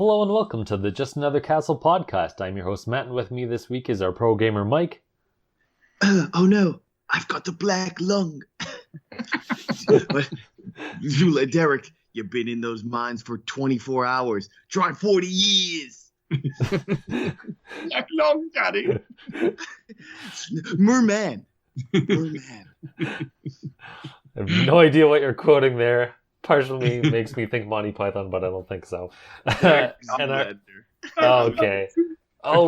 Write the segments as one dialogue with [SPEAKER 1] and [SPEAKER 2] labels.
[SPEAKER 1] Hello and welcome to the Just Another Castle podcast. I'm your host Matt, and with me this week is our pro gamer Mike.
[SPEAKER 2] Oh no, I've got the black lung. Derek, you've been in those mines for 24 hours. Try 40 years.
[SPEAKER 3] Black lung, daddy.
[SPEAKER 2] Merman.
[SPEAKER 1] I have no idea what you're quoting there. Partially makes me think Monty Python, but I don't think so. Okay. Oh,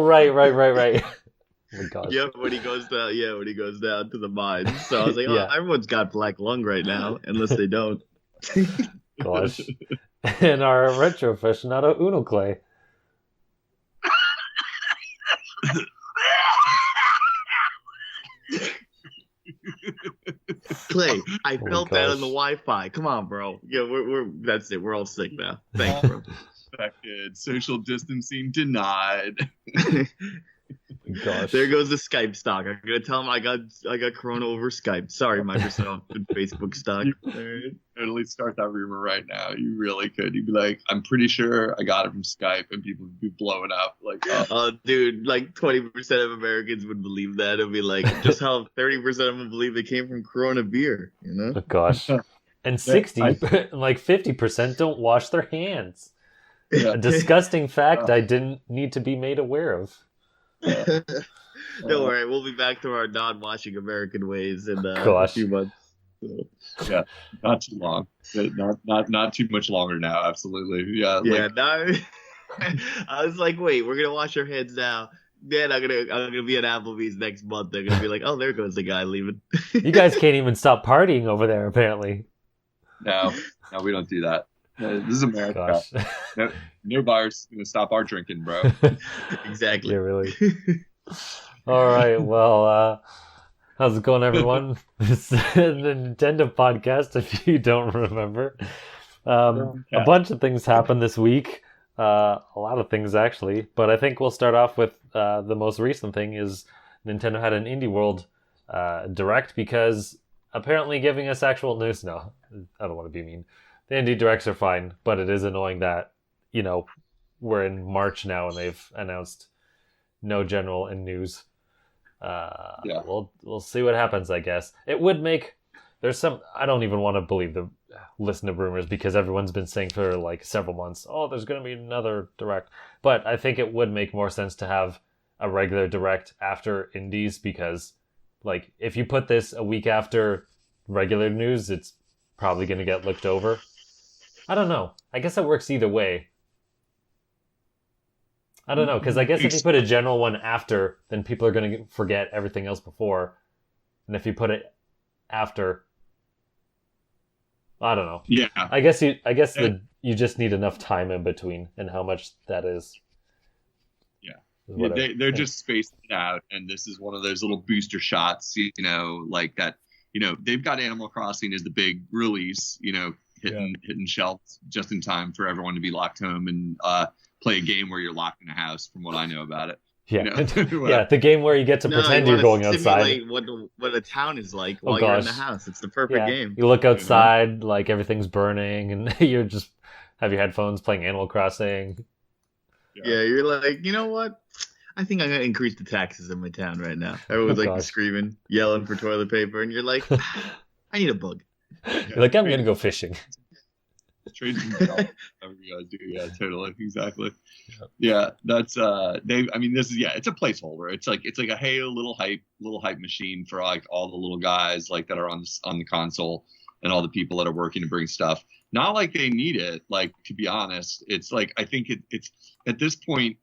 [SPEAKER 1] right. Oh my gosh.
[SPEAKER 2] Yeah, when he goes down to the mines. So I was like, oh, everyone's got black lung right now, unless they don't.
[SPEAKER 1] Gosh. And our retro aficionado, Unoclay.
[SPEAKER 2] Clay, I felt that on the Wi-Fi. Come on, bro. Yeah, we're that's it. We're all sick now. Thanks, bro.
[SPEAKER 3] Affected. Social distancing denied.
[SPEAKER 1] Gosh.
[SPEAKER 2] There goes the Skype stock. I'm gonna tell him I got Corona over Skype. Sorry, Microsoft and Facebook stock.
[SPEAKER 3] You could totally start that rumor right now. You really could. You'd be like, I'm pretty sure I got it from Skype, and people would be blowing up. Like,
[SPEAKER 2] oh, dude, like 20% of Americans would believe that. It'd be like just how 30% of them believe it came from Corona beer. You know?
[SPEAKER 1] Oh, gosh. And 50% don't wash their hands.
[SPEAKER 3] Yeah.
[SPEAKER 1] A disgusting fact I didn't need to be made aware of.
[SPEAKER 2] Don't worry, we'll be back to our non-washing American ways in a
[SPEAKER 1] Gosh.
[SPEAKER 2] few months.
[SPEAKER 3] So, yeah, not too long. Not too much longer now. Absolutely. Yeah.
[SPEAKER 2] Yeah. No. I was like, wait, we're gonna wash our hands now. Then I'm gonna be at Applebee's next month. They're gonna be like, oh, there goes the guy leaving.
[SPEAKER 1] You guys can't even stop partying over there, apparently.
[SPEAKER 3] No, we don't do that. This is America.
[SPEAKER 1] Gosh.
[SPEAKER 3] No bar's gonna stop our drinking, bro.
[SPEAKER 2] Exactly.
[SPEAKER 1] Yeah, really. All right, well, how's it going, everyone? It's the Nintendo podcast, if you don't remember. A bunch of things happened this week. A lot of things, actually. But I think we'll start off with the most recent thing is Nintendo had an IndieWorld Direct because apparently giving us actual news. No, I don't want to be mean. The Indie Directs are fine, but it is annoying that, we're in March now and they've announced no general in news. We'll see what happens, I guess. It would make... There's some... I don't even want to listen to rumors because everyone's been saying for like several months, oh, there's going to be another Direct. But I think it would make more sense to have a regular Direct after Indies because, like, if you put this a week after regular news, it's probably going to get looked over. I don't know. I guess it works either way. I don't know, because I guess if you put a general one after, then people are going to forget everything else before. And if you put it after, I don't know.
[SPEAKER 3] Yeah.
[SPEAKER 1] I guess you just need enough time in between, and how much that is.
[SPEAKER 3] Yeah. They're just spaced it out, and this is one of those little booster shots, like that. They've got Animal Crossing as the big release, hitting shelves just in time for everyone to be locked home and play a game where you're locked in a house, from what I know about it.
[SPEAKER 1] Yeah, yeah, the game where you get to pretend you're going outside.
[SPEAKER 2] What a town is like while you're in the house. It's the perfect game.
[SPEAKER 1] You look outside, like everything's burning, and you just have your headphones playing Animal Crossing.
[SPEAKER 2] Yeah, you're like, you know what? I think I'm going to increase the taxes in my town right now. Everyone's screaming, yelling for toilet paper, and you're like, I need a bug.
[SPEAKER 1] You're like, I'm going to go fishing.
[SPEAKER 3] Trade whatever you guys do. Yeah, totally. Exactly. Yeah, that's this is it's a placeholder. It's like a hey, little hype machine for like all the little guys like that are on the console and all the people that are working to bring stuff. Not like they need it, like, to be honest. It's like, I think it's at this point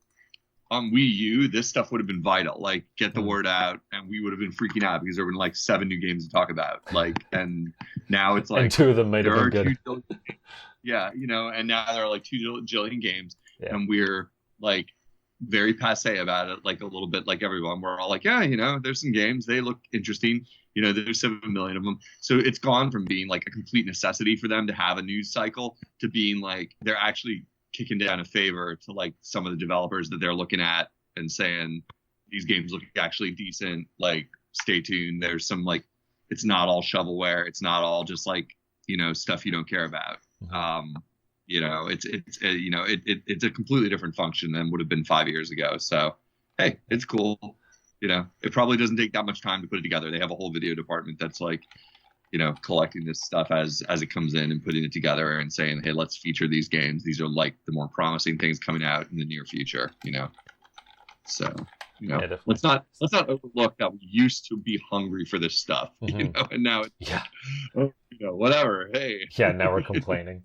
[SPEAKER 3] on Wii U, this stuff would have been vital. Like, get the word out, and we would have been freaking out because there were like 7 new games to talk about. Like, and now it's like,
[SPEAKER 1] and 2 of them might have been good.
[SPEAKER 3] Yeah, and now there are like 2 jillion games, and we're like very passé about it, like a little bit like everyone. We're all like, yeah, there's some games, they look interesting. There's 7 million of them. So it's gone from being like a complete necessity for them to have a news cycle to being like they're actually kicking down a favor to like some of the developers that they're looking at and saying these games look actually decent. Like, stay tuned. There's some like, it's not all shovelware. It's not all just like, stuff you don't care about. You know, it's a completely different function than would have been 5 years ago. So, hey, it's cool. You know, it probably doesn't take that much time to put it together. They have a whole video department that's like, you know, collecting this stuff as it comes in and putting it together and saying, hey, let's feature these games. These are like the more promising things coming out in the near future, you know. So, you know,
[SPEAKER 1] Yeah,
[SPEAKER 3] let's not overlook that we used to be hungry for this stuff, you know, and now it's
[SPEAKER 1] yeah,
[SPEAKER 3] oh, you know, whatever. Hey.
[SPEAKER 1] yeah. Now we're complaining.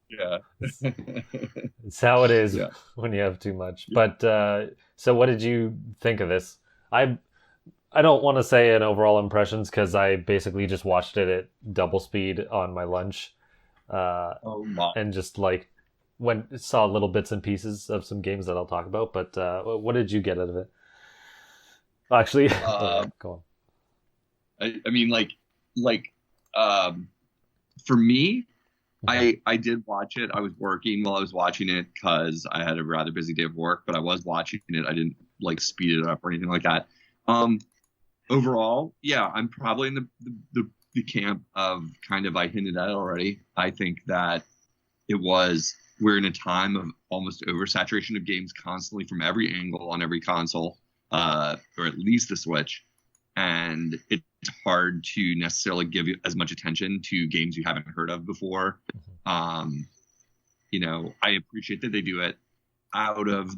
[SPEAKER 3] Yeah.
[SPEAKER 1] It's how it is
[SPEAKER 3] Yeah.
[SPEAKER 1] when you have too much. But so what did you think of this? I don't want to say an overall impressions because I basically just watched it at double speed on my lunch,
[SPEAKER 3] Oh my.
[SPEAKER 1] and just like saw little bits and pieces of some games that I'll talk about. But what did you get out of it? Actually, go on.
[SPEAKER 3] I mean, for me, I did watch it. I was working while I was watching it because I had a rather busy day of work, but I was watching it. I didn't like speed it up or anything like that. Overall, yeah, I'm probably in the camp of kind of, I hinted at it already. I think that we're in a time of almost oversaturation of games constantly from every angle on every console, or at least the Switch. And it's hard to necessarily give you as much attention to games you haven't heard of before. You know, I appreciate that they do it out of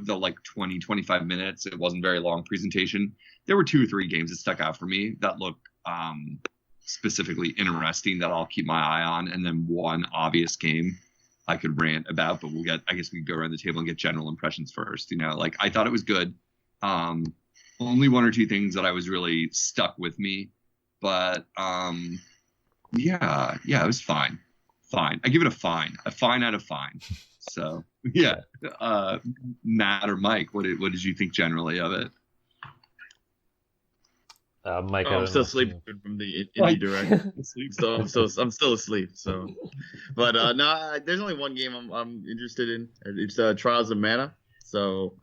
[SPEAKER 3] the like 20-25 minutes. It wasn't very long presentation. There were 2 or 3 games that stuck out for me that look specifically interesting that I'll keep my eye on, and then one obvious game I could rant about, but I guess we can go around the table and get general impressions first. You know, like I thought it was good. Only 1 or 2 things that I was really stuck with me, but yeah, it was fine. I give it a fine out of fine. So yeah, Matt or Mike, what did you think generally of it?
[SPEAKER 1] Mike,
[SPEAKER 2] I'm still sleeping from the indie direct, so I'm still asleep. So, but no, there's only one game I'm interested in. It's Trials of Mana. So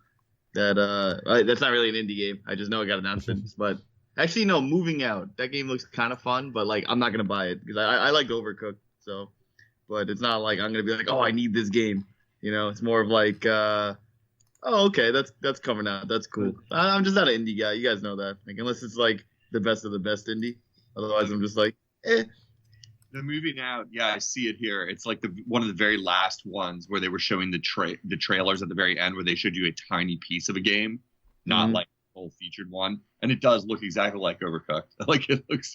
[SPEAKER 2] that's not really an indie game. I just know it got announcements, but actually no, Moving Out. That game looks kind of fun, but like I'm not gonna buy it because I like Overcooked. So, but it's not like I'm gonna be like, oh, I need this game. You know, it's more of like, oh, okay, that's coming out. That's cool. I'm just not an indie guy. You guys know that. Like, unless it's like the best of the best indie. Otherwise, I'm just like, eh.
[SPEAKER 3] The Moving Out, yeah, I see it here. It's like one of the very last ones where they were showing the trailers at the very end, where they showed you a tiny piece of a game, not like a full featured one. And it does look exactly like Overcooked. Like it looks.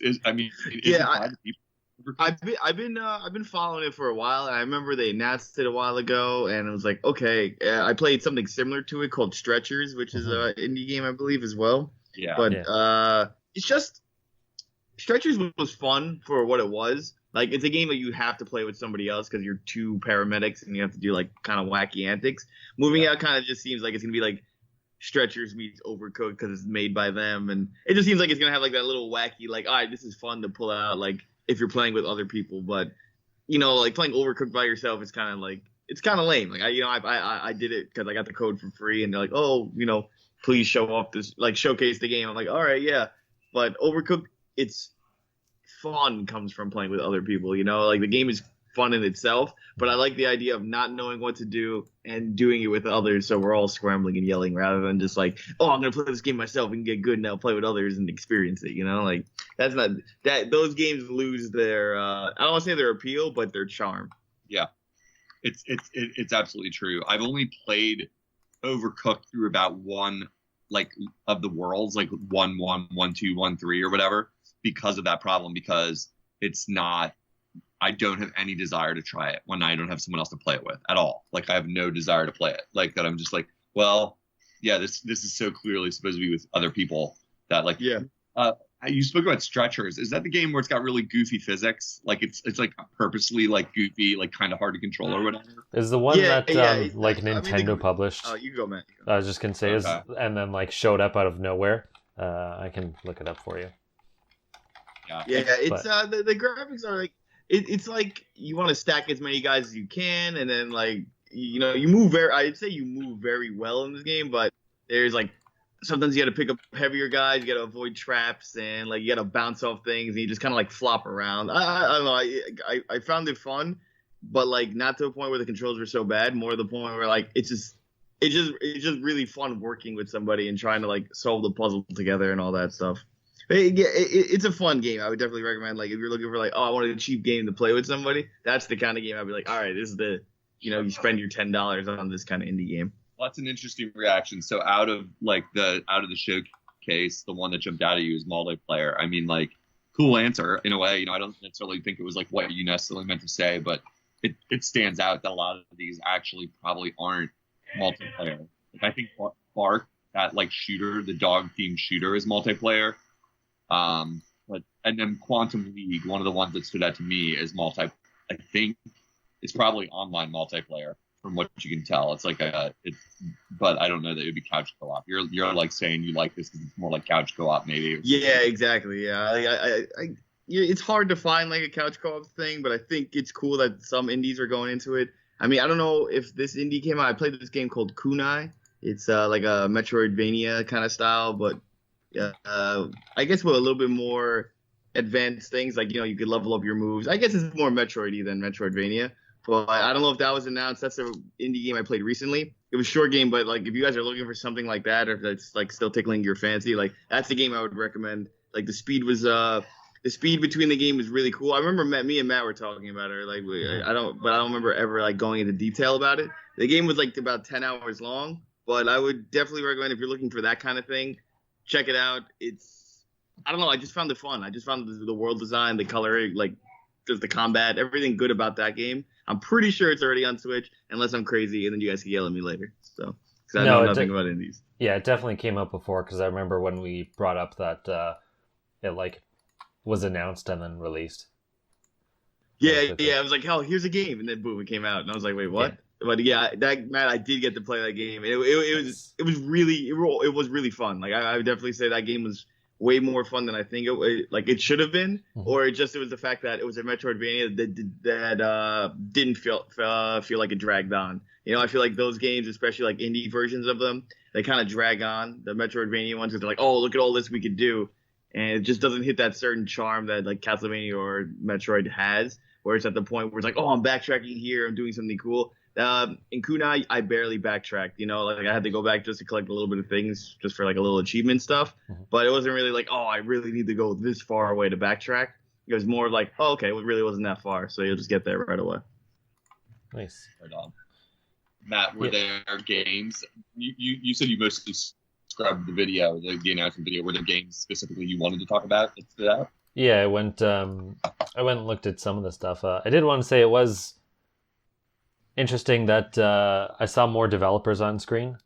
[SPEAKER 2] I've been following it for a while, and I remember they announced it a while ago, and it was like, okay, I played something similar to it called Stretchers, which is an indie game, I believe, as well.
[SPEAKER 3] Yeah.
[SPEAKER 2] But it's just Stretchers was fun for what it was. Like, it's a game that you have to play with somebody else because you're 2 paramedics and you have to do like kind of wacky antics. Moving Out kind of just seems like it's gonna be like Stretchers meets Overcooked because it's made by them, and it just seems like it's gonna have like that little wacky, like, all right, this is fun to pull out, like if you're playing with other people. But you know, like playing Overcooked by yourself is kind of like, it's kind of lame. Like I did it because I got the code for free, and they're like, oh, you know, please show off this, like showcase the game. I'm like, all right, yeah. But Overcooked, it's fun comes from playing with other people, you know, like the game is fun in itself, but I like the idea of not knowing what to do and doing it with others, so we're all scrambling and yelling rather than just like, oh, I'm gonna play this game myself and get good and I'll play with others and experience it, you know. Like that's not that, those games lose their I don't want to say their appeal, but their charm.
[SPEAKER 3] Yeah, it's absolutely true. I've only played Overcooked through about one, like, of the worlds, like 1-1, 1-2, 1-3 or whatever, because of that problem, because it's not, I don't have any desire to try it when I don't have someone else to play it with at all. Like, I have no desire to play it. Like, that I'm just like, well, yeah, this is so clearly supposed to be with other people that, like,
[SPEAKER 2] yeah.
[SPEAKER 3] You spoke about Stretchers. Is that the game where it's got really goofy physics? Like, it's like purposely like goofy, like kind of hard to control or whatever?
[SPEAKER 1] Is the one like Nintendo published?
[SPEAKER 2] Oh, you go, man.
[SPEAKER 1] I was just gonna say, and then like showed up out of nowhere. I can look it up for you.
[SPEAKER 2] Yeah, it's the graphics are like, it's like you want to stack as many guys as you can, and then like, you know, I'd say you move very well in this game, but there's like, sometimes you got to pick up heavier guys, you got to avoid traps, and like you got to bounce off things, and you just kind of like flop around. I don't know. I found it fun. but like not to a point where the controls were so bad. More to the point where like it's just really fun working with somebody and trying to like solve the puzzle together and all that stuff. It's a fun game. I would definitely recommend, like, if you're looking for like, oh, I want a cheap game to play with somebody, that's the kind of game I'd be like, all right, this is the, you spend your $10 on this kind of indie game.
[SPEAKER 3] Well, that's an interesting reaction. So out of the showcase, the one that jumped out at you is multiplayer. I mean, like, cool answer in a way. I don't necessarily think it was like what you necessarily meant to say, but it stands out that a lot of these actually probably aren't multiplayer. Like, I think Bark, that like shooter, the dog themed shooter, is multiplayer. And then Quantum League, one of the ones that stood out to me is I think it's probably online multiplayer from what you can tell. It's like but I don't know that it would be couch co-op. You're like saying you like this because it's more like couch co-op maybe.
[SPEAKER 2] Yeah, exactly. Yeah, it's hard to find like a couch co-op thing, but I think it's cool that some indies are going into it. I mean, I don't know if this indie came out. I played this game called Kunai. It's like a Metroidvania kind of style, but I guess with a little bit more advanced things, like, you could level up your moves. I guess it's more Metroid-y than Metroidvania, but I don't know if that was announced. That's an indie game I played recently. It was a short game, but like if you guys are looking for something like that, or if that's like still tickling your fancy, like that's the game I would recommend. Like the speed between the game was really cool. I remember me and Matt were talking about it. Like I don't remember ever like going into detail about it. The game was like about 10 hours long, but I would definitely recommend if you're looking for that kind of thing. Check it out. I don't know. I just found it fun. I just found the world design, the coloring, like just the combat, everything good about that game. I'm pretty sure it's already on Switch, unless I'm crazy, and then you guys can yell at me later. So, because I know nothing about indies.
[SPEAKER 1] Yeah, it definitely came up before, because I remember when we brought up that it like was announced and then released.
[SPEAKER 2] Yeah. I was like, hell, here's a game, and then boom, it came out, and I was like, wait, what? Yeah. But yeah, Matt, I did get to play that game. It was really fun. Like I would definitely say that game was way more fun than I think it should have been, or it was the fact that it was a Metroidvania that didn't feel like it dragged on. I feel like those games, especially like indie versions of them, they kind of drag on. The Metroidvania ones, because they're like, oh, look at all this we could do, and it just doesn't hit that certain charm that like Castlevania or Metroid has, where it's at the point where it's like, oh, I'm backtracking here, I'm doing something cool. In Kunai, I barely backtracked, like I had to go back just to collect a little bit of things, just for like a little achievement stuff. But it wasn't really like, oh, I really need to go this far away to backtrack. It was more like, oh, okay, it really wasn't that far, so you'll just get there right away.
[SPEAKER 1] Nice.
[SPEAKER 3] Right on. Matt, were there games? You said you mostly scrubbed the video, the announcement video. Were there games specifically you wanted to talk about that stood out?
[SPEAKER 1] Yeah, I went and looked at some of the stuff. I did want to say it was interesting that I saw more developers on screen,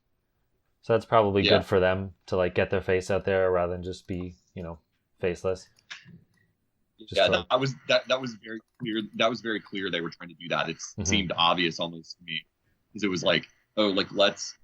[SPEAKER 1] so that's probably good for them to like get their face out there rather than just be faceless.
[SPEAKER 3] That was very clear. That was very clear they were trying to do that. It seemed obvious almost to me, because it was like, oh, like let's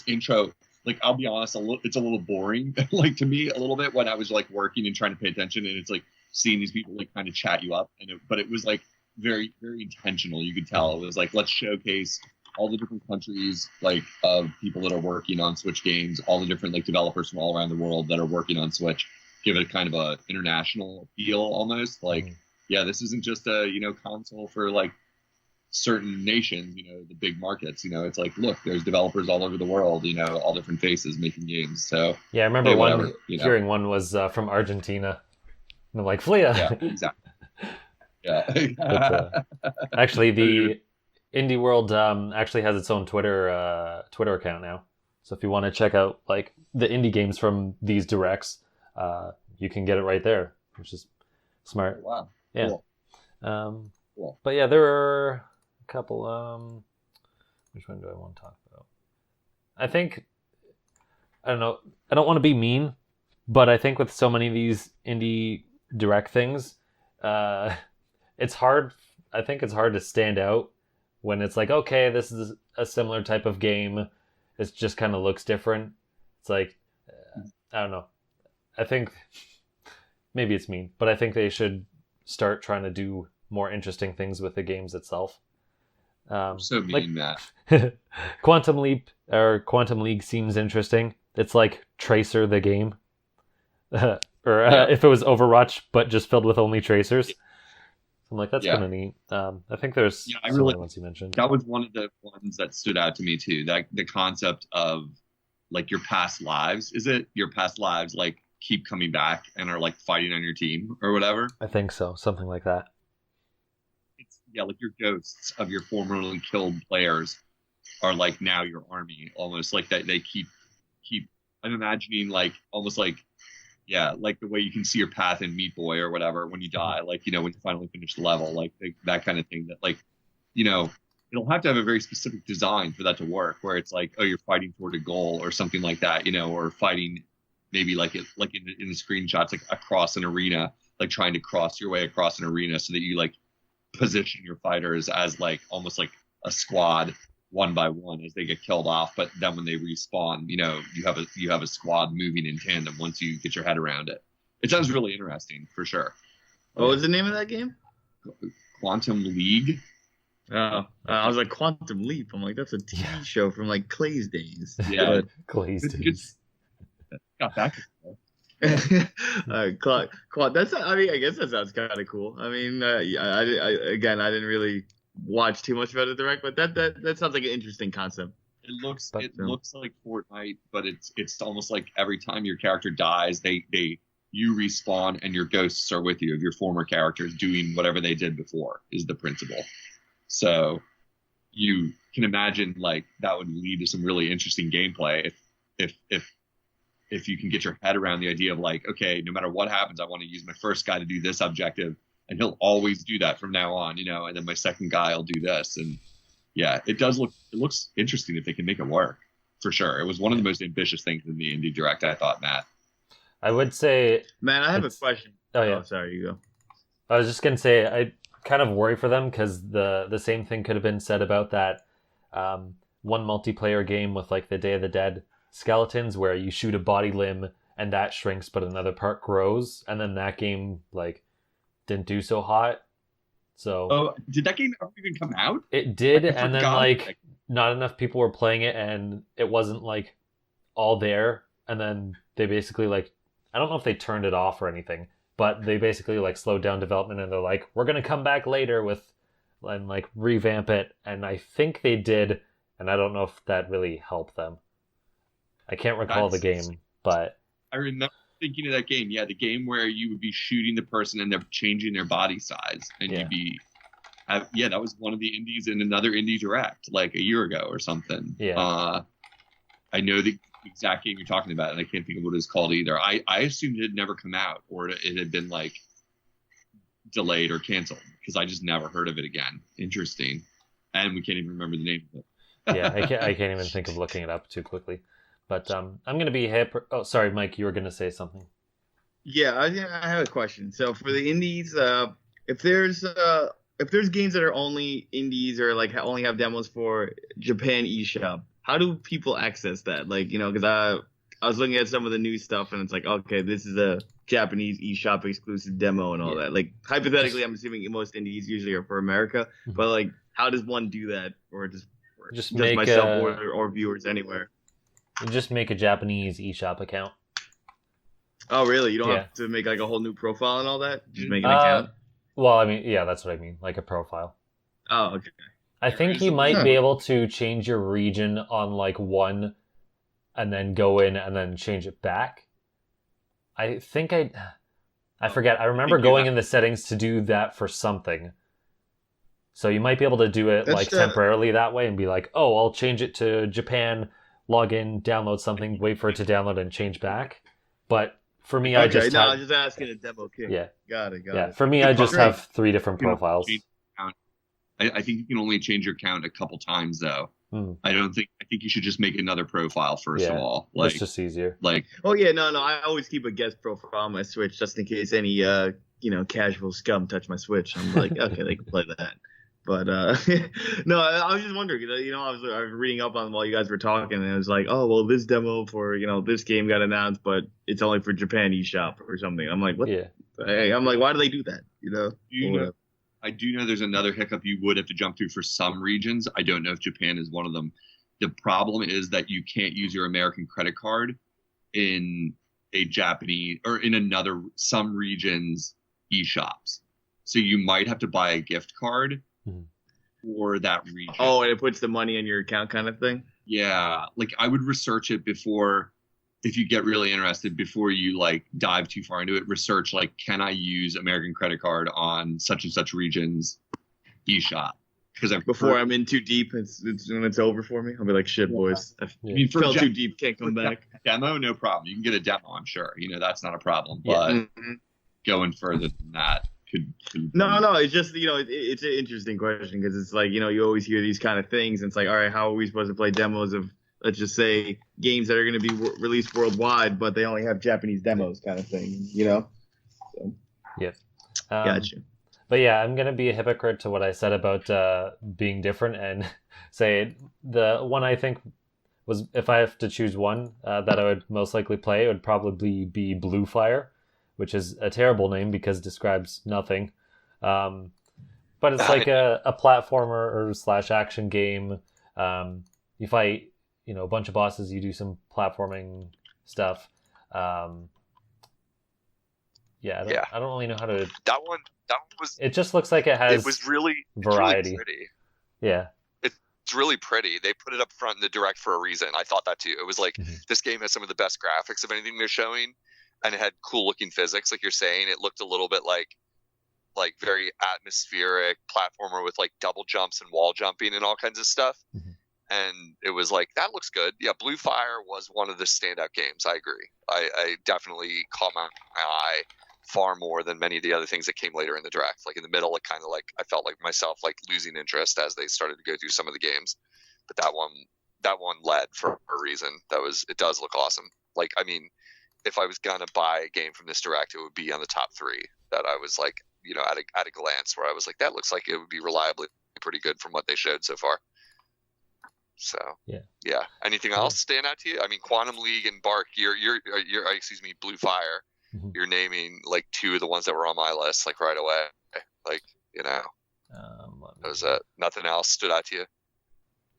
[SPEAKER 3] intro. Like, I'll be honest, it's a little boring, like to me a little bit, when I was like working and trying to pay attention, and it's like seeing these people like kind of chat you up, but it was like very, very intentional. You could tell it was like, let's showcase all the different countries, like, of people that are working on Switch games, all the different like developers from all around the world that are working on Switch. Give it kind of a international feel almost. Like, yeah, this isn't just a console for like certain nations, the big markets. It's like, look, there's developers all over the world, all different faces making games. So
[SPEAKER 1] yeah, I remember hearing one was from Argentina. And I'm like, Flia.
[SPEAKER 3] Yeah, exactly. Yeah.
[SPEAKER 1] But, actually, the IndieWorld actually has its own Twitter account now. So if you want to check out like the indie games from these directs, you can get it right there, which is smart.
[SPEAKER 3] Wow.
[SPEAKER 1] Yeah.
[SPEAKER 3] Cool. Cool.
[SPEAKER 1] But yeah, there are a couple. Which one do I want to talk about? I don't know. I don't want to be mean, but I think with so many of these indie direct things, it's hard. I think it's hard to stand out when it's like, okay, this is a similar type of game. It just kind of looks different. It's like, I don't know. I think maybe it's mean, but I think they should start trying to do more interesting things with the games itself.
[SPEAKER 3] So mean, Matt.
[SPEAKER 1] Quantum Leap or Quantum League seems interesting. It's like Tracer the game. If it was Overwatch, but just filled with only tracers. I'm like, that's kind of neat. I think there's some other ones you mentioned.
[SPEAKER 3] That was one of the ones that stood out to me too. That the concept of like your past lives. Is it your past lives like keep coming back and are like fighting on your team or whatever?
[SPEAKER 1] I think so, something like that.
[SPEAKER 3] It's like your ghosts of your formerly killed players are like now your army, almost like that. They keep. I'm imagining like almost like. Yeah, like the way you can see your path in Meat Boy or whatever when you die, like, when you finally finish the level, like that kind of thing that like, it'll have to have a very specific design for that to work where it's like, oh, you're fighting toward a goal or something like that, or fighting maybe like in the screenshots, like across an arena, like trying to cross your way across an arena so that you like position your fighters as like almost like a squad one by one as they get killed off, but then when they respawn, you have a squad moving in tandem once you get your head around it. It sounds really interesting for sure.
[SPEAKER 2] What was the name of that game?
[SPEAKER 3] Quantum League.
[SPEAKER 2] I was like Quantum Leap. I'm like, that's a TV show from like Clay's days.
[SPEAKER 3] Yeah,
[SPEAKER 1] Clay's days.
[SPEAKER 3] Got back.
[SPEAKER 2] That's. I mean, I guess that sounds kind of cool. I mean, I didn't really watch too much about the direct, but that sounds like an interesting concept.
[SPEAKER 3] It looks like Fortnite, but it's almost like every time your character dies, you respawn and your ghosts are with you of your former characters doing whatever they did before is the principle. So you can imagine like that would lead to some really interesting gameplay if you can get your head around the idea of like, okay, no matter what happens, I want to use my first guy to do this objective. And he'll always do that from now on, and then my second guy will do this. And yeah, it looks interesting if they can make it work, for sure. It was one of the most ambitious things in the Indie Direct, I thought, Matt.
[SPEAKER 1] I would say...
[SPEAKER 2] Man, I have a question.
[SPEAKER 1] Oh, yeah.
[SPEAKER 2] Oh, sorry, you go.
[SPEAKER 1] I was just going to say, I kind of worry for them because the same thing could have been said about that one multiplayer game with like the Day of the Dead skeletons where you shoot a body limb and that shrinks, but another part grows. And then that game, like... didn't do so hot. So
[SPEAKER 3] did that game ever even come out?
[SPEAKER 1] It did, and then like not enough people were playing it and it wasn't like all there, and then they basically like, I don't know if they turned it off or anything, but they basically like slowed down development and they're like, we're gonna come back later and like revamp it, and I think they did, and I don't know if that really helped them. I can't recall the game, but
[SPEAKER 3] I remember thinking of that game, the game where you would be shooting the person and they're changing their body size, and you'd be, that was one of the indies in another Indie Direct like a year ago or something. I know the exact game you're talking about, and I can't think of what it's called either. I assumed it had never come out or it had been like delayed or canceled because I just never heard of it again. Interesting, and we can't even remember the name of it.
[SPEAKER 1] I can't even think of looking it up too quickly. But I'm going to be hip. Oh, sorry, Mike, you were going to say something.
[SPEAKER 2] Yeah, I have a question. So for the indies, if there's games that are only indies or like only have demos for Japan eShop, how do people access that? Like, because I was looking at some of the new stuff and it's like, okay, this is a Japanese eShop exclusive demo and all that. Like hypothetically, I'm assuming most indies usually are for America, but like, how does one do that, or just make myself or viewers anywhere?
[SPEAKER 1] You just make a Japanese eShop account.
[SPEAKER 2] Oh, really? You don't have to make like a whole new profile and all that? Just make an account?
[SPEAKER 1] Well, I mean, yeah, that's what I mean. Like a profile.
[SPEAKER 2] Oh, okay.
[SPEAKER 1] I think you might be able to change your region on like one and then go in and then change it back. I think I forget. I remember going in the settings to do that for something. So you might be able to do it like temporarily that way and be like, oh, I'll change it to Japan, log in, download something, wait for it to download and change back. But for me, I was
[SPEAKER 2] just asking a demo kit.
[SPEAKER 1] Yeah.
[SPEAKER 2] Got it.
[SPEAKER 1] For me, I just have 3 different profiles.
[SPEAKER 3] I think you can only change your account a couple times though. I think you should just make another profile first of all. Like,
[SPEAKER 1] it's just easier.
[SPEAKER 3] Like,
[SPEAKER 2] oh yeah, no, I always keep a guest profile on my Switch just in case any casual scum touch my Switch. I'm like, okay, they can play that. But no, I was just wondering. I was reading up on while you guys were talking, and it was like, oh well, this demo for this game got announced, but it's only for Japan eShop or something. I'm like, what?
[SPEAKER 1] Yeah.
[SPEAKER 2] I'm like, why do they do that?
[SPEAKER 3] I do know there's another hiccup you would have to jump through for some regions. I don't know if Japan is one of them. The problem is that you can't use your American credit card in a Japanese or in some regions eShops. So you might have to buy a gift card for that region.
[SPEAKER 2] Oh, and it puts the money in your account kind of thing?
[SPEAKER 3] Yeah. Like, I would research it before, if you get really interested, before you like dive too far into it, research like, can I use American credit card on such and such regions eShop? Because
[SPEAKER 2] before I'm in too deep, it's when it's over for me. I'll be like, shit, boys. I
[SPEAKER 3] mean,
[SPEAKER 2] fell too deep, can't come back.
[SPEAKER 3] Demo, no problem. You can get a demo, I'm sure. You know, that's not a problem. But going further than that could
[SPEAKER 2] No, it's just, you know, it's an interesting question because it's like, you know, you always hear these kind of things. And it's like, all right, how are we supposed to play demos of, let's just say, games that are going to be released worldwide, but they only have Japanese demos kind of thing, you know? So,
[SPEAKER 1] yeah.
[SPEAKER 2] Gotcha.
[SPEAKER 1] But yeah, I'm going to be a hypocrite to what I said about being different and say the one I think was, if I have to choose one that I would most likely play, it would probably be Blue Fire, which is a terrible name because it describes nothing. But it's like a platformer or / action game. You fight, you know, a bunch of bosses, you do some platforming stuff. I don't really know how to...
[SPEAKER 4] That one was...
[SPEAKER 1] It just looks like it has variety.
[SPEAKER 4] Really pretty.
[SPEAKER 1] Yeah.
[SPEAKER 4] It's really pretty. They put it up front in the direct for a reason. I thought that too. It was like, this game has some of the best graphics of anything they're showing, and it had cool looking physics, like you're saying. It looked a little bit like very atmospheric platformer with like double jumps and wall jumping and all kinds of stuff. And it was like, that looks good. Yeah, Blue Fire was one of the standout games. I agree. I definitely caught my eye far more than many of the other things that came later in the direct. Like in the middle, it kind of like, I felt like myself like losing interest as they started to go through some of the games. But that one led for a reason. It does look awesome. Like, I mean, if I was gonna buy a game from this direct, it would be on the top 3 that I was like, you know, at a glance, where I was like, that looks like it would be reliably pretty good from what they showed so far. So yeah. Anything else stand out to you? I mean, Quantum League and Bark, you're Blue Fire. You're naming like 2 of the ones that were on my list, like right away. Like, you know, was that nothing else stood out to you?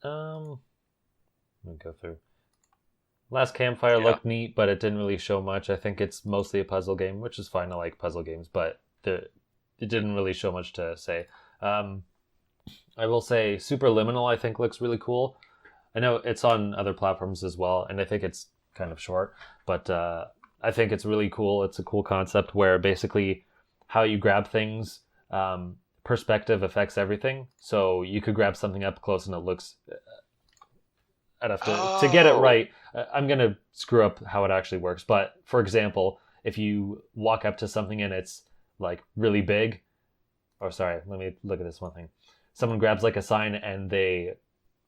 [SPEAKER 1] Let me go through. Last Campfire looked neat, but it didn't really show much. I think it's mostly a puzzle game, which is fine. I like puzzle games, but it didn't really show much to say. I will say Superliminal, I think, looks really cool. I know it's on other platforms as well, and I think it's kind of short, but I think it's really cool. It's a cool concept where basically how you grab things, perspective affects everything. So you could grab something up close and it looks... I'd have to get it right. I'm going to screw up how it actually works. But for example, if you walk up to something and it's like really big, let me look at this one thing. Someone grabs like a sign and they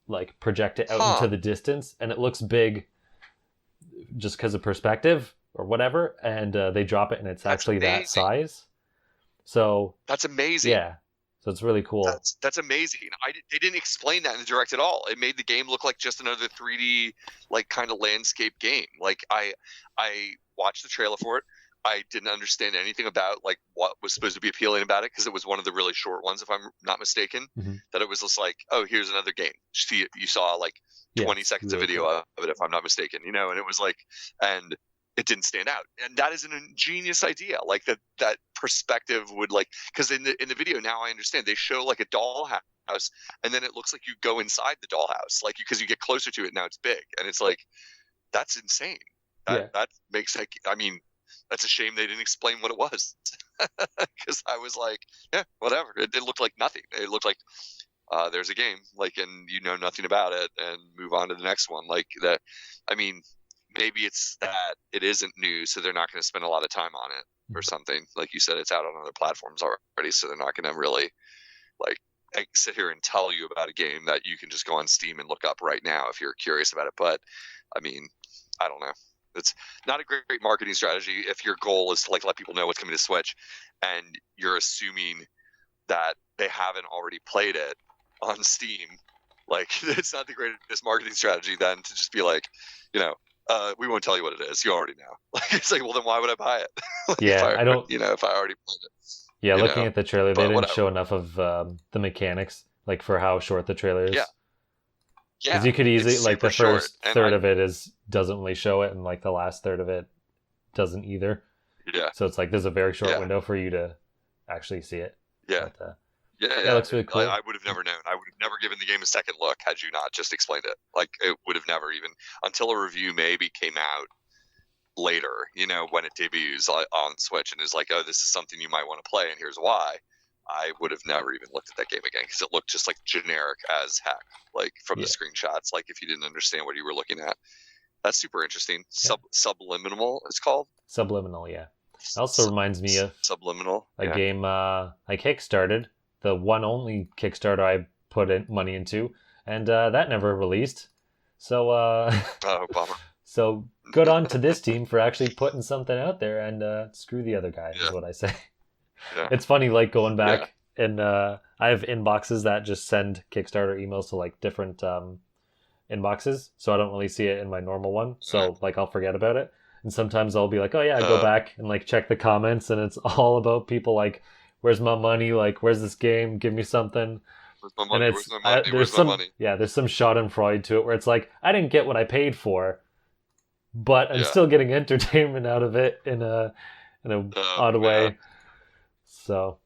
[SPEAKER 1] like project it out into the distance and it looks big just because of perspective or whatever. And they drop it and it's actually that size. So
[SPEAKER 4] that's amazing.
[SPEAKER 1] Yeah. So it's really cool.
[SPEAKER 4] That's amazing. They didn't explain that in the direct at all. It made the game look like just another 3D like kind of landscape game. Like I watched the trailer for it. I didn't understand anything about like what was supposed to be appealing about it because it was one of the really short ones, if I'm not mistaken. That it was just like, oh, here's another game. You saw like 20 seconds of video of it, if I'm not mistaken. You know, and it was like, and it didn't stand out, and that is an ingenious idea. Like that perspective would like, because in the video now I understand they show like a dollhouse, and then it looks like you go inside the dollhouse, like because you get closer to it now it's big, and it's like that's insane. That makes like, I mean, that's a shame they didn't explain what it was, because I was like, yeah, whatever. It looked like nothing. It looked like there's a game, like, and you know nothing about it, and move on to the next one. Like that. I mean, maybe it's that it isn't new, so they're not going to spend a lot of time on it or something. Like you said, it's out on other platforms already, so they're not going to really like sit here and tell you about a game that you can just go on Steam and look up right now if you're curious about it. But I mean, I don't know. It's not a great marketing strategy if your goal is to like let people know what's coming to Switch, and you're assuming that they haven't already played it on Steam. Like, it's not the greatest marketing strategy then to just be like, you know, we won't tell you what it is. You already know. Like, it's like, well, then why would I buy it? Like,
[SPEAKER 1] I don't.
[SPEAKER 4] You know, if I already played it.
[SPEAKER 1] Yeah, looking at the trailer, they didn't show enough of the mechanics, like for how short the trailer is.
[SPEAKER 4] Yeah.
[SPEAKER 1] Because you could easily, like, the first third of it doesn't really show it, and like the last third of it doesn't either.
[SPEAKER 4] Yeah.
[SPEAKER 1] So it's like there's a very short window for you to actually see it.
[SPEAKER 4] Yeah.
[SPEAKER 1] But,
[SPEAKER 4] Yeah,
[SPEAKER 1] it looks really cool.
[SPEAKER 4] I would have never known. I would have never given the game a second look had you not just explained it. Like, it would have never even, until a review maybe came out later, when it debuts on Switch and is like, oh, this is something you might want to play, and here's why. I would have never even looked at that game again because it looked just like generic as heck, like from the screenshots, like if you didn't understand what you were looking at. That's super interesting. Subliminal, it's called?
[SPEAKER 1] Subliminal, yeah. It also reminds me of
[SPEAKER 4] Subliminal,
[SPEAKER 1] a game I kickstarted, the one only Kickstarter I put money into, and that never released. So,
[SPEAKER 4] oh, bummer.
[SPEAKER 1] So good on to this team for actually putting something out there, and screw the other guy, is what I say. Yeah. It's funny, like going back and I have inboxes that just send Kickstarter emails to like different inboxes, so I don't really see it in my normal one. So like I'll forget about it, and sometimes I'll be like, oh yeah, I go back and like check the comments, and it's all about people like, where's my money? Like, where's this game? Give me something.
[SPEAKER 4] Where's my money? And it's, where's my money?
[SPEAKER 1] There's some money? Yeah, there's some Schadenfreude to it where it's like, I didn't get what I paid for, but I'm still getting entertainment out of it in a odd way. So,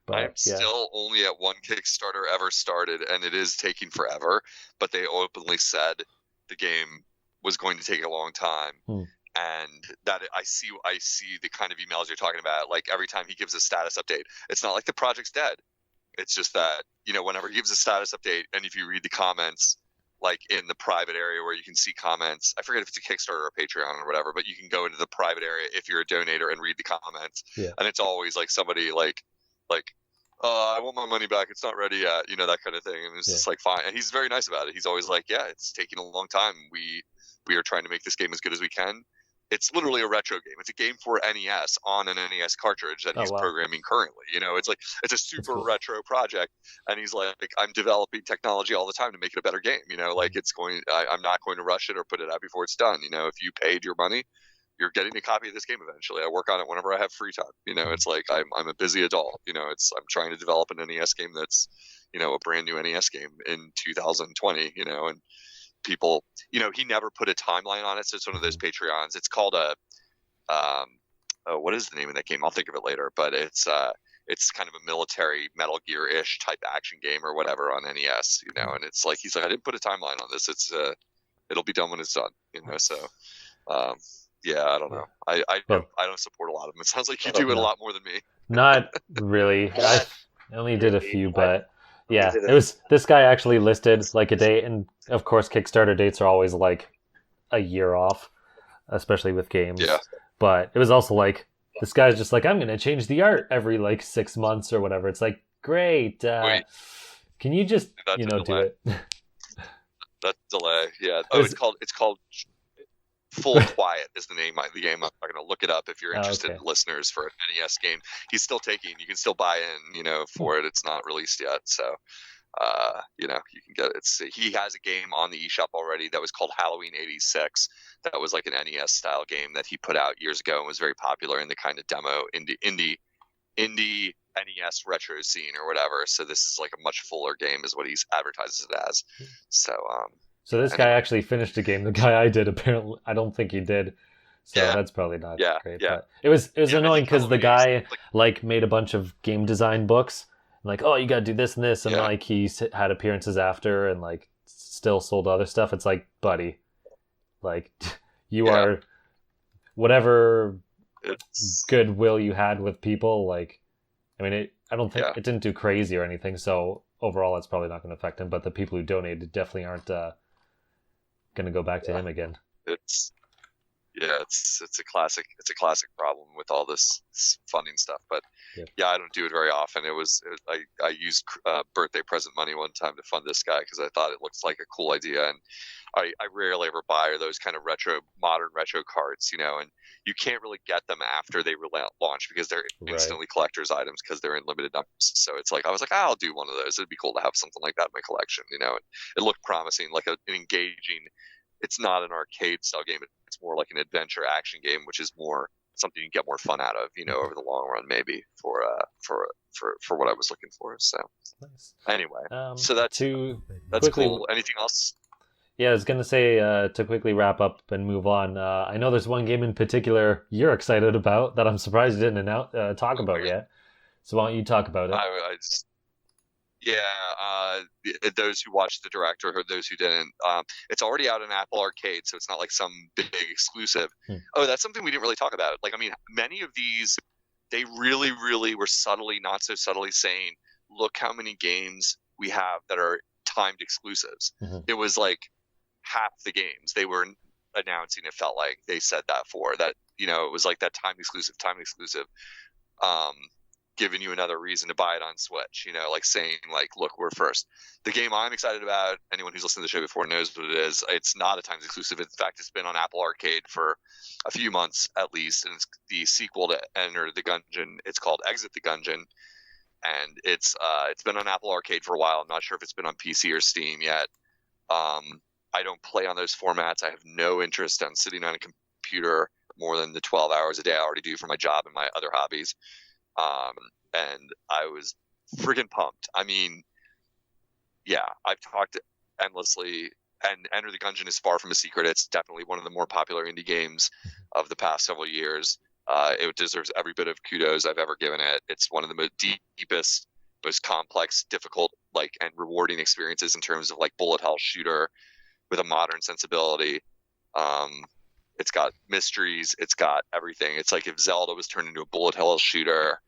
[SPEAKER 1] but,
[SPEAKER 4] I'm still only at one Kickstarter ever started, and it is taking forever. But they openly said the game was going to take a long time, and that I see the kind of emails you're talking about. Like every time he gives a status update, it's not like the project's dead. It's just that whenever he gives a status update, and if you read the comments, like in the private area where you can see comments, I forget if it's a Kickstarter or a Patreon or whatever, but you can go into the private area if you're a donator and read the comments. Yeah. And it's always like somebody like, I want my money back. It's not ready yet. That kind of thing. And it's just like, fine. And he's very nice about it. He's always like, yeah, it's taking a long time. We are trying to make this game as good as we can. It's literally a retro game. It's a game for NES on an NES cartridge that he's programming currently. It's like, it's a super retro project. And he's like, I'm developing technology all the time to make it a better game. Like I'm not going to rush it or put it out before it's done. If you paid your money, you're getting a copy of this game eventually. I work on it whenever I have free time. It's like, I'm a busy adult, I'm trying to develop an NES game that's, a brand new NES game in 2020, and people, he never put a timeline on it. So it's one of those Patreons. It's called what is the name of that game? I'll think of it later, but it's kind of a military Metal Gear-ish type action game or whatever on NES, and it's like, he's like, I didn't put a timeline on this. It's, it'll be done when it's done, so, yeah, I don't know. I don't support a lot of them. It sounds like you do it a lot more than me.
[SPEAKER 1] Not really. I only did a few, but yeah, it was, this guy actually listed like a date, and of course Kickstarter dates are always like a year off, especially with games. Yeah. But it was also like, this guy's just like, I'm going to change the art every like 6 months or whatever. It's like, great. Can you just, do it?
[SPEAKER 4] That's delay. Yeah. Oh, it's called Full Quiet is the name of the game. I'm not going to look it up if you're interested, listeners, for an NES game. He's still taking. You can still buy in, for it. It's not released yet, so you can get it. He has a game on the eShop already that was called Halloween '86. That was like an NES style game that he put out years ago and was very popular in the kind of demo indie NES retro scene or whatever. So this is like a much fuller game, is what he advertises it as.
[SPEAKER 1] So this guy actually finished a game. The guy I did, apparently, I don't think he did. So that's probably not great. Yeah. But it was annoying because the guy like made a bunch of game design books. Like, oh, you got to do this and this. And like he had appearances after and like still sold other stuff. It's like, buddy, like you are whatever goodwill you had with people. Like, I mean, I don't think it didn't do crazy or anything. So overall, it's probably not going to affect him. But the people who donated definitely aren't going to go back to him again.
[SPEAKER 4] It's a classic problem with all this funding stuff. But I don't do it very often. I used birthday present money one time to fund this guy because I thought it looked like a cool idea, and I rarely ever buy those kind of modern retro cards, and you can't really get them after they launch because they're instantly collector's items because they're in limited numbers. So it's like, I was like, I'll do one of those. It'd be cool to have something like that in my collection, and it looked promising, like an engaging. It's not an arcade style game. It's more like an adventure action game, which is more something you can get more fun out of, over the long run, maybe for what I was looking for. So anyway, so that's cool. Anything else?
[SPEAKER 1] Yeah, I was going to say, to quickly wrap up and move on, I know there's one game in particular you're excited about that I'm surprised you didn't talk about yet. So why don't you talk about it?
[SPEAKER 4] I just, those who watched the direct or those who didn't, it's already out in Apple Arcade, so it's not like some big exclusive. Oh, that's something we didn't really talk about. Like, I mean, many of these, they really, really were subtly, not so subtly saying, look how many games we have that are timed exclusives. It was like half the games they were announcing, it felt like they said that for that, you know, it was like that timed exclusive, giving you another reason to buy it on Switch, you know, like saying like, look, we're first. The game I'm excited about, anyone who's listened to the show before knows what it is. It's not a timed exclusive. In fact, it's been on Apple Arcade for a few months at least, and it's the sequel to Enter the Gungeon. It's called Exit the Gungeon, and it's been on Apple Arcade for a while. I'm not sure if it's been on PC or Steam yet. I don't play on those formats. I have no interest in sitting on a computer more than the 12 hours a day I already do for my job and my other hobbies. And I was friggin' pumped. I mean, yeah, I've talked endlessly, and Enter the Gungeon is far from a secret. It's definitely one of the more popular indie games of the past several years. It deserves every bit of kudos I've ever given it. It's one of the most deepest, most complex, difficult, like, and rewarding experiences in terms of like bullet hell shooter with a modern sensibility. It's got mysteries. It's got everything. It's like if Zelda was turned into a bullet hell shooter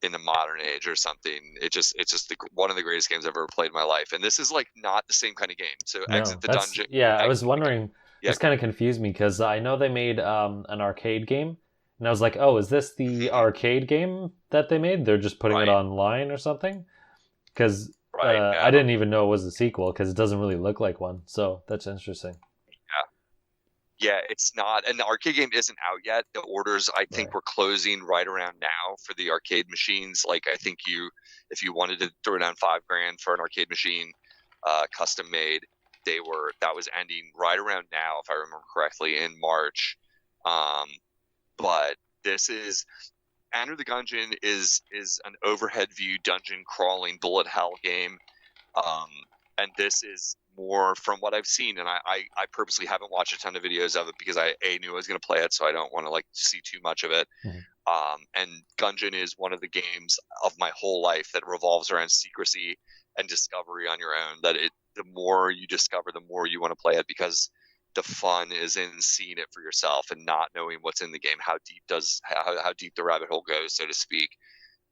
[SPEAKER 4] in the modern age or something. It's just one of the greatest games I've ever played in my life. And this is like not the same kind of game. So
[SPEAKER 1] No,
[SPEAKER 4] Exit the Dungeon.
[SPEAKER 1] Yeah, I was wondering.
[SPEAKER 4] Yeah.
[SPEAKER 1] This kind of confused me because I know they made an arcade game, and I was like, oh, is this the arcade game that they made? They're just putting it online or something? Because I didn't even know it was a sequel because it doesn't really look like one. So that's interesting.
[SPEAKER 4] Yeah, it's not, and the arcade game isn't out yet. The orders, I think, were closing right around now for the arcade machines. Like, I think if you wanted to throw down $5,000 for an arcade machine, custom made, that was ending right around now, if I remember correctly, in March. But this is Enter the Gungeon is an overhead view dungeon crawling bullet hell game, and this is more from what I've seen, and I purposely haven't watched a ton of videos of it because I knew I was going to play it, so I don't want to like see too much of it. And Gungeon is one of the games of my whole life that revolves around secrecy and discovery on your own. That the more you discover, the more you want to play it, because the fun is in seeing it for yourself and not knowing what's in the game, how deep the rabbit hole goes, so to speak.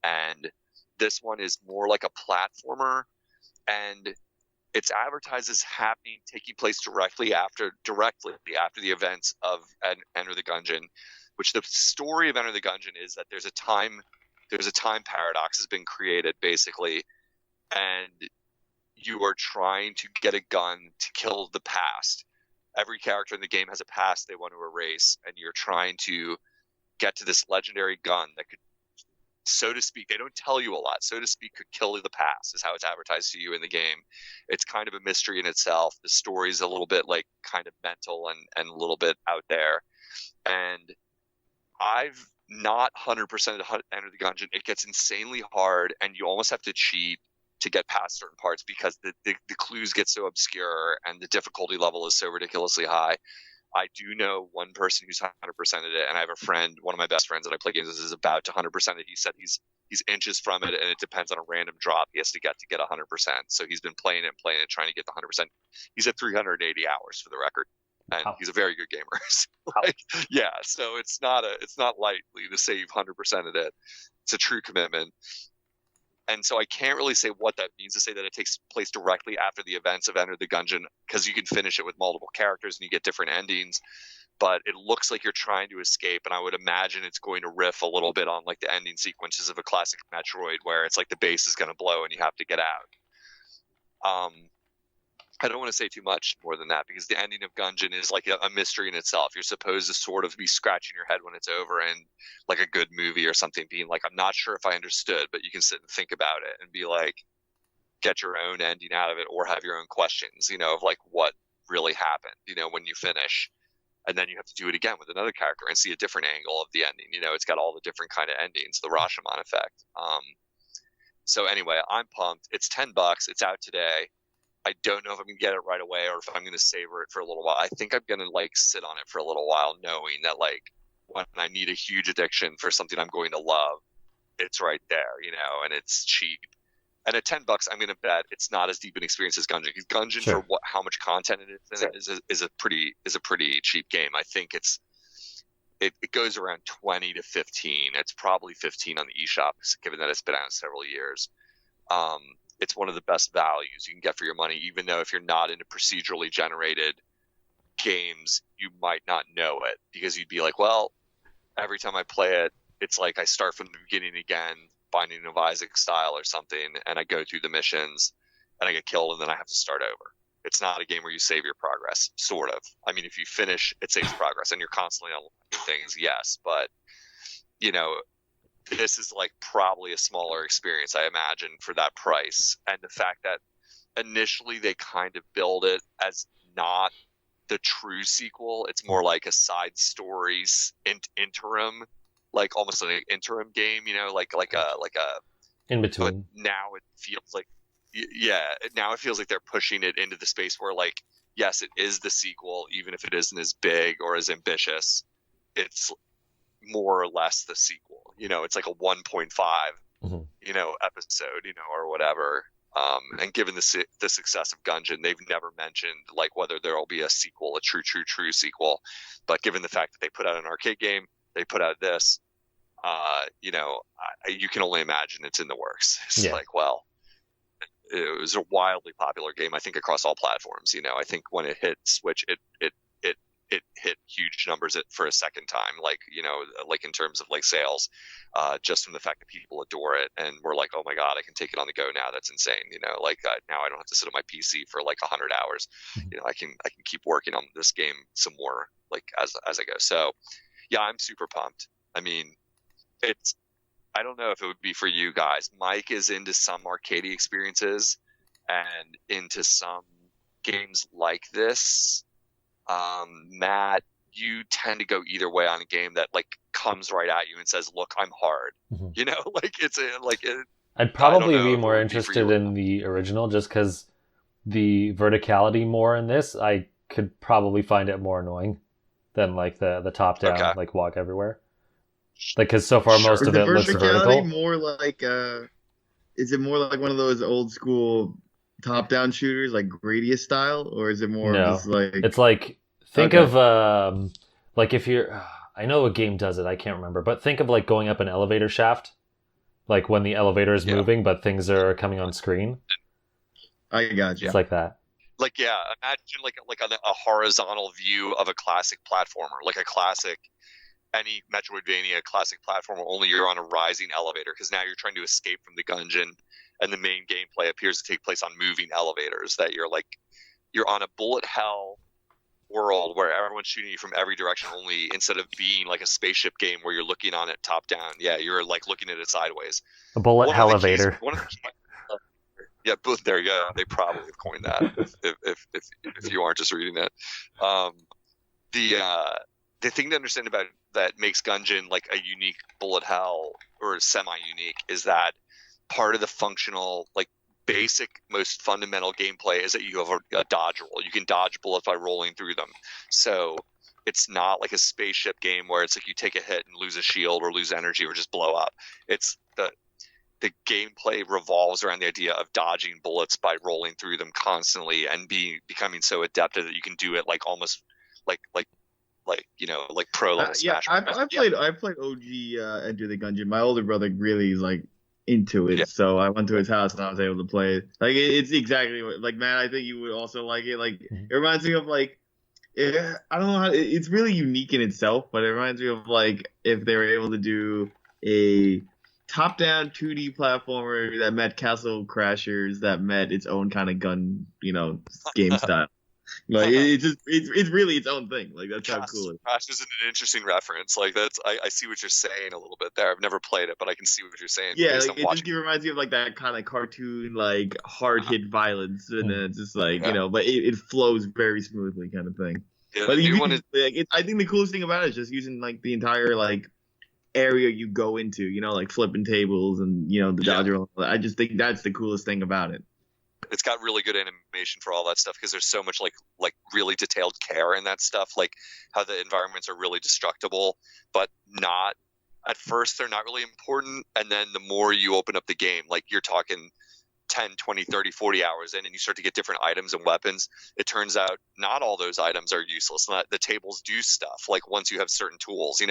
[SPEAKER 4] And this one is more like a platformer, and it's advertised as taking place directly after the events of Enter the Gungeon, which the story of Enter the Gungeon is that there's a time paradox has been created, basically, and you are trying to get a gun to kill the past. Every character in the game has a past they want to erase, and you're trying to get to this legendary gun that could, so to speak, they don't tell you a lot, so to speak, could kill the past, is how it's advertised to you in the game. It's kind of a mystery in itself. The story's a little bit like kind of mental and a little bit out there. And I've not 100% Enter the Gungeon. It gets insanely hard, and you almost have to cheat to get past certain parts because the clues get so obscure and the difficulty level is so ridiculously high. I do know one person who's 100%ed it, and I have a friend, one of my best friends that I play games with, is about to 100% it. He said he's inches from it, and it depends on a random drop he has to get 100%. So he's been playing it, trying to get the 100%. He's at 380 hours for the record, and he's a very good gamer. So, so it's not lightly to say you've 100%ed it. It's a true commitment. And so I can't really say what that means to say that it takes place directly after the events of Enter the Gungeon, because you can finish it with multiple characters and you get different endings. But it looks like you're trying to escape, and I would imagine it's going to riff a little bit on like the ending sequences of a classic Metroid, where it's like the base is going to blow and you have to get out. I don't want to say too much more than that, because the ending of Gungeon is like a mystery in itself. You're supposed to sort of be scratching your head when it's over, and like a good movie or something, being like, I'm not sure if I understood, but you can sit and think about it and be like, get your own ending out of it, or have your own questions, of like what really happened, when you finish. And then you have to do it again with another character and see a different angle of the ending. It's got all the different kind of endings, the Rashomon effect. So anyway, I'm pumped. It's $10. It's out today. I don't know if I'm going to get it right away or if I'm going to savor it for a little while. I think I'm going to like sit on it for a little while, knowing that like when I need a huge addiction for something I'm going to love, it's right there, and it's cheap. And at $10, I'm going to bet it's not as deep an experience as Gungeon. Because Gungeon,
[SPEAKER 1] Sure.
[SPEAKER 4] for how much content it is in it, is a pretty cheap game. I think it goes around 20 to 15. It's probably 15 on the eShop, given that it's been out several years. It's one of the best values you can get for your money, even though if you're not into procedurally generated games, you might not know it, because you'd be like, well, every time I play it, it's like I start from the beginning again, Binding of Isaac style or something, and I go through the missions and I get killed and then I have to start over. It's not a game where you save your progress, sort of. I mean, if you finish, it saves progress and you're constantly unlocking things, yes, but this is like probably a smaller experience, I imagine, for that price. And the fact that initially they kind of build it as not the true sequel, it's more like a side stories interim, like almost like an interim game, like a
[SPEAKER 1] In between.
[SPEAKER 4] But now it feels like, now it feels like they're pushing it into the space where, like, yes, it is the sequel, even if it isn't as big or as ambitious. It's more or less the sequel. It's like a 1.5, episode, or whatever. And given the success of Gungeon, they've never mentioned like whether there will be a sequel, a true sequel. But given the fact that they put out an arcade game, they put out this, you can only imagine it's in the works. It's like, well, it was a wildly popular game, I think, across all platforms. I think when it hit Switch, it hit huge numbers for a second time, like in terms of like sales, just from the fact that people adore it and we're like, oh my god, I can take it on the go now. That's insane. Now I don't have to sit on my PC for like 100 hours. I can keep working on this game some more, like as I go. So yeah, I'm super pumped. I mean, I don't know if it would be for you guys. Mike is into some arcadey experiences and into some games like this. Matt, you tend to go either way on a game that like comes right at you and says, look, I'm hard.
[SPEAKER 1] Mm-hmm. I'd probably be more interested in the original, just because the verticality more in this, I could probably find it more annoying than like the top down, like walk everywhere. Like, because so far most of it looks vertical.
[SPEAKER 2] More like is it more like one of those old school top down shooters, like Gradius style, or is it more just like
[SPEAKER 1] it's like think of like if you're I know a game does it, I can't remember, but think of like going up an elevator shaft, like when the elevator is moving but things are coming on screen.
[SPEAKER 2] I got you.
[SPEAKER 1] It's like that.
[SPEAKER 4] Like imagine like a horizontal view of a classic platformer, like a classic any Metroidvania classic platformer, only you're on a rising elevator, because now you're trying to escape from the Gungeon, and the main gameplay appears to take place on moving elevators. That you're on a bullet hell world where everyone's shooting you from every direction, only instead of being like a spaceship game where you're looking on it top down, you're like looking at it sideways.
[SPEAKER 1] A bullet elevator.
[SPEAKER 4] Yeah, there you go. They probably have coined that if you aren't just reading that. The thing to understand about that makes Gungeon like a unique bullet hell, or semi-unique, is that part of the functional, like basic, most fundamental gameplay is that you have a dodge roll. You can dodge bullets by rolling through them. So it's not like a spaceship game where it's like you take a hit and lose a shield or lose energy or just blow up. It's the gameplay revolves around the idea of dodging bullets by rolling through them constantly and becoming so adept that you can do it like almost like pro level Smash.
[SPEAKER 2] I played OG Enter the Gungeon. My older brother really is like into it, so I went to his house and I was able to play it. Like it's exactly like, man, I think you would also like it. Like it reminds me of like, I don't know how it's really unique in itself, but it reminds me of like if they were able to do a top-down 2D platformer that met Castle Crashers, that met its own kind of gun, game style. Like it's really its own thing. Like that's how cool it is.
[SPEAKER 4] Crash is an interesting reference. Like that's I see what you're saying a little bit there. I've never played it, but I can see what you're saying.
[SPEAKER 2] Yeah, like, it reminds me of like that kind of cartoon, like hard hit violence, and then it's just like but it flows very smoothly, kind of thing.
[SPEAKER 4] Yeah,
[SPEAKER 2] but I think the coolest thing about it is just using like the entire like area you go into, like flipping tables and the dodge roll. I just think that's the coolest thing about it.
[SPEAKER 4] It's got really good animation for all that stuff, because there's so much like really detailed care in that stuff, like how the environments are really destructible, but not at first they're not really important, and then the more you open up the game, like you're talking 10, 20, 30, 40 hours in, and you start to get different items and weapons, it turns out not all those items are useless. Not the tables do stuff, like once you have certain tools,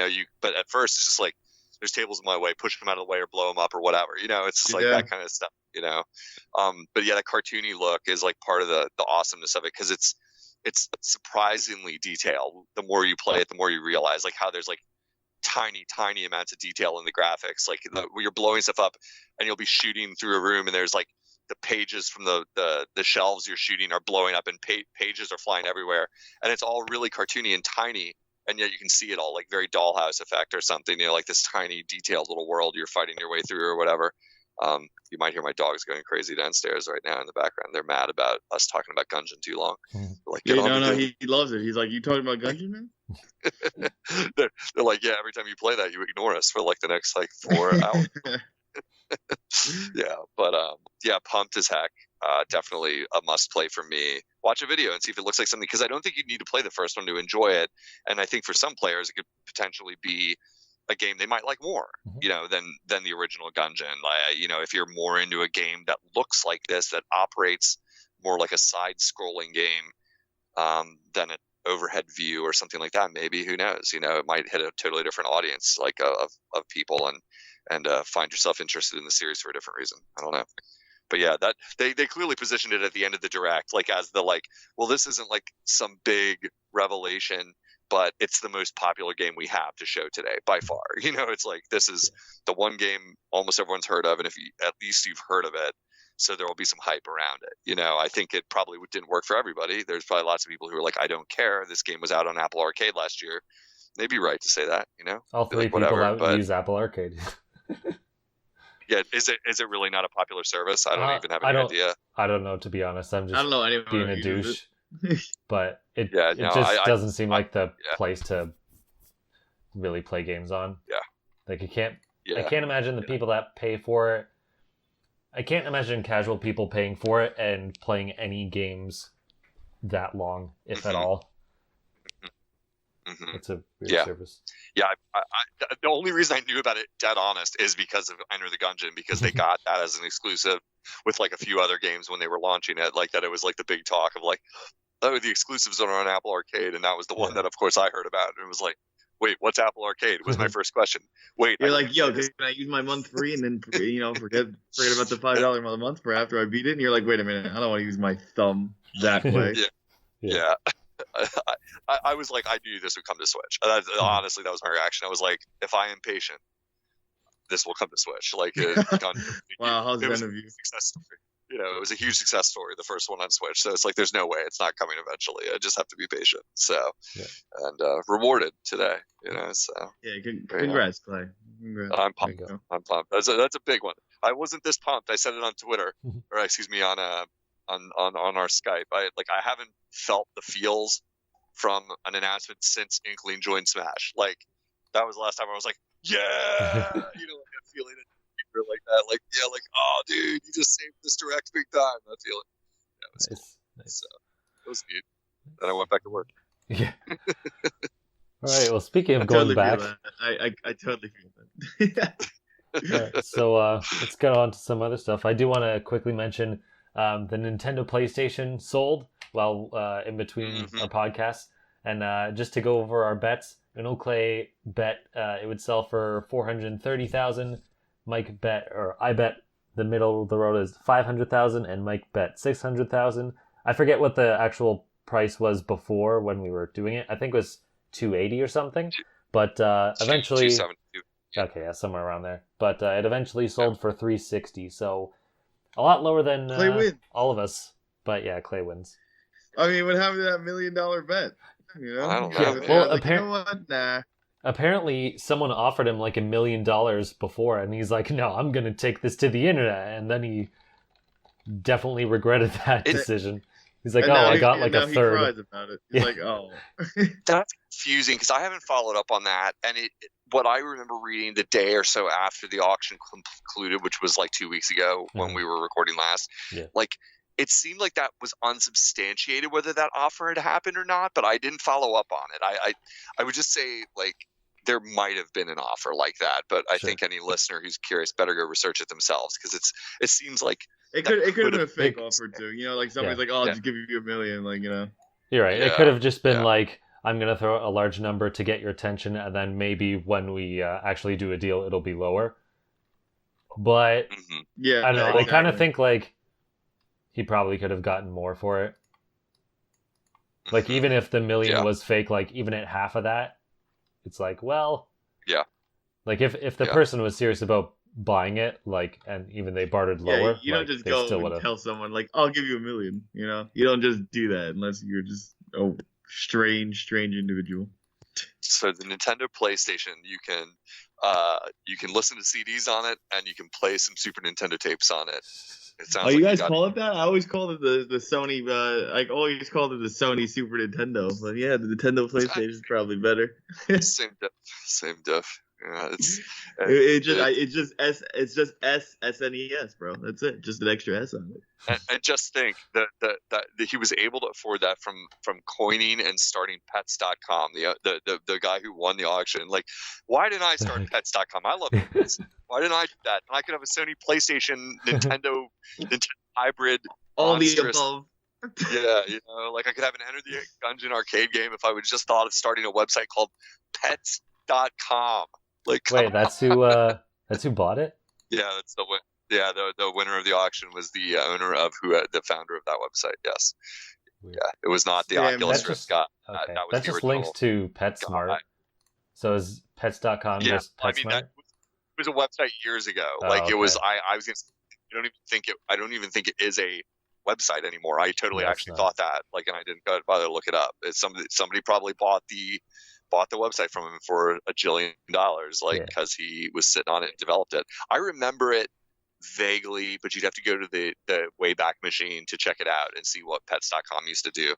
[SPEAKER 4] but at first it's just like, there's tables in my way, push them out of the way or blow them up or whatever, it's just like that kind of stuff, but yeah, that cartoony look is like part of the awesomeness of it, because it's surprisingly detailed. The more you play it, the more you realize like how there's like tiny amounts of detail in the graphics, like you're blowing stuff up and you'll be shooting through a room and there's like the pages from the shelves you're shooting are blowing up and pages are flying everywhere, and it's all really cartoony and tiny, and yet you can see it all like very Dollhouse effect or something, like this tiny detailed little world you're fighting your way through or whatever. You might hear my dogs going crazy downstairs right now in the background. They're mad about us talking about Gungeon too long. Like,
[SPEAKER 2] he loves it. He's like, you talking about Gungeon, man?
[SPEAKER 4] they're like, yeah, every time you play that, you ignore us for like the next like 4 hours. Yeah, but yeah, pumped as heck. Definitely a must play for me. Watch a video and see if it looks like something, because I don't think you need to play the first one to enjoy it, and I think for some players it could potentially be a game they might like more, than the original Gungeon. Like, if you're more into a game that looks like this, that operates more like a side-scrolling game than an overhead view or something like that, maybe, who knows? It might hit a totally different audience, like of people, and find yourself interested in the series for a different reason. I don't know. But yeah, that they clearly positioned it at the end of the direct, like as the like, well, this isn't like some big revelation, but it's the most popular game we have to show today by far. It's like, this is the one game almost everyone's heard of, and at least you've heard of it, so there will be some hype around it. I think it probably didn't work for everybody. There's probably lots of people who are like, I don't care. This game was out on Apple Arcade last year. They'd be right to say that.
[SPEAKER 1] All three
[SPEAKER 4] like,
[SPEAKER 1] people use Apple Arcade.
[SPEAKER 4] Yeah, is it really not a popular service? I don't even have any idea.
[SPEAKER 1] I don't know, to be honest. I'm just being a douche. But it doesn't seem like the place to really play games on.
[SPEAKER 4] Yeah.
[SPEAKER 1] Like, I can't imagine the people that pay for it. I can't imagine casual people paying for it and playing any games that long, if at all. It's a weird service.
[SPEAKER 4] Yeah, I, the only reason I knew about it, dead honest, is because of Enter the Gungeon, because they got that as an exclusive with like a few other games when they were launching it. Like that, it was like the big talk of like, oh, the exclusives are on Apple Arcade, and that was the one that, of course, I heard about. And it was like, wait, what's Apple Arcade? Was my first question. Wait,
[SPEAKER 2] you're like, yo, can I use my month free and then forget about the $5 a month for after I beat it? And you're like, wait a minute, I don't want to use my thumb that way.
[SPEAKER 4] Yeah. I was like, I knew this would come to Switch. Honestly, that was my reaction. I was like, if I am patient, this will come to Switch. Like,
[SPEAKER 2] wow, how's that
[SPEAKER 4] of you? Success story. It was a huge success story, the first one on Switch. So it's like, there's no way it's not coming eventually. I just have to be patient. So, and rewarded today. So
[SPEAKER 2] yeah, congrats, Clay. Congrats.
[SPEAKER 4] I'm pumped. I'm pumped. That's a big one. I wasn't this pumped. I said it on Twitter, or excuse me, on our Skype. I haven't felt the feels from an announcement since Inkling joined Smash. Like, that was the last time I was like, yeah, like that feeling like that. Like, yeah, like, oh, dude, you just saved this direct big time. That feeling. Yeah, it was cool. Nice. So it was neat. Then I went back to work.
[SPEAKER 1] Yeah. All right. Well, speaking of going back,
[SPEAKER 2] I totally feel that.
[SPEAKER 1] Right, so let's get on to some other stuff. I do want to quickly mention the Nintendo PlayStation sold while in between our podcasts, and just to go over our bets. Unoclay bet it would sell for 430,000. Mike bet, or I bet the middle of the road is 500,000, and Mike bet 600,000. I forget what the actual price was before when we were doing it. I think it was 280 or something. But eventually,
[SPEAKER 4] 272.
[SPEAKER 1] Okay, yeah, somewhere around there. But it eventually sold for 360, so a lot lower than all of us. But yeah, Clay wins.
[SPEAKER 2] I mean, what happened to that $1 million bet?
[SPEAKER 4] I don't know.
[SPEAKER 2] Well,
[SPEAKER 1] apparently someone offered him like $1 million before, and he's like, no, I'm going to take this to the internet. And then he definitely regretted that decision. He's like, I got like a third.
[SPEAKER 2] He cries about it. He's like, oh.
[SPEAKER 4] That's confusing because I haven't followed up on that. And what I remember reading the day or so after the auction concluded, which was like 2 weeks ago when we were recording last, like, it seemed like that was unsubstantiated whether that offer had happened or not, but I didn't follow up on it. I would just say, like, there might have been an offer like that, but I
[SPEAKER 1] Sure.
[SPEAKER 4] think any listener who's curious better go research it themselves, because it seems like
[SPEAKER 2] It could have been a fake
[SPEAKER 1] Big-
[SPEAKER 2] offer too. You know, like somebody's
[SPEAKER 1] Yeah.
[SPEAKER 2] like, "Oh, I'll
[SPEAKER 4] Yeah.
[SPEAKER 2] just give you $1 million." Like, you know.
[SPEAKER 1] You're right. It
[SPEAKER 4] Yeah,
[SPEAKER 1] could have just been
[SPEAKER 4] yeah.
[SPEAKER 1] like, I'm going to throw a large number to get your attention, and then maybe when we actually do a deal, it'll be lower. But
[SPEAKER 4] Mhm.
[SPEAKER 2] Yeah.
[SPEAKER 1] I don't know. I kind
[SPEAKER 2] exactly.
[SPEAKER 1] of think like he probably could have gotten more for it. Like even if the million
[SPEAKER 4] Yeah.
[SPEAKER 1] was fake, like even at half of that, it's like, well,
[SPEAKER 4] Yeah.
[SPEAKER 1] Like if the
[SPEAKER 4] Yeah.
[SPEAKER 1] person was serious about buying it, like, and even they bartered lower,
[SPEAKER 2] Yeah, you don't
[SPEAKER 1] like,
[SPEAKER 2] just
[SPEAKER 1] they
[SPEAKER 2] go
[SPEAKER 1] still
[SPEAKER 2] and
[SPEAKER 1] would've-
[SPEAKER 2] tell someone like, "I'll give you $1 million." You know, you don't just do that unless you're just a strange individual.
[SPEAKER 4] So the Nintendo PlayStation, you can listen to CDs on it, and you can play some Super Nintendo tapes on it. It sounds
[SPEAKER 2] Oh,
[SPEAKER 4] like
[SPEAKER 2] you guys
[SPEAKER 4] got
[SPEAKER 2] call it that? I always called it the Sony. I always called it the Sony Super Nintendo. But yeah, the Nintendo PlayStation is probably better.
[SPEAKER 4] same diff. Yeah,
[SPEAKER 2] It's just SNES, bro. That's it. Just an extra S on it.
[SPEAKER 4] and just think that he was able to afford that from coining and starting Pets.com. The guy who won the auction. Like, why didn't I start Pets.com? I love pets. Why didn't I do that? And I could have a Sony PlayStation Nintendo hybrid.
[SPEAKER 2] All the
[SPEAKER 4] monstrous-
[SPEAKER 2] above.
[SPEAKER 4] Yeah, you know, like I could have an Enter the Gungeon arcade game if I would just thought of starting a website called Pets.com. Like, come
[SPEAKER 1] Wait, that's who bought it?
[SPEAKER 4] Yeah, that's the win. Yeah, the winner of the auction was the owner of the founder of that website. Yes,
[SPEAKER 1] Weird.
[SPEAKER 4] yeah, it was not the
[SPEAKER 2] Damn,
[SPEAKER 4] Oculus
[SPEAKER 1] that's
[SPEAKER 4] Rift
[SPEAKER 1] just-
[SPEAKER 4] guy.
[SPEAKER 1] Okay.
[SPEAKER 4] That was
[SPEAKER 1] That
[SPEAKER 4] the
[SPEAKER 1] just
[SPEAKER 4] original
[SPEAKER 1] links to PetSmart.
[SPEAKER 4] guy.
[SPEAKER 1] So is Pets.com
[SPEAKER 4] Yeah,
[SPEAKER 1] just
[SPEAKER 4] I mean
[SPEAKER 1] PetSmart?
[SPEAKER 4] that was a website years ago.
[SPEAKER 1] Oh,
[SPEAKER 4] Like it was.
[SPEAKER 1] okay.
[SPEAKER 4] I was gonna. I don't even think it is a website anymore. I totally
[SPEAKER 1] No, it's
[SPEAKER 4] actually
[SPEAKER 1] not.
[SPEAKER 4] thought that. Like, and I didn't bother to look it up. It's somebody probably bought the website from him for $1 jillion, like,
[SPEAKER 1] Yeah.
[SPEAKER 4] because he was sitting on it and developed it. I remember it vaguely, but you'd have to go to the Wayback Machine to check it out and see what Pets.com used to do.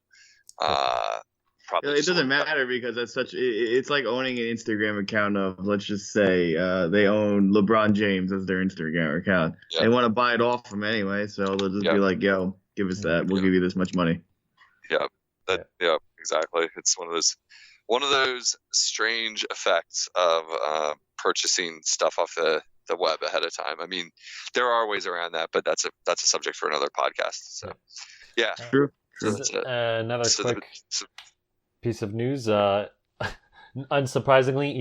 [SPEAKER 4] Probably
[SPEAKER 2] It
[SPEAKER 4] just
[SPEAKER 2] doesn't
[SPEAKER 4] look-
[SPEAKER 2] matter because that's it's like owning an Instagram account of, let's just say, they own LeBron James as their Instagram account.
[SPEAKER 4] Yeah.
[SPEAKER 2] They want to buy it off from anyway, so they'll just
[SPEAKER 4] Yeah.
[SPEAKER 2] be like, "Yo, give us that. We'll
[SPEAKER 4] Yeah.
[SPEAKER 2] give you this much money."
[SPEAKER 4] Yeah, exactly. It's one of those strange effects of purchasing stuff off the web ahead of time. I mean, there are ways around that, but that's a subject for another podcast. So, yeah.
[SPEAKER 2] True.
[SPEAKER 4] That's it.
[SPEAKER 1] Another
[SPEAKER 4] So
[SPEAKER 1] quick piece of news. Unsurprisingly,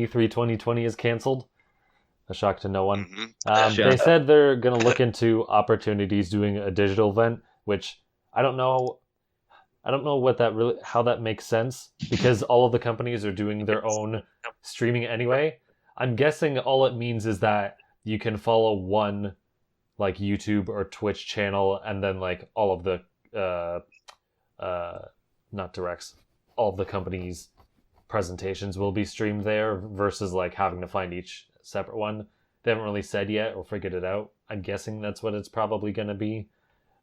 [SPEAKER 1] E3 2020 is canceled. A shock to no one.
[SPEAKER 4] Mhm.
[SPEAKER 1] They said they're going to look into opportunities doing a digital event, which I don't know what how that makes sense, because all of the companies are doing their own streaming anyway. I'm guessing all it means is that you can follow one like YouTube or Twitch channel, and then like all of the not directs, all of the companies' presentations will be streamed there versus like having to find each separate one. They haven't really said yet or figured it out. I'm guessing that's what it's probably going to be.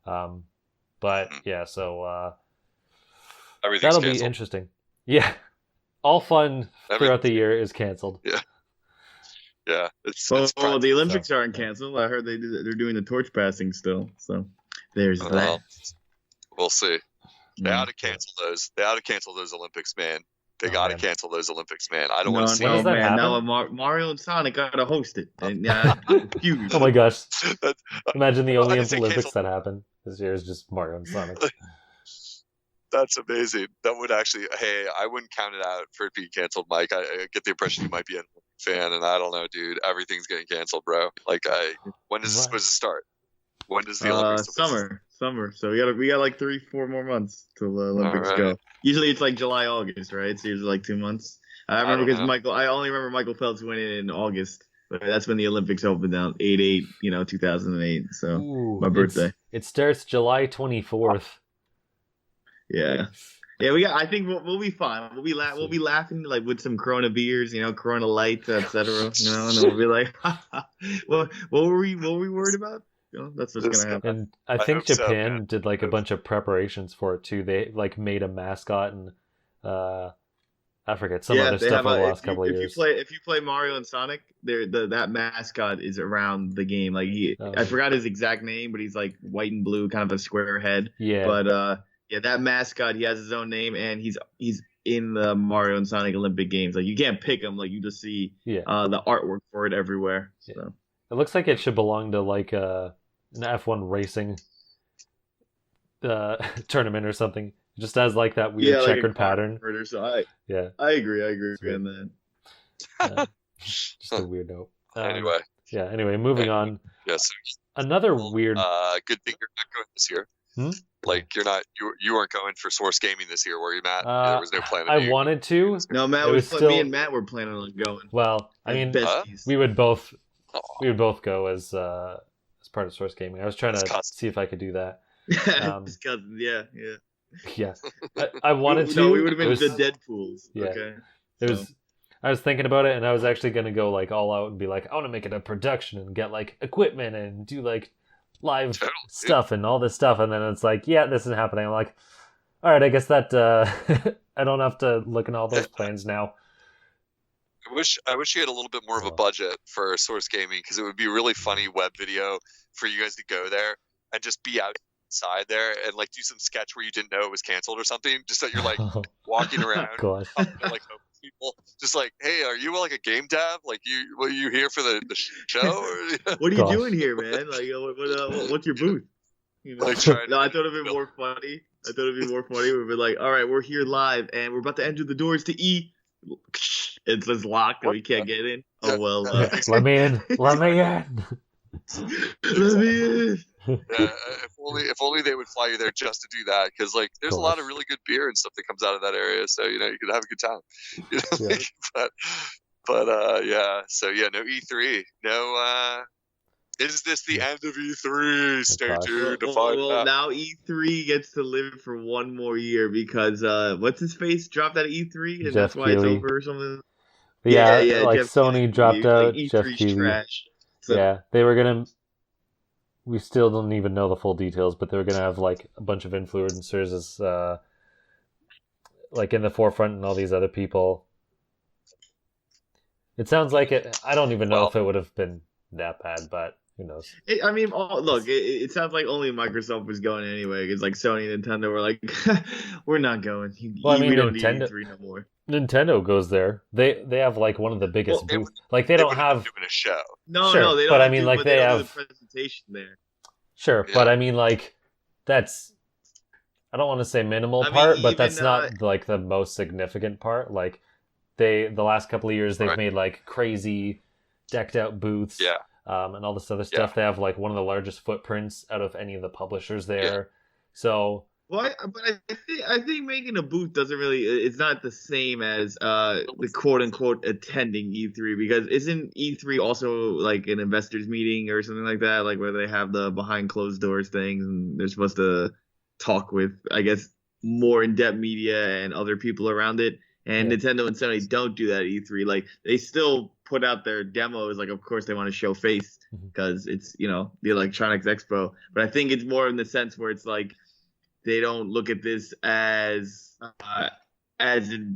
[SPEAKER 1] But yeah, so
[SPEAKER 4] Everything's
[SPEAKER 1] that'll
[SPEAKER 4] canceled.
[SPEAKER 1] be interesting. Yeah, all fun throughout the year is canceled.
[SPEAKER 4] Yeah, it's
[SPEAKER 2] Well,
[SPEAKER 4] prime.
[SPEAKER 2] the Olympics aren't canceled. I heard they're doing the torch passing still. So there's that.
[SPEAKER 4] Well, we'll see. They
[SPEAKER 2] Mm.
[SPEAKER 4] ought to cancel those. They ought to cancel those Olympics, man. They
[SPEAKER 1] Oh,
[SPEAKER 4] got to
[SPEAKER 1] man.
[SPEAKER 4] cancel those Olympics, man. I don't
[SPEAKER 2] No,
[SPEAKER 4] want to see
[SPEAKER 1] When does
[SPEAKER 2] no,
[SPEAKER 1] that
[SPEAKER 2] man.
[SPEAKER 1] happen?
[SPEAKER 2] Now Mario and Sonic gotta host it. And, huge.
[SPEAKER 1] Oh my gosh!
[SPEAKER 4] That-
[SPEAKER 1] Imagine the
[SPEAKER 4] I
[SPEAKER 1] only
[SPEAKER 4] didn't say
[SPEAKER 1] Olympics
[SPEAKER 4] cancel.
[SPEAKER 1] that happen this year is just Mario and Sonic.
[SPEAKER 4] That's amazing. That would actually. Hey, I wouldn't count it out for it being canceled, Mike. I get the impression you might be a fan, and I don't know, dude. Everything's getting canceled, bro. Like, when does this
[SPEAKER 1] Right.
[SPEAKER 4] supposed to start? When does the Olympics?
[SPEAKER 2] Summer. So we got like 3-4 more months till the Olympics
[SPEAKER 4] Alright.
[SPEAKER 2] go. Usually it's like July, August, right? It's usually like 2 months. I remember
[SPEAKER 4] don't
[SPEAKER 2] because
[SPEAKER 4] know.
[SPEAKER 2] I only remember Michael Phelps winning in August. But that's when the Olympics opened out, 8/8, 2008. So
[SPEAKER 1] Ooh,
[SPEAKER 2] my birthday.
[SPEAKER 1] It starts July 24th.
[SPEAKER 2] Yeah. Yeah, I think we'll be fine. We'll be laughing like with some Corona beers, Corona Light, etc. And we'll be like, what were we worried about? That's what's gonna happen.
[SPEAKER 1] And I
[SPEAKER 4] I
[SPEAKER 1] think
[SPEAKER 4] hope so,
[SPEAKER 1] Japan
[SPEAKER 4] man.
[SPEAKER 1] did like a bunch of preparations for it too. They like made a mascot and I forget some other
[SPEAKER 2] they
[SPEAKER 1] stuff
[SPEAKER 2] have
[SPEAKER 1] over the
[SPEAKER 2] a-
[SPEAKER 1] last couple of years.
[SPEAKER 2] If you play Mario and Sonic, that mascot is around the game. Like I forgot his exact name, but he's like white and blue, kind of a square head.
[SPEAKER 1] Yeah,
[SPEAKER 2] But that mascot, he has his own name, and he's in the Mario and Sonic Olympic Games. Like you can't pick them. Like you just see the artwork for it everywhere. So.
[SPEAKER 1] Yeah. It looks like it should belong to like an F1 racing tournament or something. It just has like that weird checkered pattern.
[SPEAKER 2] So I agree on that.
[SPEAKER 1] Just a weird note.
[SPEAKER 4] Anyway.
[SPEAKER 1] Yeah. Anyway, moving on.
[SPEAKER 4] Yes.
[SPEAKER 1] Another weird.
[SPEAKER 4] Good thing you're not going this year. Like you weren't going for Source Gaming this year, were you, Matt? There was no plan.
[SPEAKER 1] I wanted to.
[SPEAKER 2] No, Matt. Me and Matt were planning on going.
[SPEAKER 1] Well, I mean, we would both go as part of Source Gaming. I was trying to see if I could do that.
[SPEAKER 2] His cousins, yeah.
[SPEAKER 1] Yeah, I wanted to.
[SPEAKER 2] No, we would have been the Deadpools.
[SPEAKER 1] Yeah,
[SPEAKER 2] okay.
[SPEAKER 1] It was. I was thinking about it, and I was actually gonna go like all out and be like, I want to make it a production and get like equipment and do like live stuff and all this stuff, and then it's like, yeah, this isn't happening. I'm like, all right, I guess that I don't have to look at all those plans now.
[SPEAKER 4] I wish you had a little bit more of a budget for Source Gaming, because it would be a really funny web video for you guys to go there and just be outside there and like do some sketch where you didn't know it was canceled or something, just that you're like walking around like people just like, hey, are you like a game dev? Like are you here for the show? Or,
[SPEAKER 2] what are you doing here, man? Like what's your booth? You know? No, I thought it'd be more funny. We'd be like, all right, we're here live and we're about to enter the doors to E. It's just locked and we can't get in. Oh well.
[SPEAKER 1] Let me in.
[SPEAKER 2] Let me in.
[SPEAKER 4] If only they would fly you there just to do that, because like there's a lot of really good beer and stuff that comes out of that area, so you could have a good time. Yeah. So yeah, no E3, no. Is this the end of E3? Stay tuned to find out.
[SPEAKER 2] Now E3 gets to live for one more year because what's his face dropped out of E3 and
[SPEAKER 1] Jeff
[SPEAKER 2] that's why
[SPEAKER 1] Keighley.
[SPEAKER 2] It's over or something.
[SPEAKER 1] Yeah, like
[SPEAKER 2] Jeff
[SPEAKER 1] Sony
[SPEAKER 2] Keighley,
[SPEAKER 1] dropped out.
[SPEAKER 2] like
[SPEAKER 1] Jeff
[SPEAKER 2] E3's
[SPEAKER 1] Keighley.
[SPEAKER 2] trash. So.
[SPEAKER 1] Yeah, they were gonna. We still don't even know the full details, but they were gonna have like a bunch of influencers as like in the forefront, and all these other people. It sounds like it. I don't even know if it would have been that bad, but who knows?
[SPEAKER 2] It sounds like only Microsoft was going anyway, because like Sony and Nintendo were like, we're not going. We don't need E3 no more.
[SPEAKER 1] Nintendo goes there. They have like one of the biggest booths. Like they don't have
[SPEAKER 4] doing a show.
[SPEAKER 2] No,
[SPEAKER 1] sure,
[SPEAKER 2] they don't.
[SPEAKER 1] But I mean, like they have
[SPEAKER 2] the presentation there.
[SPEAKER 1] Sure, but I mean, like that's. I don't want to say minimal part, but that's not like the most significant part. Like the last couple of years, they've made like crazy decked out booths.
[SPEAKER 4] Yeah.
[SPEAKER 1] And all this other stuff. They have like one of the largest footprints out of any of the publishers there.
[SPEAKER 4] Yeah.
[SPEAKER 1] So.
[SPEAKER 2] Well, I think making a booth doesn't really. It's not the same as the quote unquote attending E3, because isn't E3 also like an investors meeting or something like that, like where they have the behind closed doors things and they're supposed to talk with, I guess, more in depth media and other people around it. And Nintendo and Sony don't do that at E3. Like they still put out their demos. Like of course they want to show face because it's the Electronics Expo. But I think it's more in the sense where it's like they don't look at this as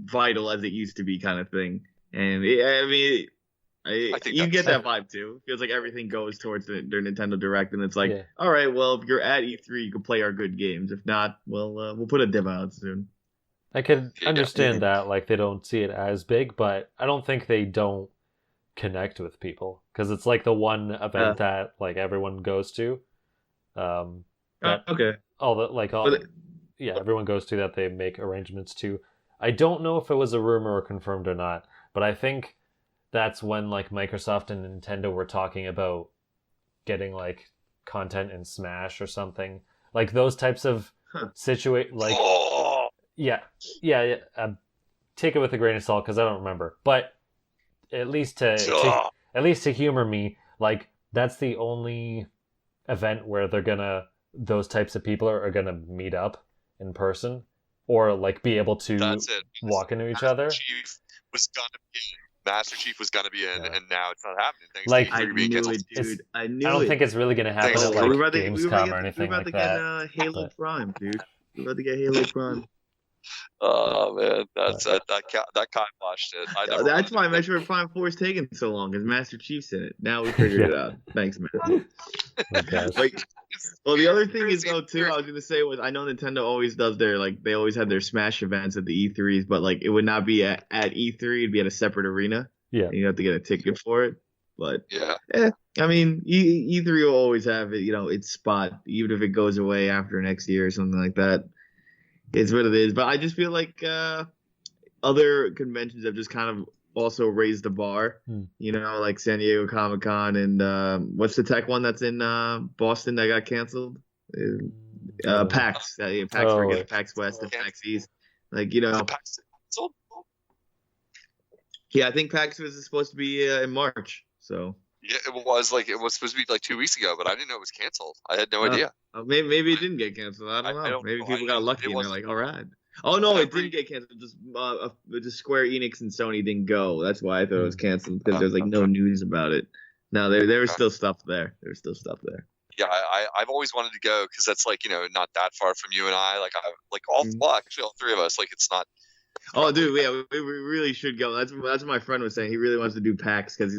[SPEAKER 2] vital as it used to be, kind of thing. And I think you get that vibe too. It feels like everything goes towards their Nintendo Direct, and it's like, all right, well, if you're at E3, you can play our good games. If not, well, we'll put a demo out soon.
[SPEAKER 1] I can understand that, like they don't see it as big, but I don't think they don't connect with people, because it's like the one event that like everyone goes to.
[SPEAKER 2] Okay.
[SPEAKER 1] Everyone goes to that they make arrangements to. I don't know if it was a rumor or confirmed or not, but I think that's when like Microsoft and Nintendo were talking about getting like content in Smash or something, like those types of like. Take it with a grain of salt because I don't remember, but at least to humor me, like that's the only event where those types of people are gonna meet up in person or like be able to walk into each other.
[SPEAKER 4] Master Chief was gonna be in, and now it's not happening.
[SPEAKER 2] I don't
[SPEAKER 1] think it's really gonna happen at like Gamescom or anything like that.
[SPEAKER 2] We're about to get Halo Prime, dude. We're about to get Halo Prime.
[SPEAKER 4] Oh man, that kiboshed it.
[SPEAKER 2] That's why Metroid Prime 4 is taking so long, because Master Chief's in it. Now we figured it out. Thanks, man.
[SPEAKER 4] Like
[SPEAKER 2] Well, the other thing is though too, I was gonna say was I know Nintendo always does their they always had their Smash events at the E3s, but it would not be at E3, it'd be at a separate arena.
[SPEAKER 1] Yeah,
[SPEAKER 2] and you have to get a ticket for it. But
[SPEAKER 4] yeah,
[SPEAKER 2] I mean, E3 will always have it, its spot, even if it goes away after next year or something like that. It's what it is. But I just feel like other conventions have just kind of also raised the bar. Like San Diego Comic-Con and what's the tech one that's in Boston that got canceled? PAX. PAX, PAX West and PAX East.
[SPEAKER 4] PAX canceled?
[SPEAKER 2] Yeah, I think PAX was supposed to be in March. So
[SPEAKER 4] yeah, it was supposed to be 2 weeks ago, but I didn't know it was canceled. I had no idea.
[SPEAKER 2] Maybe it didn't get canceled. I don't know. Maybe people got lucky and they're like, all right. Oh no, it didn't get canceled. Just Square Enix and Sony didn't go. That's why I thought it was canceled because there's no news about it. No, there was still stuff there. There's still stuff there.
[SPEAKER 4] Yeah, I've always wanted to go because that's not that far from you and I. Actually all three of us. It's not.
[SPEAKER 2] Oh, dude, yeah, we really should go. That's what my friend was saying. He really wants to do PAX because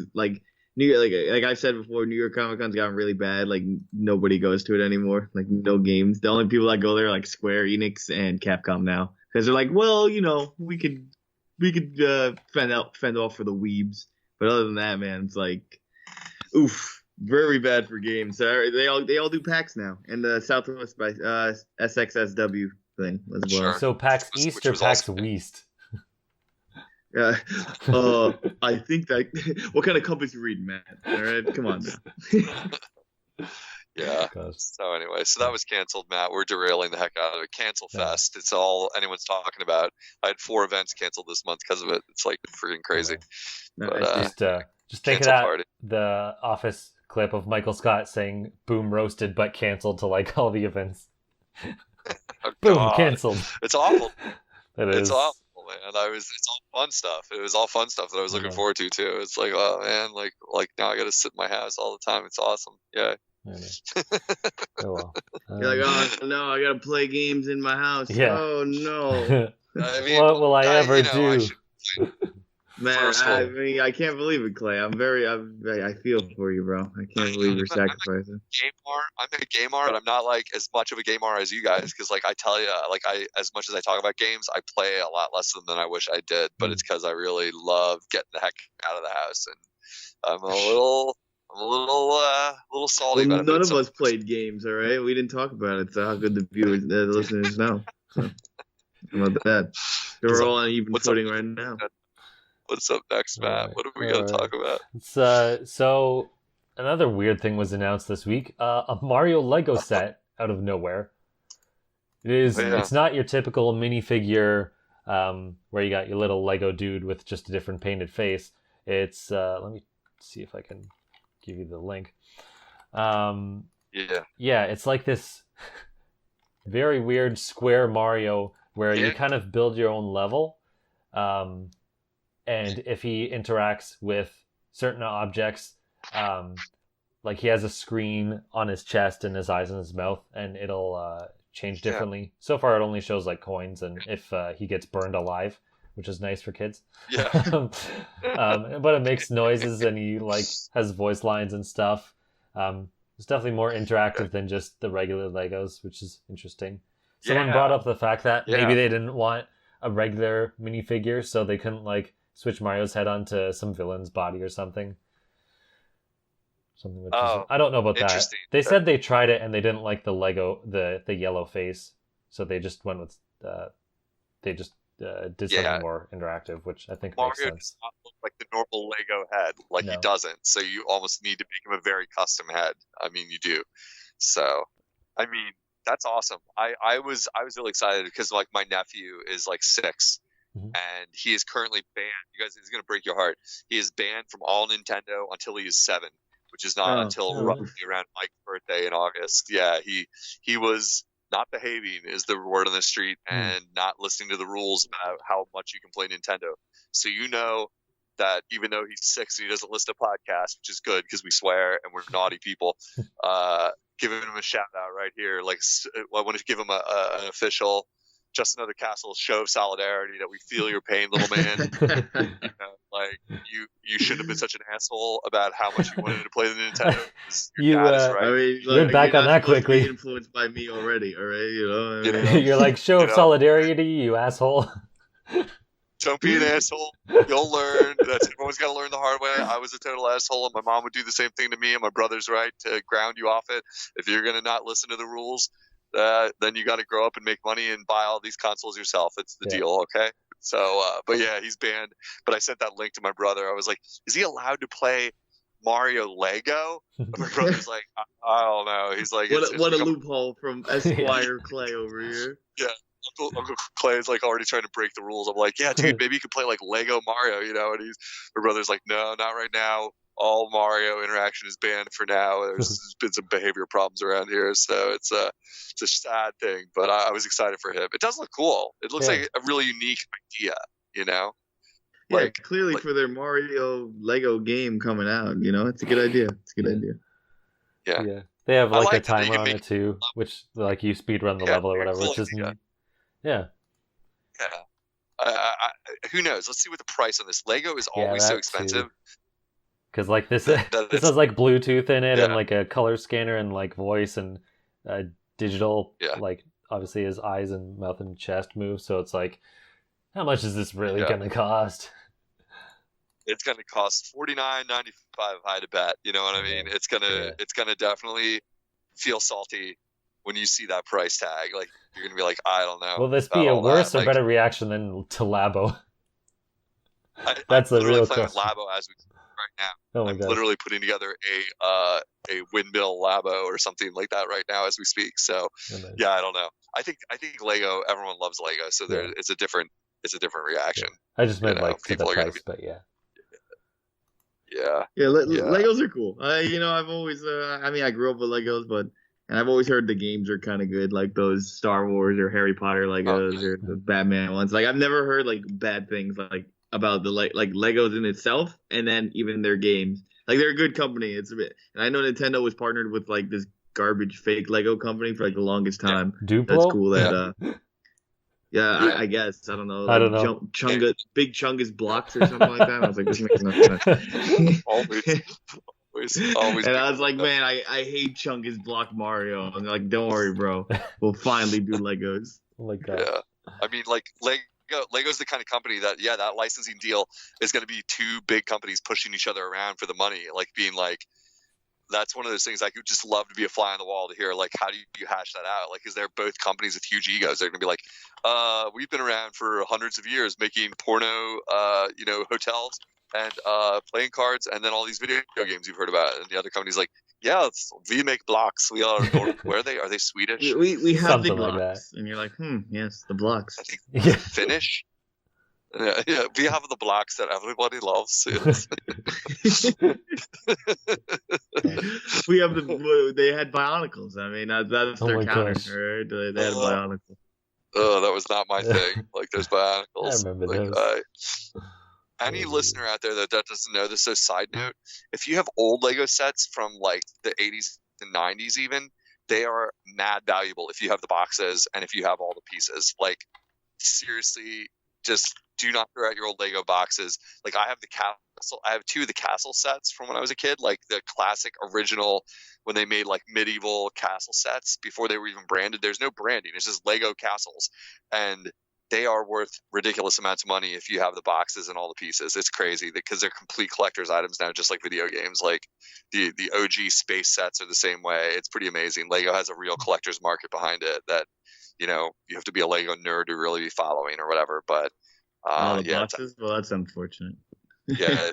[SPEAKER 2] New York, like I've said before, New York Comic Con's gotten really bad. Nobody goes to it anymore. No games. The only people that go there are Square Enix and Capcom now because they're well, we could fend off for the weebs. But other than that, man, it's oof, very bad for games. So they all do PAX now and the Southwest by SXSW thing as well.
[SPEAKER 4] Sure.
[SPEAKER 1] So PAX East or PAX West?
[SPEAKER 2] I think that. What kind of compass you reading, Matt? All right, come on now.
[SPEAKER 4] Yeah. So anyway, that was canceled, Matt. We're derailing the heck out of it. Cancel Fest. It's all anyone's talking about. I had 4 events canceled this month because of it. It's freaking crazy. But,
[SPEAKER 1] just thinking out the Office clip of Michael Scott saying "boom roasted" but canceled to all the events.
[SPEAKER 4] Oh,
[SPEAKER 1] boom
[SPEAKER 4] God.
[SPEAKER 1] Canceled.
[SPEAKER 4] It's awful.
[SPEAKER 1] It's
[SPEAKER 4] awful. Man, it's all fun stuff. It was all fun stuff that I was looking forward to too. It's oh man, now I got to sit in my house all the time. It's awesome. Yeah.
[SPEAKER 1] Oh well.
[SPEAKER 2] You're oh no, I gotta play games in my house.
[SPEAKER 1] Yeah.
[SPEAKER 2] Oh no.
[SPEAKER 1] What will I ever do?
[SPEAKER 2] Man, I can't believe it, Clay. I feel for you, bro. I can't believe you're sacrificing.
[SPEAKER 4] I'm a gamer, but I'm not as much of a gamer as you guys. Because I tell you, as much as I talk about games, I play a lot less than I wish I did. But it's because I really love getting the heck out of the house, and I'm a little salty about it.
[SPEAKER 2] None of us played games, all right? We didn't talk about it, so how good the listeners know. So, how about that? We're all on even footing right now.
[SPEAKER 4] What's up next, Matt? What are we going to talk about?
[SPEAKER 1] So another weird thing was announced this week. A Mario Lego set out of nowhere. It's not your typical minifigure where you got your little Lego dude with just a different painted face. It's let me see if I can give you the link. Yeah, it's this very weird square Mario where you kind of build your own level. And if he interacts with certain objects, he has a screen on his chest and his eyes and his mouth, and it'll change differently. Yeah. So far, it only shows coins, and if he gets burned alive, which is nice for kids.
[SPEAKER 4] Yeah.
[SPEAKER 1] But it makes noises, and he has voice lines and stuff. It's definitely more interactive than just the regular Legos, which is interesting. Someone brought up the fact that maybe they didn't want a regular minifigure, so they couldn't switch Mario's head onto some villain's body or something. Which I don't know about that. They said they tried it and they didn't like the Lego, the yellow face, so they just went with did something more interactive, which I think makes sense.
[SPEAKER 4] Mario does not look like the normal Lego head, no. He doesn't. So you almost need to make him a very custom head. I mean, you do. So, I mean, that's awesome. I was really excited because my nephew is 6. Mm-hmm. And he is currently banned. You guys, it's going to break your heart. He is banned from all Nintendo until he is 7, which is not until roughly around Mike's birthday in August. Yeah, he was not behaving, is the word on the street, and not listening to the rules about how much you can play Nintendo. So that even though he's 6 and he doesn't listen to podcasts, which is good because we swear and we're naughty people, giving him a shout out right here. I want to give him an official Just Another Castle show of solidarity that we feel your pain, little man. Like you shouldn't have been such an asshole about how much you wanted to play the Nintendo.
[SPEAKER 1] You,
[SPEAKER 4] Your dad is
[SPEAKER 2] I
[SPEAKER 4] right.
[SPEAKER 2] mean,
[SPEAKER 1] You went back
[SPEAKER 2] you're
[SPEAKER 1] on
[SPEAKER 2] not
[SPEAKER 1] that
[SPEAKER 2] supposed to be
[SPEAKER 1] quickly.
[SPEAKER 2] influenced by me already, all right? You know,
[SPEAKER 4] You know?
[SPEAKER 1] You're like, show of
[SPEAKER 4] know?
[SPEAKER 1] solidarity, you asshole.
[SPEAKER 4] Don't be an asshole. You'll learn. Everyone's got to learn the hard way. I was a total asshole, and my mom would do the same thing to me. And my brother's right to ground you off it. If you're gonna not listen to the rules, then you got to grow up and make money and buy all these consoles yourself. It's the deal, okay? So, but yeah, he's banned. But I sent that link to my brother. I was like, is he allowed to play Mario Lego? And my brother's like, I don't know. He's like,
[SPEAKER 2] what a loophole from Esquire Clay over here.
[SPEAKER 4] Yeah. Uncle Clay is like already trying to break the rules. I'm like, yeah, dude, maybe you could play like Lego Mario, you know? And my brother's like, no, not right now. All Mario interaction is banned for now. There's been some behavior problems around here, so it's a sad thing. But I was excited for him. It does look cool. It looks like a really unique idea, you know?
[SPEAKER 2] Yeah,
[SPEAKER 4] like,
[SPEAKER 2] clearly for their Mario Lego game coming out, you know, it's a good idea. It's a good idea.
[SPEAKER 1] Yeah. They have like a timer on
[SPEAKER 4] it
[SPEAKER 1] too, which like you speed run the level or whatever, which is yeah.
[SPEAKER 4] Who knows? Let's see what the price on this. Lego is always so expensive.
[SPEAKER 1] Because like this has like Bluetooth in it and like a color scanner and like voice and digital like obviously his eyes and mouth and chest move. So it's like, how much is this really gonna cost?
[SPEAKER 4] It's gonna cost $49.95. I to bet. You know what I mean? It's gonna definitely feel salty when you see that price tag. Like you're gonna be like, I don't know.
[SPEAKER 1] Will this be a worse or better reaction than to Labo? That's the real question.
[SPEAKER 4] Labo as we right now.
[SPEAKER 1] Oh my
[SPEAKER 4] I'm
[SPEAKER 1] God.
[SPEAKER 4] literally putting together a windmill Labo or something like that right now as we speak. So yeah, I don't know. I think Lego. Everyone loves Lego, so it's a different reaction.
[SPEAKER 1] I just meant like for the price, but yeah.
[SPEAKER 2] Legos are cool. I've always, I grew up with Legos, and I've always heard the games are kind of good, like those Star Wars or Harry Potter Legos or the Batman ones. Like I've never heard like bad things like about the like Legos in itself, and then even their games. Like they're a good company. It's a bit, and I know Nintendo was partnered with like this garbage fake Lego company for like the longest time.
[SPEAKER 1] Duplo?
[SPEAKER 2] That's cool. That I guess I don't know. Like,
[SPEAKER 1] I don't know.
[SPEAKER 2] Big Chungus blocks or something like that. I was like, this makes no sense. Always. And I was like, man, I hate Chungus block Mario. And they're like, don't worry, bro. We'll finally do Legos.
[SPEAKER 1] Oh my God.
[SPEAKER 4] Yeah, I mean, like Lego's the kind of company that that licensing deal is going to be two big companies pushing each other around for the money, like being like. That's one of those things I could just love to be a fly on the wall to hear, like, how do you hash that out? Like, because they're both companies with huge egos. They're going to be like, we've been around for hundreds of years making porno, hotels and playing cards and then all these video games you've heard about. And the other company's like, yeah, we make blocks. We are, where are they? Are they Swedish?
[SPEAKER 2] We have
[SPEAKER 1] Something
[SPEAKER 2] the blocks.
[SPEAKER 1] like that.
[SPEAKER 2] And you're like, yes, the blocks.
[SPEAKER 4] I think Finnish. Yeah, we have the blocks that everybody loves.
[SPEAKER 2] We have they had Bionicles. I mean, that's their counter, right? They had Bionicles.
[SPEAKER 4] Oh, that was not my thing. Like, there's Bionicles.
[SPEAKER 1] I remember those.
[SPEAKER 4] Any listener out there that doesn't know this, so side note, if you have old Lego sets from like the 80s and 90s even, they are mad valuable if you have the boxes and if you have all the pieces. Like, seriously, just do not throw out your old Lego boxes. Like I have two of the castle sets from when I was a kid, like the classic original when they made like medieval castle sets before they were even branded. There's no branding. It's just Lego castles. And they are worth ridiculous amounts of money if you have the boxes and all the pieces. It's crazy because they're complete collector's items now, just like video games. Like the OG space sets are the same way. It's pretty amazing. Lego has a real collector's market behind it that, you have to be a Lego nerd to really be following or whatever. But
[SPEAKER 2] boxes? Well, that's unfortunate.
[SPEAKER 4] Yeah,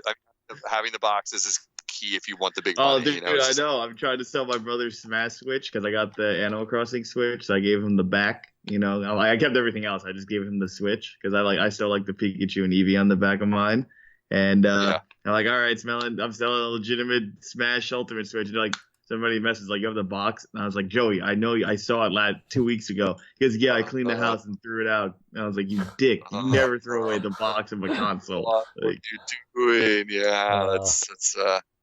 [SPEAKER 4] having the boxes is key if you want the big money.
[SPEAKER 2] Dude, I know. I'm trying to sell my brother's Smash Switch because I got the Animal Crossing Switch. So I gave him the back. I kept everything else. I just gave him the Switch because I still like the Pikachu and Eevee on the back of mine. And I'm like, all right, I'm selling a legitimate Smash Ultimate Switch. And they're like, somebody messaged like, you have the box? And I was like, Joey, I know I saw it 2 weeks ago. He goes, yeah, I cleaned the house and threw it out. And I was like, you dick. You never throw away the box of a console.
[SPEAKER 4] What are you doing? Yeah, that's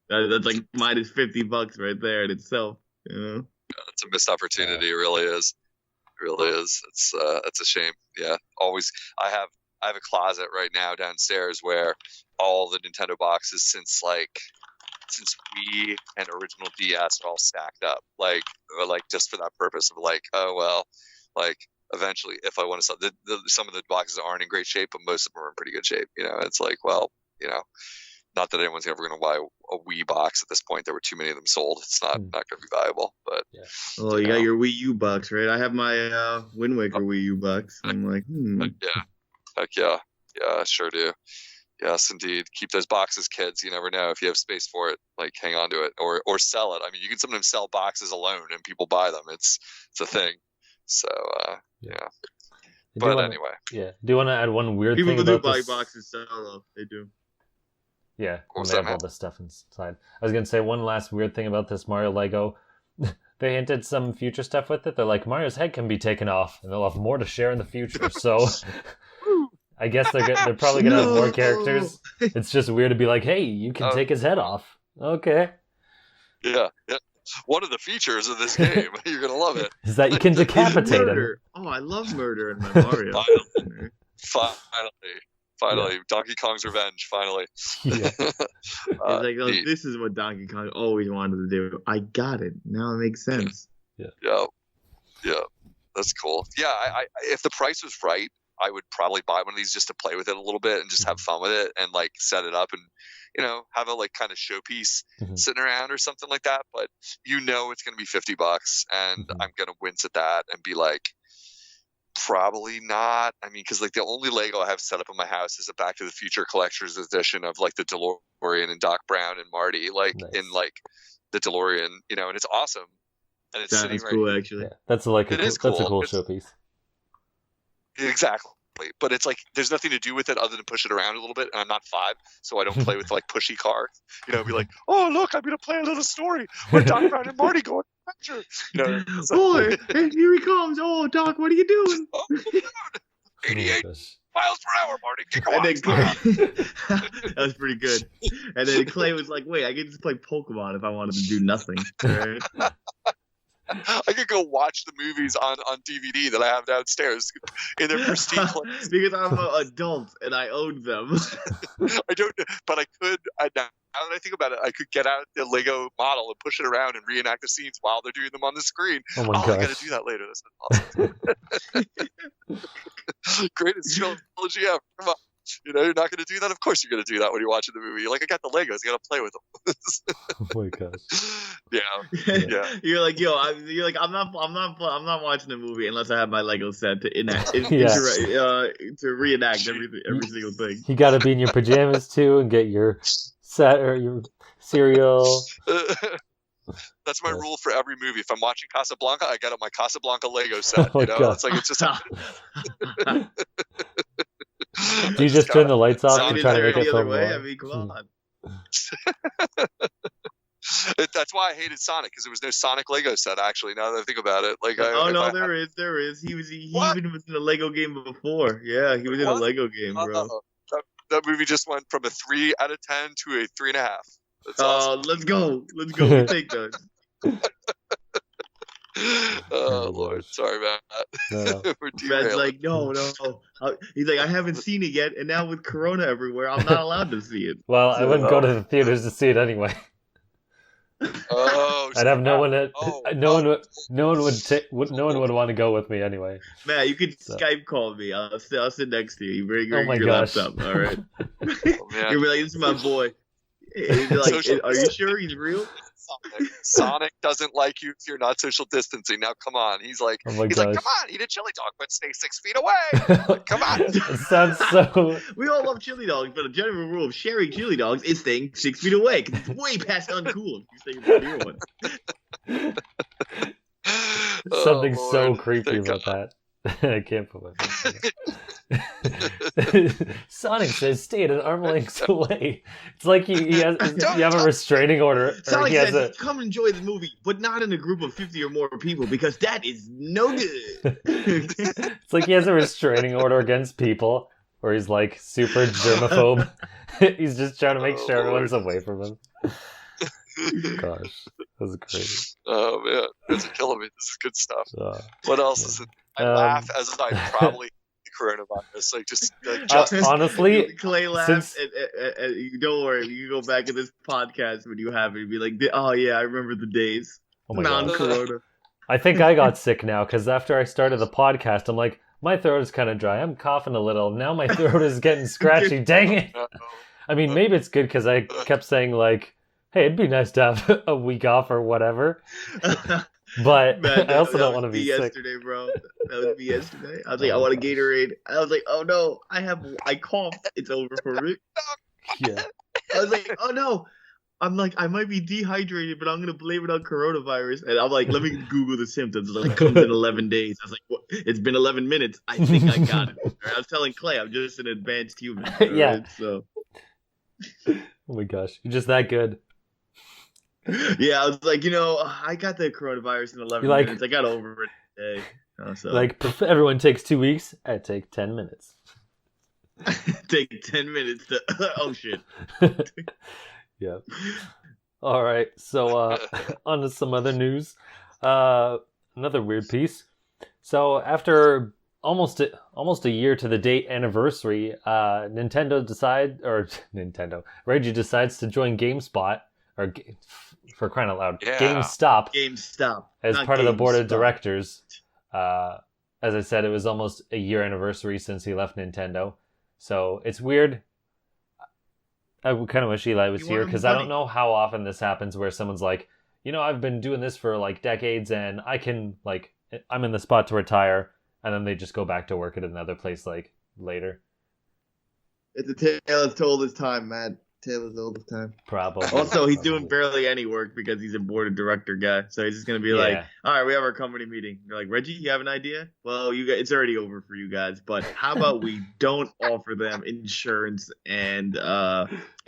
[SPEAKER 2] like minus $50 right there in itself.
[SPEAKER 4] It's a missed opportunity. It really is. It really is. It's a shame. Yeah. Always. I have I have a closet right now downstairs where all the Nintendo boxes since Wii and original DS are all stacked up, like just for that purpose of like, oh well, like eventually if I want to sell some of the boxes aren't in great shape, but most of them are in pretty good shape. It's like, well, not that anyone's ever going to buy a Wii box at this point. There were too many of them sold. It's not going to be viable. But
[SPEAKER 2] oh, you got your Wii U box, right? I have my Wind Waker Wii U box. I'm like,
[SPEAKER 4] Heck yeah, I sure do. Yes, indeed. Keep those boxes, kids. You never know if you have space for it. Like, hang on to it or sell it. I mean, you can sometimes sell boxes alone and people buy them. It's a thing. So yeah. But anyway,
[SPEAKER 1] do you want to add one weird
[SPEAKER 2] people
[SPEAKER 1] thing
[SPEAKER 2] do
[SPEAKER 1] about
[SPEAKER 2] buy
[SPEAKER 1] this?
[SPEAKER 2] Boxes solo. They do.
[SPEAKER 1] Yeah, when they have all this stuff inside. I was gonna say one last weird thing about this Mario Lego. They hinted some future stuff with it. They're like, Mario's head can be taken off, and they'll have more to share in the future. So, I guess they're probably gonna have more characters. It's just weird to be like, hey, you can take his head off. Okay.
[SPEAKER 4] Yeah. One of the features of this game, you're gonna love it,
[SPEAKER 1] is that you can decapitate him.
[SPEAKER 2] Oh, I love murder in my Mario.
[SPEAKER 4] Finally, Donkey Kong's revenge. Finally.
[SPEAKER 1] Yeah.
[SPEAKER 2] It's like, oh, this is what Donkey Kong always wanted to do. I got it. Now it makes sense.
[SPEAKER 4] Yeah. That's cool. Yeah, I if the price was right, I would probably buy one of these just to play with it a little bit and just have fun with it and like set it up and have a like kind of showpiece sitting around or something like that. But it's going to be $50 and I'm going to wince at that and be like, probably not. I mean, because like the only Lego I have set up in my house is a Back to the Future collector's edition of like the DeLorean and Doc Brown and Marty, like in like the DeLorean, and it's awesome. And it's sitting right.
[SPEAKER 2] Cool, actually.
[SPEAKER 1] Yeah, that's cool. That's a cool showpiece.
[SPEAKER 4] Exactly. But it's like there's nothing to do with it other than push it around a little bit. And I'm not 5, so I don't play with like pushy cars. Be like, oh look, I'm gonna play a little story where Doc Brown and Marty go on an adventure.
[SPEAKER 2] Boy, here he comes. Oh, Doc, what are you doing?
[SPEAKER 4] Oh, 88 miles per hour, Marty.
[SPEAKER 2] That was pretty good. And then Clay was like, wait, I can just play Pokemon if I wanted to do nothing. Right?
[SPEAKER 4] I could go watch the movies on DVD that I have downstairs in their pristine place.
[SPEAKER 2] Because I'm an adult and I own them.
[SPEAKER 4] I don't, but I could. Now that I think about it, I could get out the Lego model and push it around and reenact the scenes while they're doing them on the screen.
[SPEAKER 1] Oh my gosh.
[SPEAKER 4] I got to do that later. That's awesome. Greatest trilogy ever. Come on. You're not going to do that. Of course, you're going to do that when you're watching the movie. You're like, I got the Legos. I got to play with them.
[SPEAKER 1] Oh my gosh.
[SPEAKER 4] Yeah.
[SPEAKER 2] You're like, I'm not watching the movie unless I have my Lego set to enact, to reenact every single thing.
[SPEAKER 1] You got to be in your pajamas too and get your set or your cereal.
[SPEAKER 4] That's my rule for every movie. If I'm watching Casablanca, I got my Casablanca Lego set.
[SPEAKER 1] Oh
[SPEAKER 4] It's like it's just.
[SPEAKER 1] Do you just turn the lights off and try to make it
[SPEAKER 2] the
[SPEAKER 1] so
[SPEAKER 2] other way?
[SPEAKER 1] warm?
[SPEAKER 2] I mean, come on.
[SPEAKER 4] That's why I hated Sonic, because there was no Sonic Lego set. Actually, now that I think about it,
[SPEAKER 2] there is. He even was in a Lego game before. Yeah, he was in a Lego game, bro.
[SPEAKER 4] That movie just went from a 3 out of 10 to a 3.5. That's awesome.
[SPEAKER 2] Let's go. We take those.
[SPEAKER 4] Oh Lord, sorry about that.
[SPEAKER 2] Red's like, no. He's like, I haven't seen it yet, and now with Corona everywhere, I'm not allowed to see it.
[SPEAKER 1] Well, I wouldn't go to the theaters to see it anyway.
[SPEAKER 4] Oh,
[SPEAKER 1] I'd have no one. No one would want to go with me anyway.
[SPEAKER 2] Matt, you could Skype call me. I'll sit next to you. You bring your
[SPEAKER 1] gosh.
[SPEAKER 2] laptop. All right. You'll be like, this is my boy. Like, are you sure he's real?
[SPEAKER 4] Sonic doesn't like you if you're not social distancing. Now, come on. He's like, come on, eat a chili dog, but stay 6 feet away. Like, come on.
[SPEAKER 1] It sounds so.
[SPEAKER 2] We all love chili dogs, but a general rule of sharing chili dogs is staying 6 feet away. Cause it's way past uncool if you stay near one.
[SPEAKER 1] Something so creepy about that. I can't put my Sonic says stay at an arm length away. It's like you have a restraining order.
[SPEAKER 2] Sonic says come enjoy the movie, but not in a group of 50 or more people because that is no good.
[SPEAKER 1] It's like he has a restraining order against people where he's like super germaphobe. He's just trying to make sure everyone's away from him. Gosh, that's crazy.
[SPEAKER 4] Oh man, it's killing me. This is good stuff. What else is it? I laugh as I probably coronavirus. Like just
[SPEAKER 1] honestly,
[SPEAKER 2] Clay laughs, and you don't worry. You can go back in this podcast when you have it and be like, "Oh yeah, I remember the days."
[SPEAKER 1] Oh my God.
[SPEAKER 2] Non-corona.
[SPEAKER 1] I think I got sick now because after I started the podcast, I'm like, my throat is kind of dry. I'm coughing a little. Now my throat is getting scratchy. Dang it. I mean, maybe it's good because I kept saying, like, hey, it'd be nice to have a week off or whatever. But
[SPEAKER 2] Man,
[SPEAKER 1] I also don't
[SPEAKER 2] was
[SPEAKER 1] want to be sick.
[SPEAKER 2] yesterday, bro. That was me yesterday. I was like, I want a Gatorade. I was like, oh no, I coughed. It's over for me.
[SPEAKER 1] Yeah.
[SPEAKER 2] I was like, oh no. I'm like, I might be dehydrated, but I'm gonna blame it on coronavirus. And I'm like, let me Google the symptoms. It's like, comes in 11 days. I was like, what? It's been 11 minutes. I think I got it. I was telling Clay, I'm just an advanced human.
[SPEAKER 1] Yeah.
[SPEAKER 2] Right? So.
[SPEAKER 1] Oh my gosh, you're just that good.
[SPEAKER 2] Yeah, I was like, I got the coronavirus in 11
[SPEAKER 1] like,
[SPEAKER 2] minutes. I got over it today. So.
[SPEAKER 1] Like, everyone takes 2 weeks. I take 10 minutes.
[SPEAKER 2] Take 10 minutes to. Oh shit.
[SPEAKER 1] Yeah. All right. So on to some other news. Another weird piece. So after almost a year to the date anniversary, Reggie decides to join GameSpot for crying out loud,
[SPEAKER 4] Yeah.
[SPEAKER 2] GameStop
[SPEAKER 1] as
[SPEAKER 2] not
[SPEAKER 1] part of the board of
[SPEAKER 2] GameStop.
[SPEAKER 1] directors. As I said, it was almost a year anniversary since he left Nintendo, so it's weird. I kind of wish Eli was here because I don't know how often this happens where someone's like, I've been doing this for like decades and I'm in the spot to retire, and then they just go back to work at another place like later.
[SPEAKER 2] It's a tale as told as time, Matt. Tale as old as time.
[SPEAKER 1] Probably.
[SPEAKER 2] Also, he's doing barely any work because he's a board of director guy. So he's just gonna be like, all right, we have our company meeting. You're like, Reggie, you have an idea? Well, you guys, it's already over for you guys. But how about we don't offer them insurance and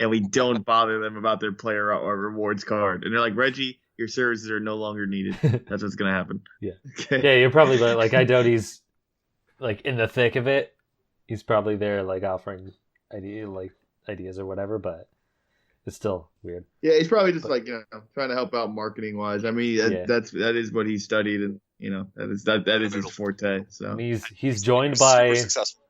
[SPEAKER 2] we don't bother them about their player or rewards card? And they're like, Reggie, your services are no longer needed. That's what's gonna happen.
[SPEAKER 1] Yeah.
[SPEAKER 2] Okay.
[SPEAKER 1] Yeah, you're probably like, I doubt he's like in the thick of it. He's probably there like offering ideas or whatever, but it's still weird.
[SPEAKER 2] Yeah, he's probably just trying to help out marketing wise. I mean, that is what he studied, and that is his forte. So
[SPEAKER 1] and he's joined by
[SPEAKER 4] super successful.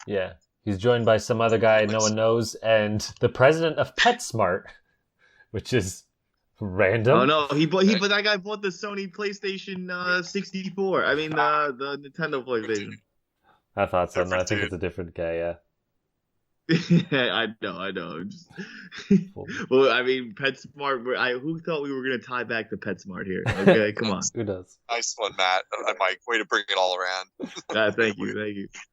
[SPEAKER 1] Yeah, he's joined by some other guy no one knows, and the president of PetSmart, which is random.
[SPEAKER 2] Oh no, but that guy bought the Sony PlayStation 64. I mean the Nintendo PlayStation.
[SPEAKER 1] I thought so. No, I think it's a different guy. Yeah.
[SPEAKER 2] I know. Well, I mean, PetSmart. Who thought we were gonna tie back to PetSmart here? Okay, come on.
[SPEAKER 1] Who does?
[SPEAKER 4] Nice one, Matt. Mike, way to bring it all around.
[SPEAKER 2] Thank you.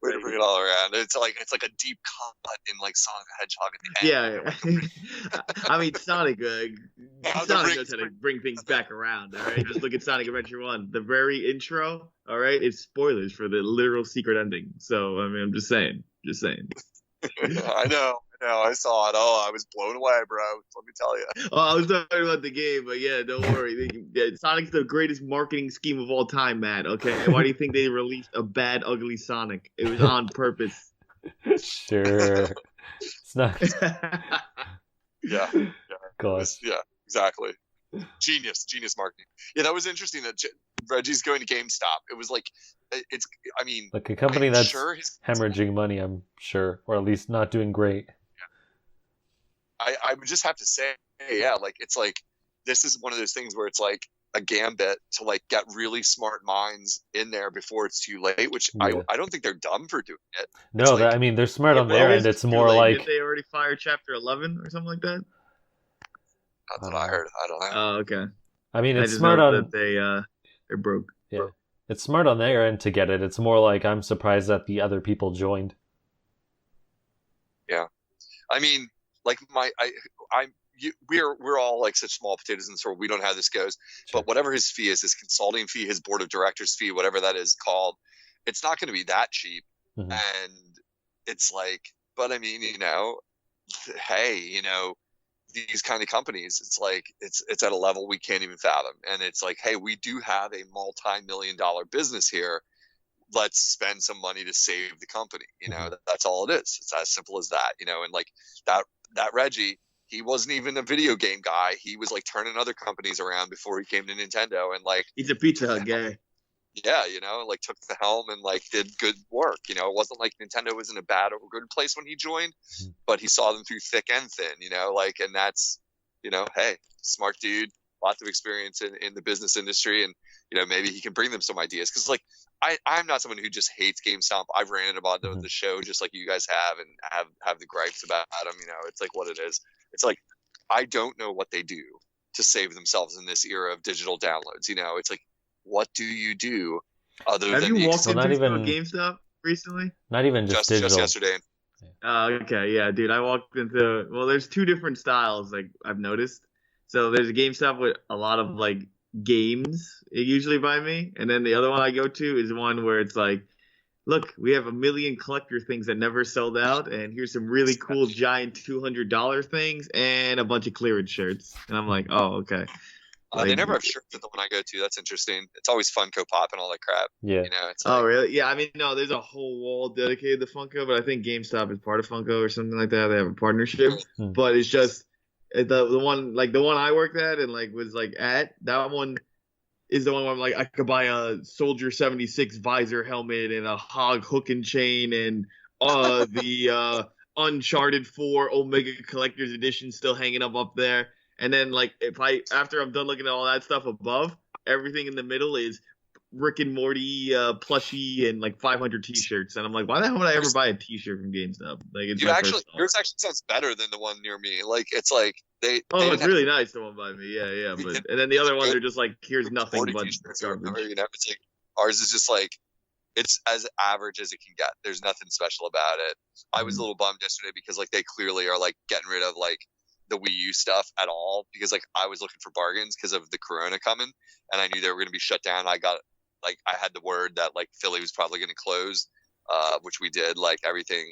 [SPEAKER 4] Way to bring it all around. It's like a deep cut in like Sonic the Hedgehog at the end.
[SPEAKER 2] Yeah. I mean, Sonic knows how to bring things back around. All right, just look at Sonic Adventure 1. The very intro. All right, it's spoilers for the literal secret ending. So I mean, I'm just saying.
[SPEAKER 4] I know. I saw it. Oh, I was blown away, bro. Let me tell you.
[SPEAKER 2] Oh, I was talking about the game, but yeah, don't worry. Sonic's the greatest marketing scheme of all time, Matt. Okay, why do you think they released a bad, ugly Sonic? It was on purpose.
[SPEAKER 1] Sure. It's not.
[SPEAKER 4] Yeah.
[SPEAKER 1] God.
[SPEAKER 4] Yeah, exactly. Genius marketing. Yeah, that was interesting that Reggie's going to GameStop. It was like, like a company that's hemorrhaging money, I'm sure, or at least not doing great. Yeah. I would just have to say, yeah, like it's like this is one of those things where it's like a gambit to like get really smart minds in there before it's too late. Which I don't think they're dumb for doing it.
[SPEAKER 1] No, I mean they're smart on their end. It's more like
[SPEAKER 2] did they already fire Chapter 11 or something like that?
[SPEAKER 4] That's what I heard. I don't know.
[SPEAKER 2] Oh, okay.
[SPEAKER 1] I mean, it's smart on
[SPEAKER 2] that they're broke.
[SPEAKER 1] Yeah, it's smart on their end to get it. It's more like I'm surprised that the other people joined.
[SPEAKER 4] Yeah, I mean, like we're all like such small potatoes in this world. We don't know how this goes, sure. But whatever his fee is, his consulting fee, his board of directors fee, whatever that is called, it's not going to be that cheap. Mm-hmm. And it's like, but I mean, hey, these kind of companies, it's like it's at a level we can't even fathom, and it's like, hey, we do have a multi-million-dollar business here. Let's spend some money to save the company. That's all it is. It's as simple as that. And like that Reggie, he wasn't even a video game guy. He was like turning other companies around before he came to Nintendo, and like
[SPEAKER 2] he's a Pizza Hut guy.
[SPEAKER 4] yeah, like took the helm and like did good work. It wasn't like Nintendo was in a bad or good place when he joined, but he saw them through thick and thin. And that's, hey, smart dude, lots of experience in the business industry, and maybe he can bring them some ideas. Because like I'm not someone who just hates GameStop. I've ranted about the show just like you guys have, and have the gripes about them. It's like what it is. It's like I don't know what they do to save themselves in this era of digital downloads. It's like, what do you do other
[SPEAKER 2] Have
[SPEAKER 4] than
[SPEAKER 2] you walked into
[SPEAKER 1] not even
[SPEAKER 2] a GameStop recently?
[SPEAKER 1] Not even just digital.
[SPEAKER 4] Just yesterday.
[SPEAKER 2] Okay, yeah, dude. I walked into, well, there's two different styles, like I've noticed. So there's a GameStop with a lot of like games usually by me, and then the other one I go to is one where it's like, look, we have a million collector things that never sold out, and here's some really cool giant $200 things and a bunch of clearance shirts. And I'm like, oh, okay.
[SPEAKER 4] They never have shirts at the one I go to. That's interesting. It's always Funko Pop and all that crap.
[SPEAKER 1] Yeah.
[SPEAKER 4] It's like,
[SPEAKER 2] oh, really? Yeah, I mean, no, there's a whole wall dedicated to Funko, but I think GameStop is part of Funko or something like that. They have a partnership, but it's just the one I worked at and like was like at, that one is the one where I'm like, I could buy a Soldier 76 visor helmet and a hog hook and chain and the Uncharted 4 Omega Collector's Edition still hanging up there. And then, like, after I'm done looking at all that stuff above, everything in the middle is Rick and Morty plushie and like 500 T-shirts. And I'm like, why the hell would I ever buy a T-shirt from GameStop? Like, it's yours
[SPEAKER 4] actually sounds better than the one near me. Like, it's like
[SPEAKER 2] it's really nice, the one by me. Yeah. But and then the other ones are just like, here's nothing but garbage.
[SPEAKER 4] It's like ours is just like, it's as average as it can get. There's nothing special about it. I was a little bummed yesterday because like they clearly are like getting rid of like the Wii U stuff at all, because like I was looking for bargains because of the Corona coming, and I knew they were going to be shut down. I had the word that like Philly was probably going to close, which we did. Like everything,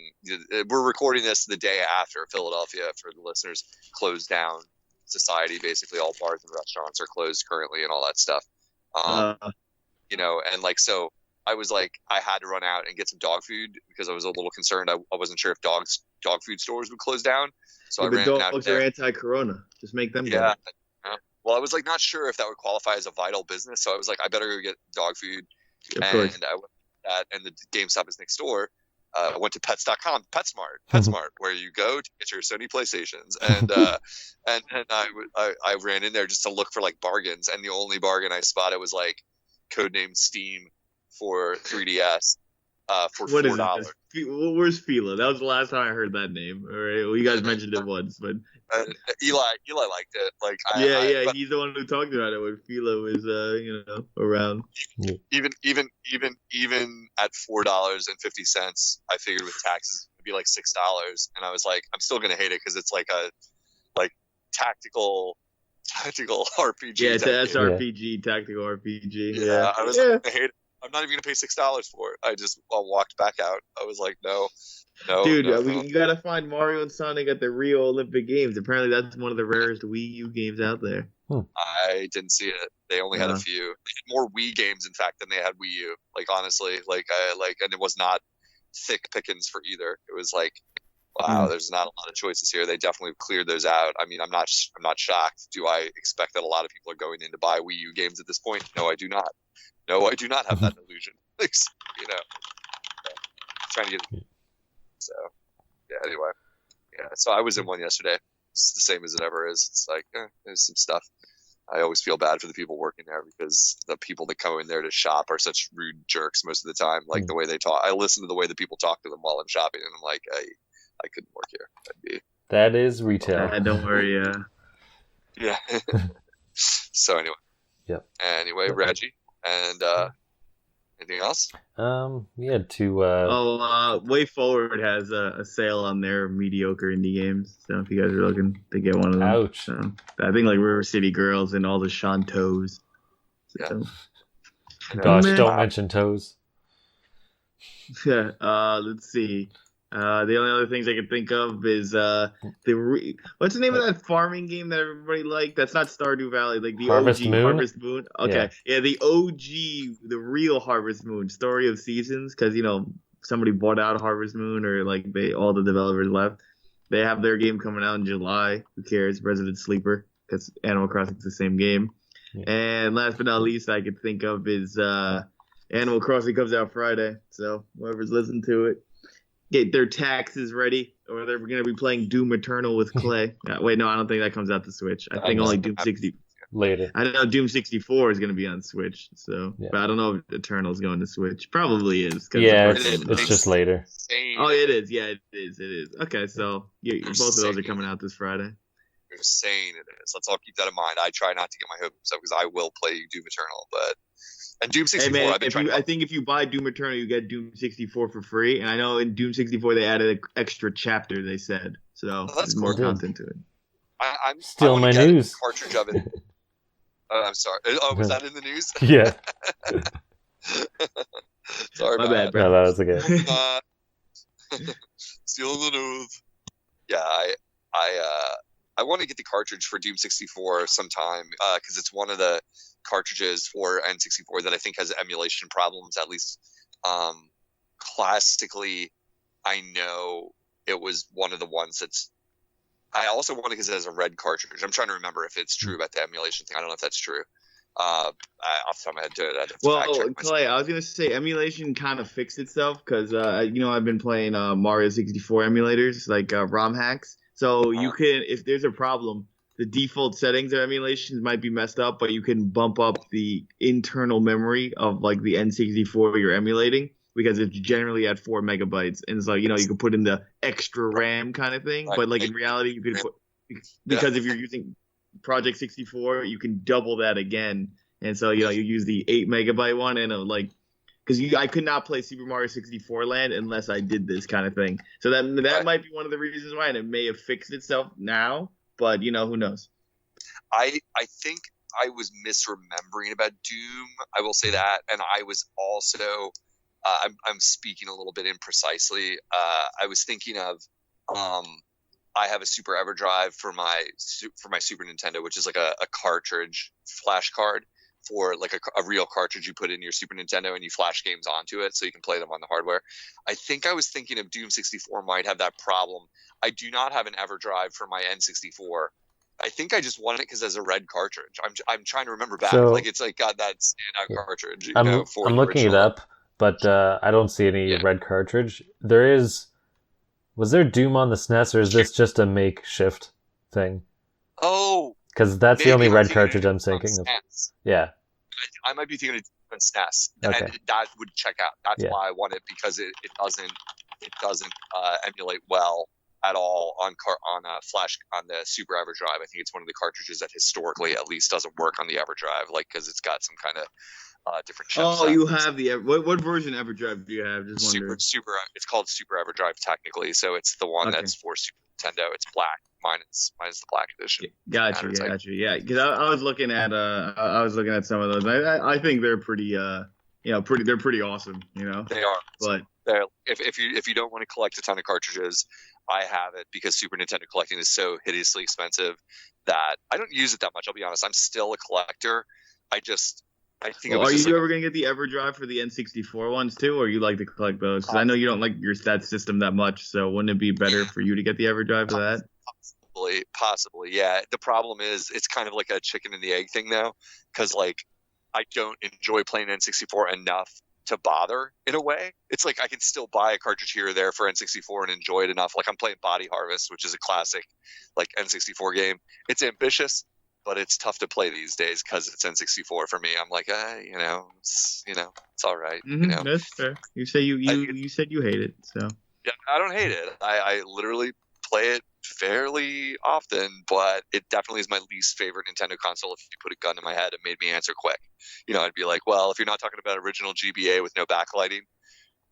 [SPEAKER 4] we're recording this the day after Philadelphia, for the listeners, closed down society. Basically, all bars and restaurants are closed currently, and all that stuff. And like so. I was like, I had to run out and get some dog food because I was a little concerned. I wasn't sure if dog food stores would close down. So I ran out. Dogs
[SPEAKER 2] are anti-corona. Just make them.
[SPEAKER 4] Yeah. Well, I was like not sure if that would qualify as a vital business. So I was like, I better go get dog food.
[SPEAKER 2] Of course.
[SPEAKER 4] I went to that, and the GameStop is next door. I went to pets.com, PetSmart, where you go to get your Sony PlayStations. And and I ran in there just to look for like bargains. And the only bargain I spotted was like codename Steam for 3DS for $4.
[SPEAKER 2] Where's Fila? That was the last time I heard that name. All right, well, you guys mentioned it once, but
[SPEAKER 4] Eli liked it. Like
[SPEAKER 2] he's the one who talked about it when Fila was around.
[SPEAKER 4] Even at $4.50, I figured with taxes it'd be like $6, and I was like, I'm still gonna hate it because it's like a tactical RPG.
[SPEAKER 2] Yeah, it's an SRPG, tactical RPG.
[SPEAKER 4] Yeah, I was like, I hate it. I'm not even gonna pay $6 for it. I walked back out. I was like, no.
[SPEAKER 2] Dude, you gotta find Mario and Sonic at the Rio Olympic Games. Apparently, that's one of the rarest Wii U games out there.
[SPEAKER 4] I didn't see it. They only had a few. They had more Wii games, in fact, than they had Wii U. Like honestly, and it was not thick pickings for either. It was like, wow, there's not a lot of choices here. They definitely cleared those out. I mean, I'm not shocked. Do I expect that a lot of people are going in to buy Wii U games at this point? No, I do not. No, I do not have that illusion. Trying to get. So, yeah. Anyway, yeah. So I was in one yesterday. It's the same as it ever is. It's like there's some stuff. I always feel bad for the people working there because the people that come in there to shop are such rude jerks most of the time. Like the way they talk. I listen to the way the people talk to them while I'm shopping, and I'm like, I couldn't work here.
[SPEAKER 1] That is retail.
[SPEAKER 2] Don't worry.
[SPEAKER 4] Yeah. So anyway.
[SPEAKER 1] Yep.
[SPEAKER 4] Anyway, Reggie. And anything else?
[SPEAKER 2] Way Forward has a sale on their mediocre indie games. So if you guys are looking to get one of them,
[SPEAKER 1] ouch.
[SPEAKER 2] So, I think like River City Girls and all the Shantos. So.
[SPEAKER 1] Yeah. Gosh, don't mention toes.
[SPEAKER 2] Yeah. Let's see. The only other things I can think of is what's the name of that farming game that everybody liked? That's not Stardew Valley, like the
[SPEAKER 1] Harvest
[SPEAKER 2] OG
[SPEAKER 1] Moon?
[SPEAKER 2] Harvest Moon. Okay, yeah, the OG, the real Harvest Moon, Story of Seasons, because somebody bought out Harvest Moon, or like all the developers left. They have their game coming out in July. Who cares? Resident Sleeper, because Animal Crossing is the same game. Yeah. And last but not least, I could think of is Animal Crossing comes out Friday, so whoever's listening to it, get their taxes ready, or they're going to be playing Doom Eternal with Clay. Wait, no, I don't think that comes out to Switch. I think only Doom 60.
[SPEAKER 1] Later.
[SPEAKER 2] I know Doom 64 is going to be on Switch, so but I don't know if Eternal's going to Switch. Probably is.
[SPEAKER 1] Yeah, it's just later.
[SPEAKER 2] Oh, it is. Yeah, it is. Okay, so both of those are coming out this Friday.
[SPEAKER 4] You're saying it is. Let's all keep that in mind. I try not to get my hopes up because I will play Doom Eternal, and Doom 64.
[SPEAKER 2] Hey man,
[SPEAKER 4] I've been trying.
[SPEAKER 2] I think if you buy Doom Eternal, you get Doom 64 for free. And I know in Doom 64 they added an extra chapter. They said so. There's more content to it.
[SPEAKER 4] I'm
[SPEAKER 1] still my news.
[SPEAKER 4] Cartridge of it. I'm sorry. Oh, was that in the news?
[SPEAKER 1] Yeah.
[SPEAKER 2] Sorry, my bad, bro.
[SPEAKER 1] No, that was okay.
[SPEAKER 4] Still in the news. Yeah, I want to get the cartridge for Doom 64 sometime because it's one of the cartridges for N64 that I think has emulation problems. At least classically, I know it was one of the ones that's. I also want it because it has a red cartridge. I'm trying to remember if it's true about the emulation thing. I don't know if that's true. Off the top of my head,
[SPEAKER 2] well, Clay, I was gonna say emulation kind of fixed itself because I've been playing Mario 64 emulators like ROM hacks. So you can, if there's a problem, the default settings of emulations might be messed up, but you can bump up the internal memory of like the N64 you're emulating. Because it's generally at 4 megabytes, and so you can put in the extra RAM kind of thing. But like in reality, you can put because if you're using Project 64, you can double that again, and so you use the 8 megabyte one, and because I could not play Super Mario 64 Land unless I did this kind of thing. So that might be one of the reasons why, and it may have fixed itself now, but who knows?
[SPEAKER 4] I think I was misremembering about Doom. I will say that, and I was also. I'm speaking a little bit imprecisely. I was thinking of I have a Super EverDrive for my Super Nintendo, which is like a cartridge flash card for like a real cartridge you put in your Super Nintendo and you flash games onto it so you can play them on the hardware. I think I was thinking of Doom 64 might have that problem. I do not have an EverDrive for my N64. I think I just want it because it has a red cartridge. I'm trying to remember back.
[SPEAKER 1] So,
[SPEAKER 4] like it's like got that standout cartridge.
[SPEAKER 1] I'm looking it up. But I don't see any red cartridge. Was there Doom on the SNES, or is this just a makeshift thing?
[SPEAKER 4] Oh,
[SPEAKER 1] because that's the only red cartridge I'm thinking of. Yeah,
[SPEAKER 4] I might be thinking of SNES,
[SPEAKER 1] okay.
[SPEAKER 4] And that would check out. That's why I want it because it doesn't emulate well at all on flash on the Super EverDrive. I think it's one of the cartridges that historically at least doesn't work on the EverDrive, like because it's got some kind of different chips.
[SPEAKER 2] Oh, you have the what version EverDrive do you have? Just wondering.
[SPEAKER 4] Super. It's called Super EverDrive technically, so it's the one that's for Super Nintendo. It's black. Mine's the black edition.
[SPEAKER 2] Gotcha. Yeah, because I was looking at some of those. I think they're pretty they're pretty awesome.
[SPEAKER 4] They are. But if you don't want to collect a ton of cartridges, I have it because Super Nintendo collecting is so hideously expensive that I don't use it that much. I'll be honest. I'm still a collector. I think.
[SPEAKER 2] Are you ever going to get the EverDrive for the N64 ones too, or you like to collect those? Because I know you don't like your stat system that much, so wouldn't it be better for you to get the EverDrive for that?
[SPEAKER 4] Possibly, yeah. The problem is it's kind of like a chicken and the egg thing now, because like I don't enjoy playing N64 enough to bother in a way. It's like I can still buy a cartridge here or there for N64 and enjoy it enough. Like I'm playing Body Harvest, which is a classic like N64 game. It's ambitious, but it's tough to play these days because it's N64 for me. I'm like, it's all right.
[SPEAKER 2] That's fair. You say you said you hate it, so
[SPEAKER 4] yeah, I don't hate it. I literally play it fairly often, but it definitely is my least favorite Nintendo console. If you put a gun to my head and made me answer quick, I'd be like, well, if you're not talking about original GBA with no backlighting,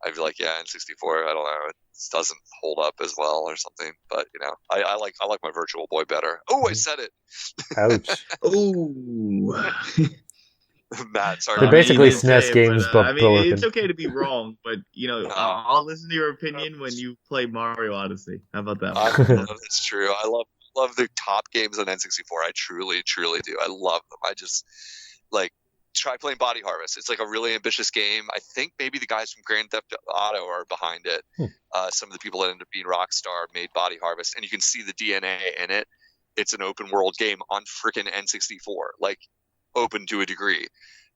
[SPEAKER 4] I'd be like, yeah, N64, I don't know, it doesn't hold up as well or something. But I like my Virtual Boy better. Oh, I said it.
[SPEAKER 1] Ouch.
[SPEAKER 2] Oh.
[SPEAKER 4] Matt, sorry.
[SPEAKER 1] They're basically SNES games, but
[SPEAKER 2] it's okay to be wrong, but I'll listen to your opinion when you play Mario Odyssey. How about that?
[SPEAKER 4] That's true. I love the top games on N64. I truly, truly do. I love them. I just try playing Body Harvest. It's like a really ambitious game. I think maybe the guys from Grand Theft Auto are behind it. Some of the people that ended up being Rockstar made Body Harvest, and you can see the DNA in it. It's an open world game on freaking N64. Open to a degree,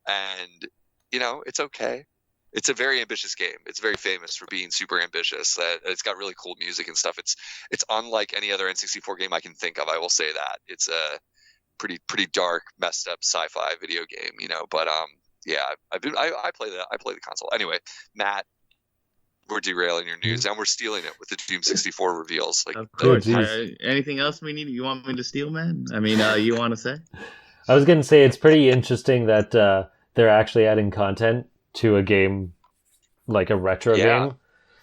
[SPEAKER 4] and it's okay. It's a very ambitious game. It's very famous for being super ambitious. It's got really cool music and stuff. It's unlike any other N64 game I can think of. I will say that it's a pretty dark, messed up sci-fi video game, you know. But yeah, I play the console anyway. Matt, we're derailing your news and we're stealing it with the Doom 64 reveals. Like,
[SPEAKER 2] of course.
[SPEAKER 1] geez.
[SPEAKER 2] Anything else we need? You want me to steal, man? I mean, you want to say?
[SPEAKER 1] I was going to say it's pretty interesting that they're actually adding content to a game, like a retro game,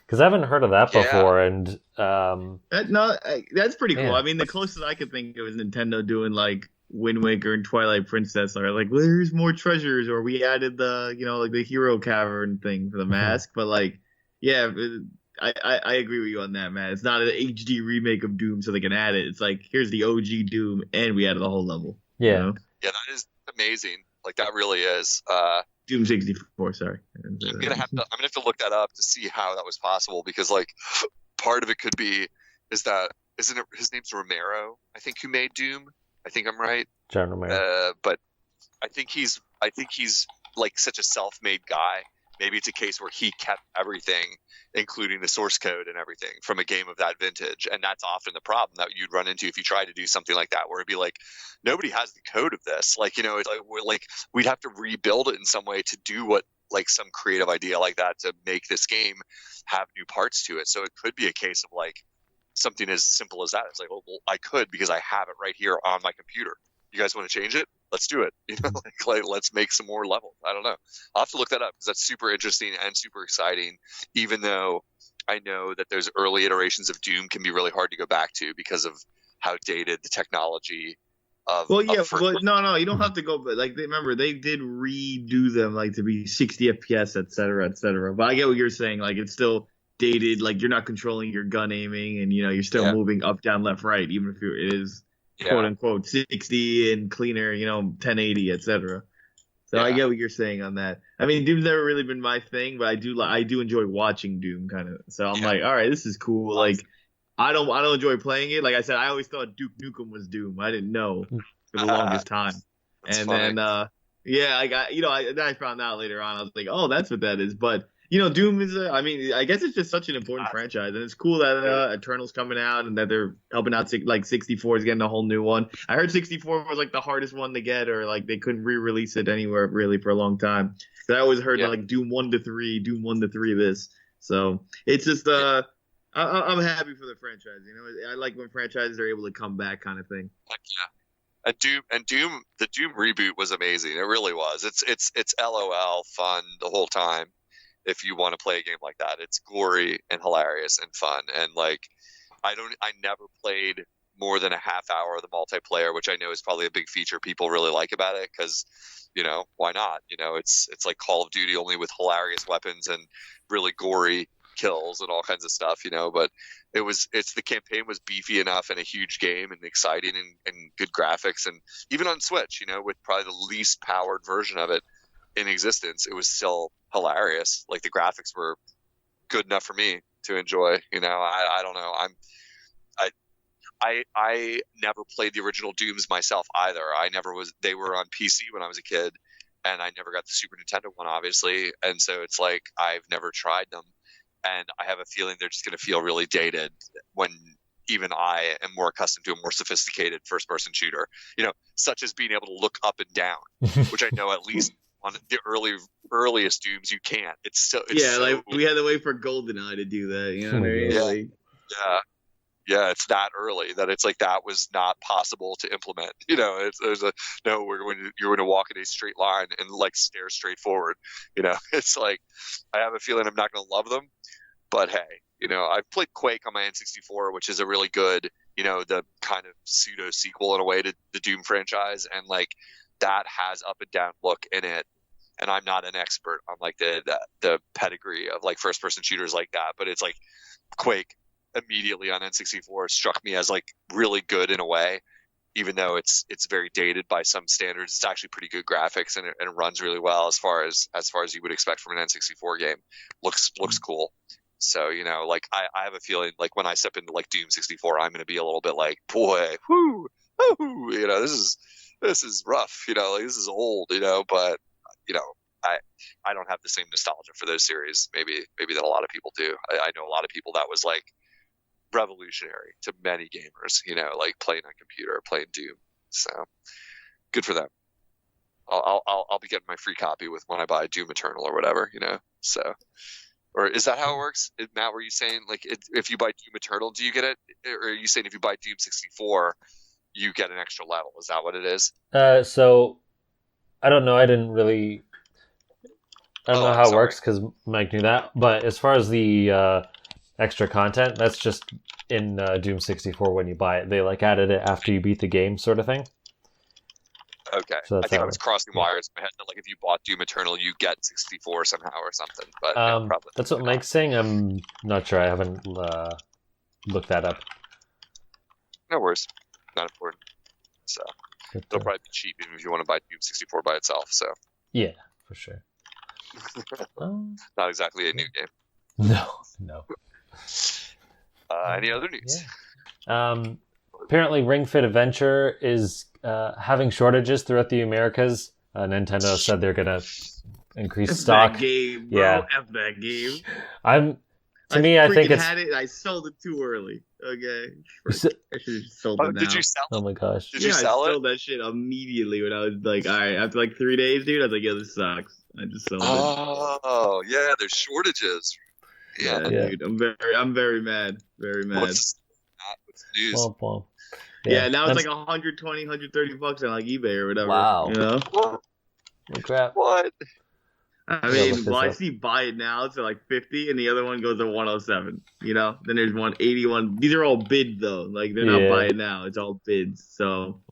[SPEAKER 1] because I haven't heard of that before. And
[SPEAKER 2] that's pretty cool.
[SPEAKER 1] Yeah.
[SPEAKER 2] I mean, the closest I could think of is Nintendo doing like Wind Waker and Twilight Princess are like, well, here's more treasures, or we added the, you know, like the hero cavern thing for the mask. But like, yeah, I agree with you on that, man. It's not an HD remake of Doom so they can add it. It's like, here's the OG Doom and we added the whole level.
[SPEAKER 1] Yeah.
[SPEAKER 2] You know?
[SPEAKER 4] Yeah, that is amazing. Like, that really is.
[SPEAKER 2] Doom 64, sorry.
[SPEAKER 4] I'm gonna have to look that up to see how that was possible, because like part of it could be isn't it his name's Romero, I think, who made Doom. I think I'm right.
[SPEAKER 1] John Romero.
[SPEAKER 4] But I think he's like such a self-made guy. Maybe it's a case where he kept everything, including the source code and everything, from a game of that vintage. And that's often the problem that you'd run into if you try to do something like that, where it'd be like, nobody has the code of this. Like, you know, it's like we'd have to rebuild it in some way to do what, like, some creative idea like that to make this game have new parts to it. So it could be a case of like something as simple as that. It's like, oh, well, I could because I have it right here on my computer. You guys want to change it? Let's do it. You know, like let's make some more levels. I don't know. I'll have to look that up because that's super interesting and super exciting. Even though I know that those early iterations of Doom can be really hard to go back to because of how dated the technology of.
[SPEAKER 2] Well, yeah,
[SPEAKER 4] but
[SPEAKER 2] no, you don't have to go. But like, remember, they did redo them like to be 60 FPS, et cetera, et cetera. But I get what you're saying. Like, it's still dated. Like, you're not controlling your gun aiming, and you know, you're still moving up, down, left, right, even if it is. Quote unquote 60 and cleaner, you know, 1080, etc. So I get what you're saying on that. I mean, Doom's never really been my thing, but I do enjoy watching Doom kind of. So I'm like, all right, this is cool. Like, I don't enjoy playing it. Like I said, I always thought Duke Nukem was Doom. I didn't know for the longest time. And funny. Then I got, you know, then I found out later on. I was like, oh, that's what that is. But you know, Doom is, I mean, I guess it's just such an important franchise. And it's cool that Eternal's coming out and that they're helping out, like 64 is getting a whole new one. I heard 64 was like the hardest one to get, or like they couldn't re-release it anywhere really for a long time. So I always heard like Doom 1 to 3, Doom 1 to 3 this. So it's just, I'm happy for the franchise. You know, I like when franchises are able to come back kind of thing.
[SPEAKER 4] Yeah. And Doom, the Doom reboot was amazing. It really was. It's LOL fun the whole time. If you want to play a game like that, it's gory and hilarious and fun. And like, I never played more than a half hour of the multiplayer, which I know is probably a big feature people really like about it. Cause you know, why not? You know, it's like Call of Duty only with hilarious weapons and really gory kills and all kinds of stuff, you know, but the campaign was beefy enough and a huge game and exciting and good graphics. And even on Switch, you know, with probably the least powered version of it in existence, it was still hilarious. Like, the graphics were good enough for me to enjoy. You know, I don't know. I never played the original Dooms myself either. They were on PC when I was a kid, and I never got the Super Nintendo one, obviously. And so it's like, I've never tried them, and I have a feeling they're just going to feel really dated when even I am more accustomed to a more sophisticated first-person shooter, you know, such as being able to look up and down, which I know at least on the earliest Dooms you can't. It's
[SPEAKER 2] like we had to wait for GoldenEye to do that. You know what I mean?
[SPEAKER 4] Yeah, it's that early that it's like that was not possible to implement. You know, you're going to walk in a straight line and like stare straight forward. You know, it's like, I have a feeling I'm not going to love them, but hey, you know, I've played Quake on my N64, which is a really good, you know, the kind of pseudo sequel in a way to the Doom franchise, and like, that has up and down look in it. And I'm not an expert on like the pedigree of like first person shooters like that, but it's like Quake immediately on N64 struck me as like really good in a way, even though it's very dated by some standards. It's actually pretty good graphics, and it runs really well as far as you would expect from an N64 game. Looks cool. So, you know, like I have a feeling like when I step into like Doom 64, I'm going to be a little bit like, boy, whoo, you know, this is rough, you know, like this is old, you know, but you know, I don't have the same nostalgia for those series. Maybe that a lot of people do. I know a lot of people that was like revolutionary to many gamers. Like playing on computer, playing Doom. So good for them. I'll be getting my free copy with when I buy Doom Eternal or whatever. So. Or is that how it works? Matt, were you saying like if you buy Doom Eternal, do you get it? Or are you saying if you buy Doom 64, you get an extra level? Is that what it is?
[SPEAKER 1] So I don't know. I don't know how it works because Mike knew that. But as far as the extra content, that's just in Doom 64 when you buy it. They like added it after you beat the game, sort of thing.
[SPEAKER 4] Okay,
[SPEAKER 1] so
[SPEAKER 4] I think I was crossing wires in my head. Like if you bought Doom Eternal, you get 64 somehow or something. But probably
[SPEAKER 1] that's what Mike's saying. I'm not sure. I haven't looked that up.
[SPEAKER 4] No worries, not important. So it'll probably be cheap even if you want to buy Doom 64 by itself. So
[SPEAKER 1] yeah, for sure.
[SPEAKER 4] Not exactly a new game.
[SPEAKER 1] No.
[SPEAKER 4] Any other news?
[SPEAKER 1] Yeah. Apparently, Ring Fit Adventure is having shortages throughout the Americas. Nintendo said they're gonna increase stock.
[SPEAKER 2] That game, bro.
[SPEAKER 1] Yeah,
[SPEAKER 2] F that game.
[SPEAKER 1] I think it's.
[SPEAKER 2] Had it. I sold it too early. Okay, I should have sold it now.
[SPEAKER 4] Did you sell it?
[SPEAKER 1] Oh my gosh!
[SPEAKER 4] Did you sell
[SPEAKER 2] I sold that shit immediately when I was like, all right. After like 3 days, dude, I was like, yo, this sucks. I just sold it.
[SPEAKER 4] Oh yeah, there's shortages. Yeah,
[SPEAKER 2] dude, I'm very mad. Very mad.
[SPEAKER 4] What's the news?
[SPEAKER 1] Well.
[SPEAKER 2] Yeah, now it's like 120, 130 bucks on like eBay or whatever.
[SPEAKER 1] Wow.
[SPEAKER 4] What?
[SPEAKER 1] Oh, crap.
[SPEAKER 4] What?
[SPEAKER 2] I mean, I see buy it now, it's like 50, and the other one goes to 107. Then there's 181. These are all bid though. Like they're not buy it now. It's all bids. So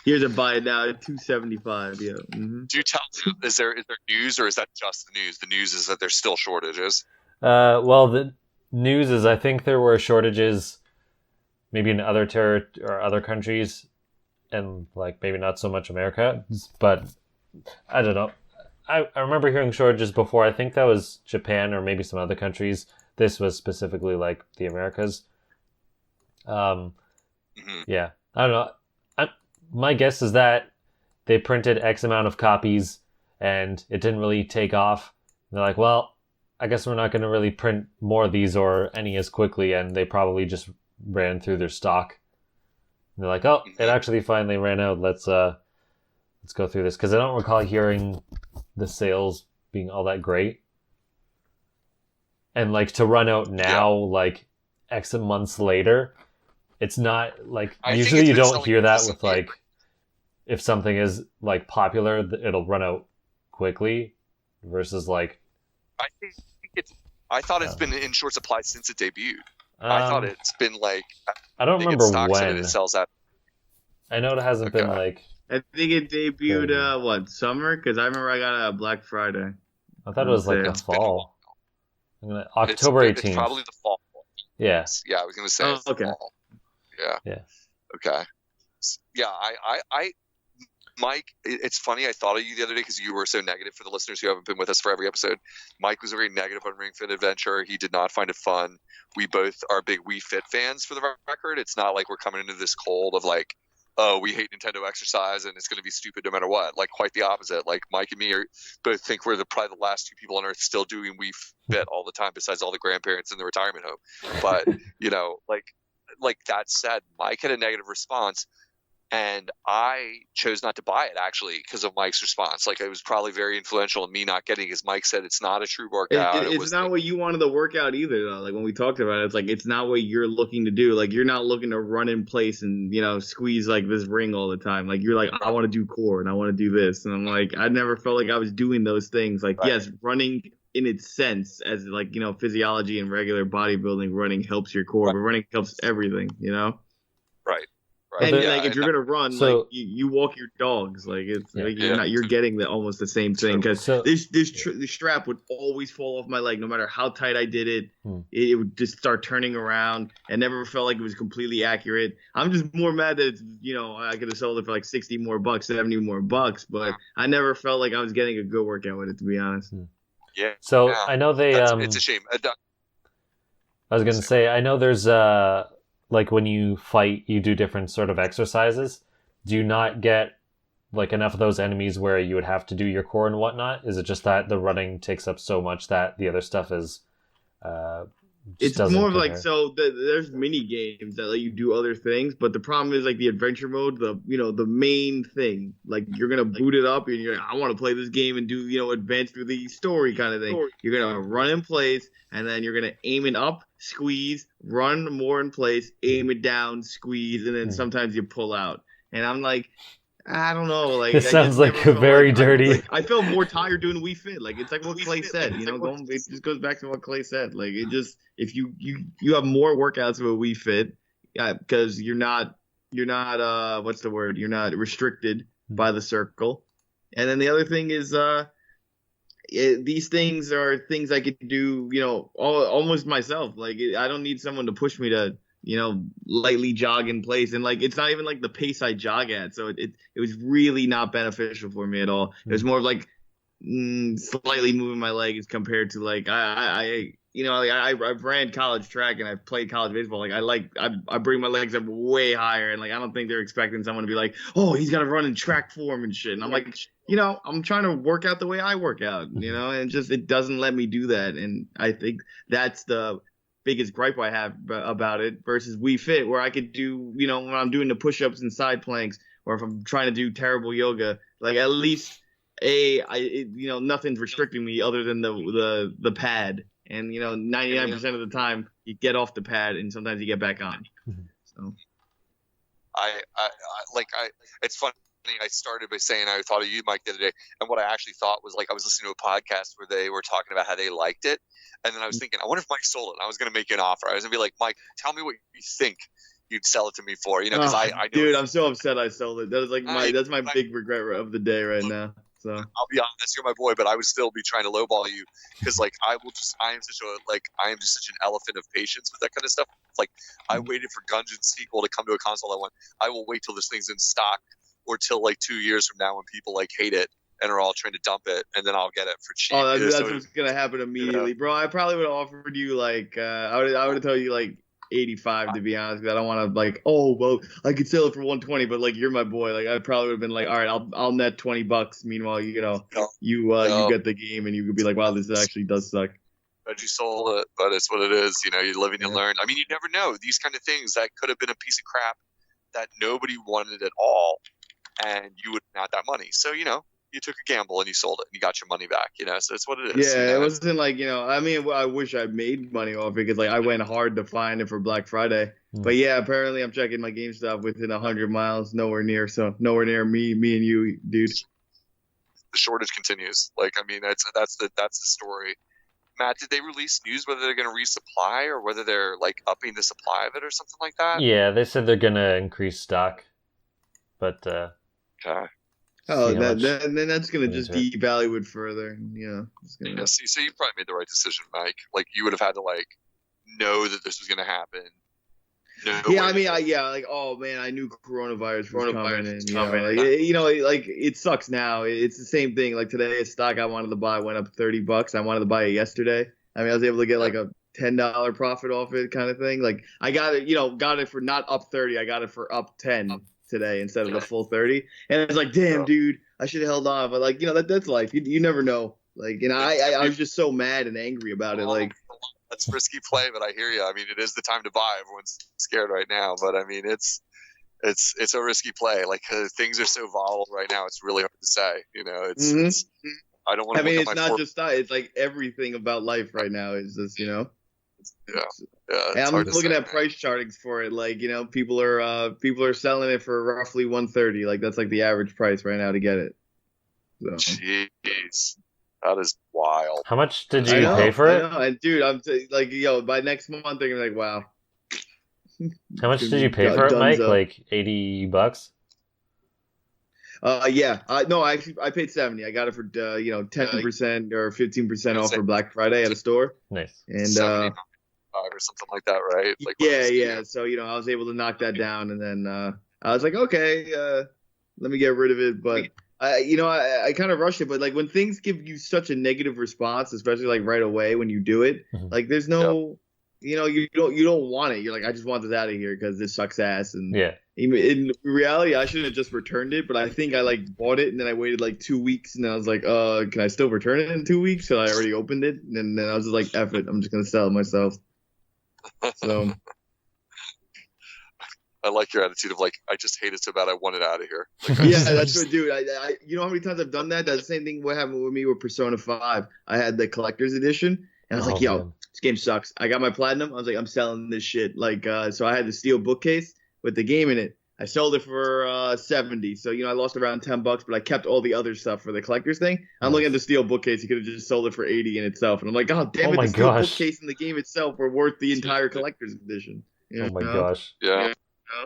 [SPEAKER 2] here's a buy it now at 275. Yeah. Mm-hmm.
[SPEAKER 4] Do you tell? Is there news or is that just the news? The news is that there's still shortages.
[SPEAKER 1] Well, the news is I think there were shortages. Maybe in other or other countries, and like maybe not so much America, but I don't know. I remember hearing shortages before. I think that was Japan or maybe some other countries. This was specifically like the Americas. Yeah, I don't know. My guess is that they printed X amount of copies and it didn't really take off. And they're like, well, I guess we're not going to really print more of these or any as quickly, and they probably just ran through their stock. And they're like, oh, it actually finally ran out. Let's go through this, because I don't recall hearing the sales being all that great. And like to run out now, like X months later, it's not like usually you don't hear that with like if something is like popular, it'll run out quickly versus like.
[SPEAKER 4] I thought it's been in short supply since it debuted. I thought it's been like.
[SPEAKER 1] I don't remember when
[SPEAKER 4] it sells out.
[SPEAKER 1] I know it hasn't been like.
[SPEAKER 2] I think it debuted summer, because I remember I got it Black Friday.
[SPEAKER 1] I thought it was like the fall. October 18th.
[SPEAKER 4] It's probably the fall.
[SPEAKER 1] Yeah.
[SPEAKER 4] Yeah, I was gonna say it's the fall. Yeah. Okay. Yeah, I Mike, it's funny. I thought of you the other day because you were so negative. For the listeners who haven't been with us for every episode, Mike was very negative on Ring Fit Adventure. He did not find it fun. We both are big Wii Fit fans, for the record. It's not like we're coming into this cold of like, oh, we hate Nintendo Exercise and it's going to be stupid no matter what. Like, quite the opposite. Like, Mike and me both think we're probably the last two people on Earth still doing Wii Fit all the time, besides all the grandparents in the retirement home. But, like that said, Mike had a negative response. And I chose not to buy it, actually, because of Mike's response. Like, it was probably very influential in me not getting it, because Mike said it's not a true workout.
[SPEAKER 2] It's not what you wanted the workout either, though. Like, when we talked about it, it's like, it's not what you're looking to do. Like, you're not looking to run in place and, squeeze, like, this ring all the time. Like, you're like, I want to do core and I want to do this. And I'm like, I never felt like I was doing those things. Like, yes, running in its sense as, like, physiology and regular bodybuilding, running helps your core, but running helps everything,
[SPEAKER 4] Right.
[SPEAKER 2] And if you're gonna run, like you walk your dogs, like it's like you're getting almost the same thing, because this strap would always fall off my leg, no matter how tight I did it. It would just start turning around, and never felt like it was completely accurate. I'm just more mad that it's, I could have sold it for like $60 more, $70 more, but I never felt like I was getting a good workout with it, to be honest.
[SPEAKER 4] Yeah.
[SPEAKER 1] So I know they.
[SPEAKER 4] It's a shame.
[SPEAKER 1] I was gonna say, I know there's like when you fight, you do different sort of exercises. Do you not get like enough of those enemies where you would have to do your core and whatnot? Is it just that the running takes up so much that the other stuff is
[SPEAKER 2] it's more of like, so there's mini games that let you do other things, but the problem is like the adventure mode, the main thing, like you're gonna boot it up and you're like, I want to play this game and do advance through the story kind of thing. You're gonna run in place and then you're gonna aim it up, squeeze, run more in place, aim it down, squeeze, and then sometimes you pull out. And I'm like, I don't know. Like,
[SPEAKER 1] it sounds like a very dirty.
[SPEAKER 2] I felt more tired doing Wii Fit. Like, it's like what Clay said. It just goes back to what Clay said. Like, it just, if you have more workouts with a Wii Fit, because you're not what's the word? You're not restricted by the circle. And then the other thing is, these things are things I could do, almost myself. Like, I don't need someone to push me to, lightly jog in place. And like, it's not even like the pace I jog at. So it was really not beneficial for me at all. It was more of like slightly moving my legs compared to like, I've ran college track and I've played college baseball. Like I bring my legs up way higher. And like, I don't think they're expecting someone to be like, oh, he's got to run in track form and shit. And I'm like, I'm trying to work out the way I work out, and it doesn't let me do that. And I think that's the biggest gripe I have about it versus Wii Fit, where I could do, when I'm doing the push-ups and side planks, or if I'm trying to do terrible yoga, like at least nothing's restricting me other than the pad. And 99% of the time you get off the pad and sometimes you get back on. So
[SPEAKER 4] it's funny. I started by saying I thought of you, Mike, the other day, and what I actually thought was, like, I was listening to a podcast where they were talking about how they liked it, and then I was thinking, I wonder if Mike sold it. And I was going to make you an offer. I was going to be like, Mike, tell me what you think you'd sell it to me for, because I know.
[SPEAKER 2] Dude, I'm so upset I sold it. That is like that's my big regret of the day right now. So
[SPEAKER 4] I'll be honest, you're my boy, but I would still be trying to lowball you because, like, I am just such an elephant of patience with that kind of stuff. It's like I waited for Gungeon sequel to come to a console I want. I will wait till this thing's in stock, or till like 2 years from now when people like hate it and are all trying to dump it, and then I'll get it for cheap.
[SPEAKER 2] Oh, that's what's gonna happen immediately, bro. I probably would have offered you like I would have told you like 85 to be honest. Because I don't want to like, oh well, I could sell it for 120, but like you're my boy. Like I probably would have been like, all right, I'll net $20. Meanwhile, you get the game and you could be like, wow, this actually does suck.
[SPEAKER 4] But you sold it, but it's what it is. You live and you learn. I mean, you never know. These kind of things that could have been a piece of crap that nobody wanted at all, and you would have had that money. So, you took a gamble and you sold it and you got your money back, so it's what it is.
[SPEAKER 2] Yeah, it wasn't like, I mean, I wish I made money off it because like I went hard to find it for Black Friday. But yeah, apparently I'm checking my GameStop within 100 miles, nowhere near me and you, dude.
[SPEAKER 4] The shortage continues. Like, I mean, that's the story. Matt, did they release news whether they're going to resupply or whether they're like upping the supply of it or something like that?
[SPEAKER 1] Yeah, they said they're going to increase stock, but
[SPEAKER 4] okay.
[SPEAKER 2] Oh, then that's going to just devalue it further.
[SPEAKER 4] See, so you probably made the right decision, Mike. Like, you would have had to like know that this was going to happen.
[SPEAKER 2] I mean, like, oh man, I knew coronavirus was coming. Like it sucks now. It's the same thing. Like today, a stock I wanted to buy went up $30. I wanted to buy it yesterday. I mean, I was able to get like a $10 profit off it, kind of thing. Like I got it for not up 30. I got it for up 10 today instead of the full 30. And it's like, damn, dude, I should have held on. But like, that's life. You never know. Like, I was just so mad and angry about it. Like.
[SPEAKER 4] That's risky play, but I hear you. I mean, it is the time to buy. Everyone's scared right now, but I mean, it's a risky play. Like things are so volatile right now, it's really hard to say. It's I don't want to.
[SPEAKER 2] I mean, it's not just that. It's like everything about life right now is just
[SPEAKER 4] Yeah.
[SPEAKER 2] And I'm looking at price chartings for it. Like people are selling it for roughly 130. Like that's like the average price right now to get it. So.
[SPEAKER 4] Jeez. That is wild.
[SPEAKER 1] How much did you pay for it?
[SPEAKER 2] And dude, I'm by next month they're gonna be like, wow.
[SPEAKER 1] How much did you pay for it, Mike? Like $80?
[SPEAKER 2] Yeah. No, I paid 70. I got it for 10% or 15% off for Black Friday at a store.
[SPEAKER 1] Nice.
[SPEAKER 2] And
[SPEAKER 4] or something like that, right? Like
[SPEAKER 2] yeah. So I was able to knock that down, and then I was like, okay, let me get rid of it, but. I kind of rushed it, but like when things give you such a negative response, especially like right away when you do it, like there's no, you don't want it. You're like, I just want this out of here because this sucks ass, and In reality, I shouldn't have just returned it, but I think I like bought it and then I waited like 2 weeks and then I was like, can I still return it in 2 weeks? So I already opened it and then I was just like, F it, I'm just gonna sell it myself. So
[SPEAKER 4] I like your attitude of like, I just hate it so bad I want it out of here. Like,
[SPEAKER 2] yeah, that's what, dude. I you know how many times I've done that? That's the same thing what happened with me with Persona 5. I had the collector's edition and I was like, yo,
[SPEAKER 1] man.
[SPEAKER 2] this game sucks. I got my platinum. I was like, I'm selling this shit. Like, so I had the steel bookcase with the game in it. I sold it for 70. So, I lost around $10, but I kept all the other stuff for the collector's thing. I'm looking at the steel bookcase. You could have just sold it for 80 in itself. And I'm like, God damn it, the steel bookcase and the game itself were worth the entire collector's edition.
[SPEAKER 1] Oh my gosh.
[SPEAKER 4] Yeah.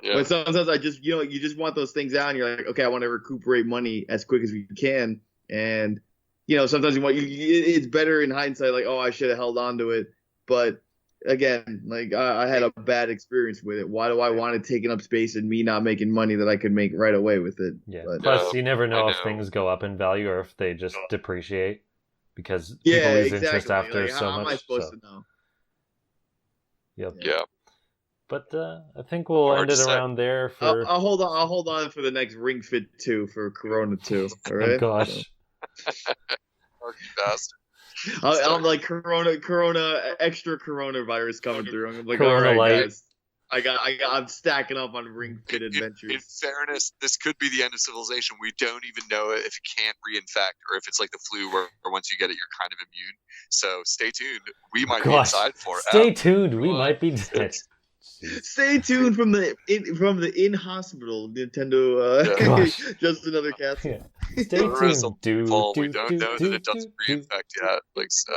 [SPEAKER 2] But sometimes I just, you just want those things out and you're like, okay, I want to recuperate money as quick as we can. And, sometimes it's better in hindsight, like, oh, I should have held on to it. But again, like I had a bad experience with it. Why do I want it taking up space and me not making money that I could make right away with it?
[SPEAKER 1] Yeah.
[SPEAKER 2] But,
[SPEAKER 1] Plus, you never know if things go up in value or if they just depreciate because people lose interest after
[SPEAKER 2] like,
[SPEAKER 1] so
[SPEAKER 2] how
[SPEAKER 1] much.
[SPEAKER 2] am I supposed to know?
[SPEAKER 1] Yep.
[SPEAKER 4] Yeah.
[SPEAKER 1] But I think we'll end it around there. For
[SPEAKER 2] I'll hold on. I'll hold on for the next Ring Fit 2 for Corona 2. All right.
[SPEAKER 1] Oh gosh.
[SPEAKER 4] Bastard.
[SPEAKER 2] I'm like Corona, extra coronavirus coming through. I'm like,
[SPEAKER 1] Corona
[SPEAKER 2] all right,
[SPEAKER 1] light.
[SPEAKER 2] guys. I'm stacking up on Ring Fit adventures.
[SPEAKER 4] In fairness, this could be the end of civilization. We don't even know if you can't reinfect or if it's like the flu where once you get it, you're kind of immune. So stay tuned. We might be inside for it.
[SPEAKER 1] Stay tuned. We might be dead.
[SPEAKER 2] Stay tuned from the in hospital Nintendo. Just another castle.
[SPEAKER 1] Yeah. Stay tuned, dude.
[SPEAKER 4] We don't know that it doesn't reinfect yet. Like so.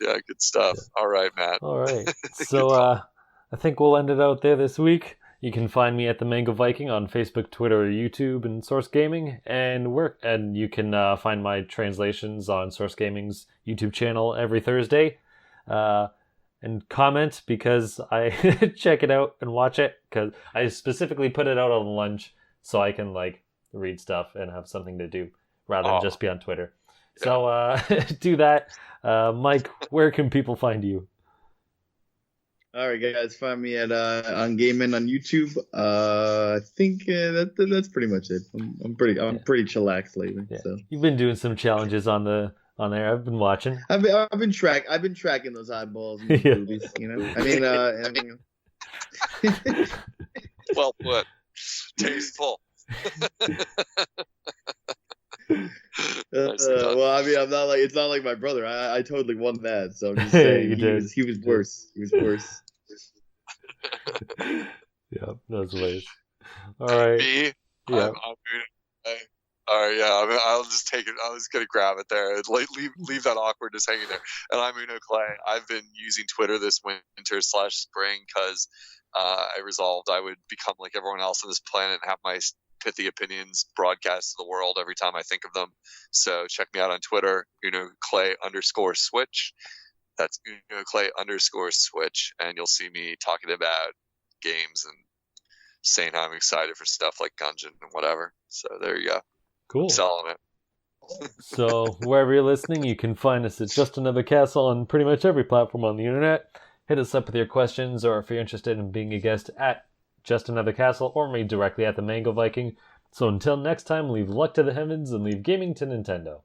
[SPEAKER 4] Yeah, good stuff. Yeah. All right, Matt.
[SPEAKER 1] All right. So I think we'll end it out there this week. You can find me at the Mango Viking on Facebook, Twitter, YouTube, and Source Gaming, and you can find my translations on Source Gaming's YouTube channel every Thursday. And comment because I check it out and watch it because I specifically put it out on lunch so I can like read stuff and have something to do rather than just be on Twitter. Yeah. So do that. Mike, where can people find you?
[SPEAKER 2] All right, guys, find me at on GameMeN on YouTube. I think that's pretty much it. I'm pretty chillaxed lately. Yeah. So
[SPEAKER 1] you've been doing some challenges on there. I've been watching.
[SPEAKER 2] I've been tracking those eyeballs in the movies. I mean,
[SPEAKER 4] well put, tasteful.
[SPEAKER 2] Well, I mean, it's not like my brother. I totally won that. So I'm just saying, he was worse. He was worse.
[SPEAKER 1] Yeah, those ways. All right.
[SPEAKER 4] Me? Yeah. All right, yeah, I'll just take it. I was going to grab it there. Leave that awkwardness hanging there. And I'm Unoclay. I've been using Twitter this winter/spring because I resolved I would become like everyone else on this planet and have my pithy opinions broadcast to the world every time I think of them. So check me out on Twitter, Unoclay_switch. That's Unoclay_switch. And you'll see me talking about games and saying how I'm excited for stuff like Gungeon and whatever. So there you go.
[SPEAKER 1] Cool.
[SPEAKER 4] I'm selling it.
[SPEAKER 1] So wherever you're listening, you can find us at Just Another Castle on pretty much every platform on the internet. Hit us up with your questions, or if you're interested in being a guest at Just Another Castle, or me directly at the Mango Viking. So until next time, leave luck to the heavens and leave gaming to Nintendo.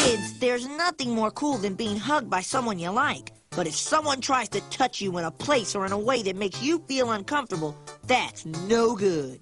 [SPEAKER 5] Kids, there's nothing more cool than being hugged by someone you like. But if someone tries to touch you in a place or in a way that makes you feel uncomfortable, that's no good.